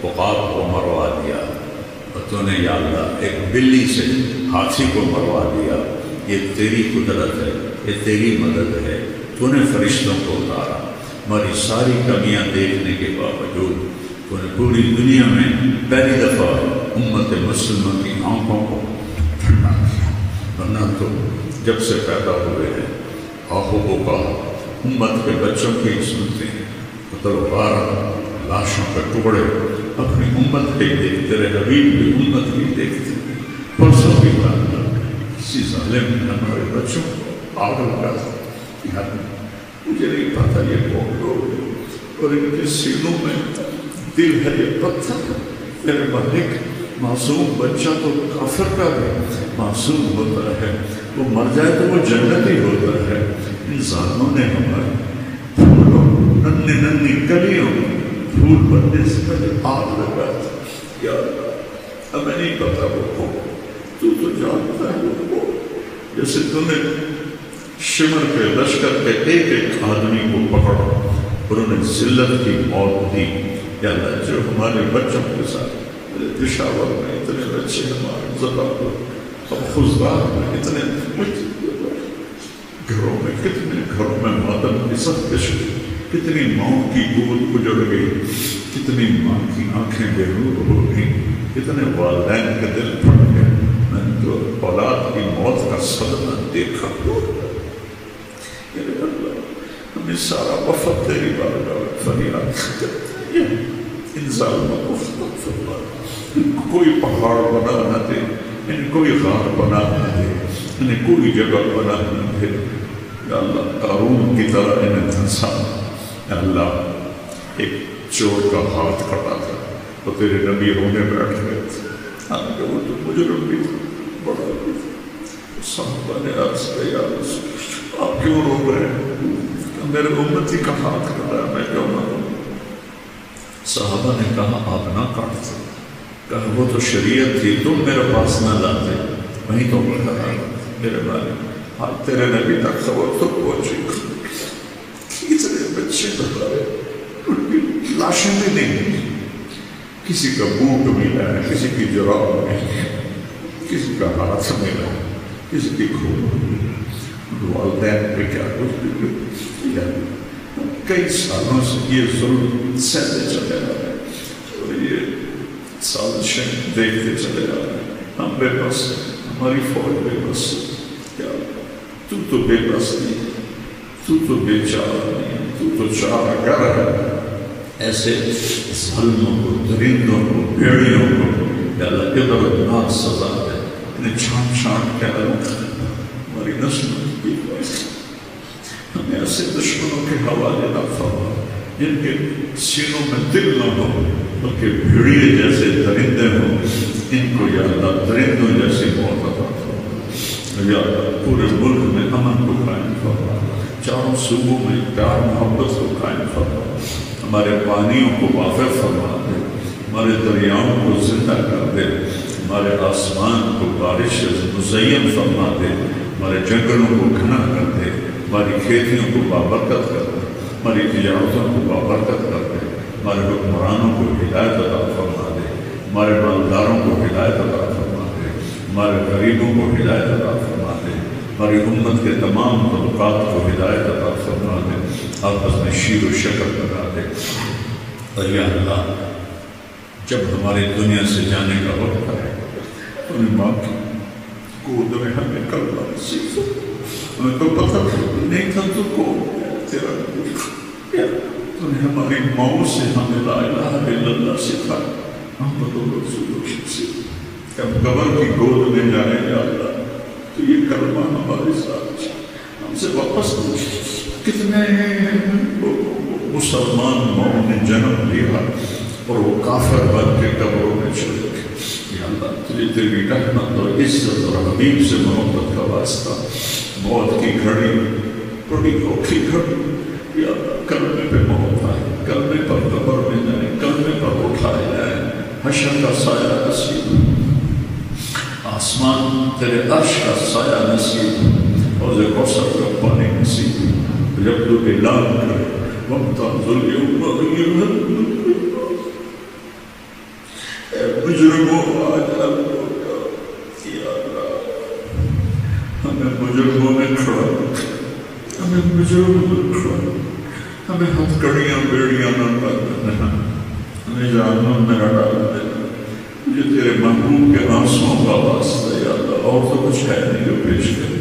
Speaker 1: عقاب کو مروا دیا، اور تو نے یا اللہ ایک بلی سے ہاتھی کو مروا دیا، یہ تیری قدرت ہے، یہ تیری مدد ہے، تو نے فرشتوں کو اتارا، ہماری ساری کمیاں دیکھنے کے باوجود تو نے پوری دنیا میں پہلی دفعہ امت مسلمہ کی آنکھوں کو ٹھنڈا کیا، ورنہ تو جب سے پیدا ہوئے ہیں آہو کا امت کے بچوں کی سنتے ہیں، تلوار لاشوں کے ٹکڑے اپنی امت کے دیکھتے رہے، حبیب کی امت کی دیکھتے پرسوں بھی کہا کسی ظالم نے ہمارے بچوں کو آگ لگا دیا، مجھے نہیں پتا یہ کون لوگ ہیں، اور ان کے سینوں میں دل ہے یہ پتھر، میرے مالک معصوم بچہ تو کافر کا بھی معصوم ہوتا ہے، وہ مر جائے تو وہ جنتی ہوتا ہے، ان ظالموں نے ہمارے پھولوں ننھی ننھی کلیوں پھول بننے سے پہلے آگ لگا تھا۔ یا اللہ ہمیں نہیں پتا وہ کون، تو جانتا ہے وہ کون، جیسے تم نے شمر کے لشکر کے ایک ایک آدمی کو پکڑا اور انہیں ذلت کی موت دی۔ یا اللہ جو ہمارے بچوں کے ساتھ پشاور میں اتنے بچے ہمارے زبان اب خزدار میں اتنے گھروں میں کتنے گھروں میں ماتم کی سب کش، کتنی ماں کی گود اجڑ گئی، کتنی ماں کی آنکھیں بے نور ہو گئی، کتنے والدین کے دل پھٹ گئے، میں نے تو اولاد کی موت کا صدمہ دیکھا۔ ہمیں سارا وفد تیری بارگاہ میں فریاد کرتے ہیں، ان ظالموں کو ختم فرما، ان کو کوئی پہاڑ بنا نہ دے، ان کوئی غار بنا نہ دے، انہیں کوئی جگہ بنا نہ دے۔ یا اللہ قارون کی طرح انہیں دھنسا۔ یا اللہ ایک چور کا ہاتھ کٹا تھا تو تیرے نبی رونے بیٹھ گئے تھے، حالانکہ وہ تو مجرم بھی تھا، بڑا بھی تھا۔ صحابہ نے عرض کیا یا رسول آپ کیوں رو رہے ہیں؟ میرے امتی کا ہاتھ کٹا ہے، میں کیوں نہ ہوں؟ صحابہ نے کہا آپ نہ کاٹتے، کہا وہ تو شریعت تھی، تم میرے پاس نہ لاتے، وہیں تو کہا میرے بارے آج تیرے نبی تک خبر تو پہنچی، اتنے بچے ہمارے ان کی لاشیں بھی نہیں ملی، کسی کا بوٹ ملا ہے، کسی کی جراب ملی ہے، کسی کا ہاتھ ملا ہے، کسی کی کھول ملی، والدین پہ کیا کچھ کئی سالوں سے یہ ظلم سہتے چلے آ رہے ہیں اور یہ سازشیں دیکھتے چلے آ رہے ہیں، ہم بے بس ہیں، ہماری فوج بے بس ہے۔ کیا تو بے بس نہیں، تو بے چارہ نہیں، تو چارہ گر ہے۔ ایسے ظلموں کو، درندوں کو، بھیڑیوں کو یا اللہ عبرتناک سزا ہے، انہیں چھانٹ چھانٹ کے ہماری نسلوں کی ہمیں ایسے دشمنوں کے حوالے نہ فرما جن کے سینوں میں دل نہ ہو، بلکہ بھیڑیے جیسے درندے ہوں، ان کو یا اللہ درندوں جیسی موت عطا فرما۔ یا اللہ پورے ملک میں امن کو قائم فرما، چاروں صوبوں میں پیار محبت کو قائم فرما، ہمارے پانیوں کو واقف فرما دے، ہمارے دریاؤں کو زندہ کر دے، ہمارے آسمان کو بارش سے مزین فرما دے، ہمارے جنگلوں کو گھنا کر دے، ہماری کھیتیوں کو بابرکت کر دے، ہماری تجارتوں کو بابرکت کر دے، ہمارے حکمرانوں کو ہدایت عطا فرما دے، ہمارے مالداروں کو ہدایت عطا فرما دے، ہمارے غریبوں کو ہدایت عطا فرما دے، ہماری امت کے تمام طبقات کو ہدایت عطا فرما دے، آپس میں شیر و شکر بنا دے۔ اور یا اللہ، جب ہماری دنیا سے جانے کا وقت ہے، انہیں ماں کی گود میں ہمیں کلمہ نصیب ہو۔ ہمیں تو پتہ نہیں تھا تو کون تیرا تو نے ہماری ماؤں سے ہمیں لا الہ الا اللہ سکھایا، محمد رسول اللہ سے اب قبر کی گود میں جائیں یا اللہ تو یہ کلمہ ہمارے ساتھ ہم سے واپس کتنے مسلمان ماؤں نے جنم لیا اور وہ کافر بن کے قبروں میں چلے گئے۔ یا اللہ تجھے تیری رحمت اور عزت اور حبیب سے محبت کا واسطہ، موت کی گھڑی بڑی اوکھی گھڑی، یا اللہ کلمے پہ موت آئے، کلمے پر قبر میں جائیں، کلمے پر اٹھائے جائیں، حشر کا سایہ نصیب، آسمان تیرے عرش کا سایہ نصیب، اور کوثر کا پانی نصیب، جب تو اعلان کرے وَامْتَازُ الْيَوْمَ أَيُّهَا الْمُجْرِمُونَ، اے مجرموں آج یا اللہ ہمیں مجرموں میں کھڑا رکھ، ہمیں مجرموں میں کھڑا رکھ، ہمیں ہتھ کڑیاں بیڑیاں نہ ڈال دینا، ہمیں جہنم میں نہ ڈال دینا، مجھے تیرے محبوب کے آنسوؤں کا واسطہ یا اللہ، اور تو کچھ ہے نہیں جو پیش کرے۔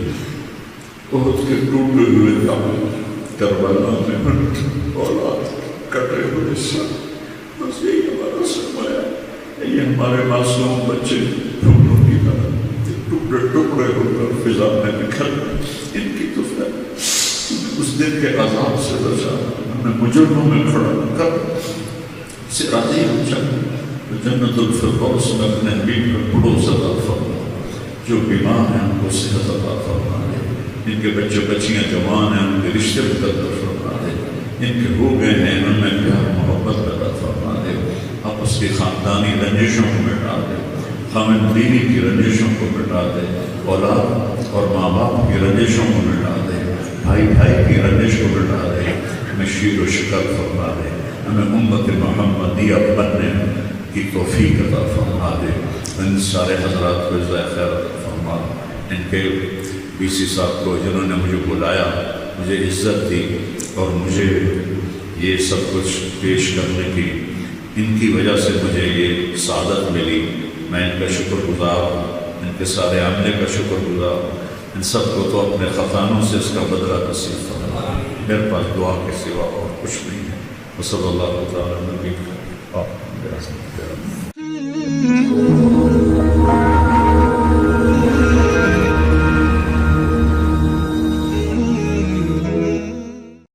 Speaker 1: بہت کے ٹوٹے ہوئے کام کربلا میں اولاد کٹے ہوئے سر، بس یہی ہمارا سرمایہ ہے، یہ ہمارے معصوم بچے ٹھوٹوں کی طرح ٹکڑے ٹکڑے ہو کر فضا میں نکل، ان کی تو اس دن کے عذاب سے بچا، ہمیں مجرموں میں کھڑا کر سے راضی ہو جائے، جنت الفردوس میں اپنے حبیب میں پڑوس عطا فرما، جو بیمار ہیں ان کو صحت عطا فرما دے، ان کے بچے بچیاں جوان ہیں ان کے رشتے مقدر فرما دے، ان کے ہو گئے ہیں ان میں پیار محبت پیدا فرما دے، آپس کی خاندانی رنجشوں کو مٹا دے، خامن بیوی کی رنجشوں کو مٹا دے، اولاد اور ماں باپ کی رنجشوں کو مٹا دے، بھائی بھائی کی رنجش کو مٹا دے، ہمیں شیر و شکر فرما دے، ہمیں امت محمدیہ بننے کی توفیق عطا فرما دے، ان سارے حضرات کو جزائے خیر عطا فرما دے، ان کے BC صاحب کو جنہوں نے مجھے بلایا، مجھے عزت دی اور مجھے یہ سب کچھ پیش کرنے کی، ان کی وجہ سے مجھے یہ سعادت ملی، میں ان کا شکر گزار ہوں، ان کے سارے عملے کا شکر گزار ہوں، ان سب کو تو اپنے خزانوں سے اس کا بدلہ نصیب فرما، میرے پاس دعا کے سوا اور کچھ نہیں ہے۔ وصلی اللہ تعالیٰ علیہ وسلم۔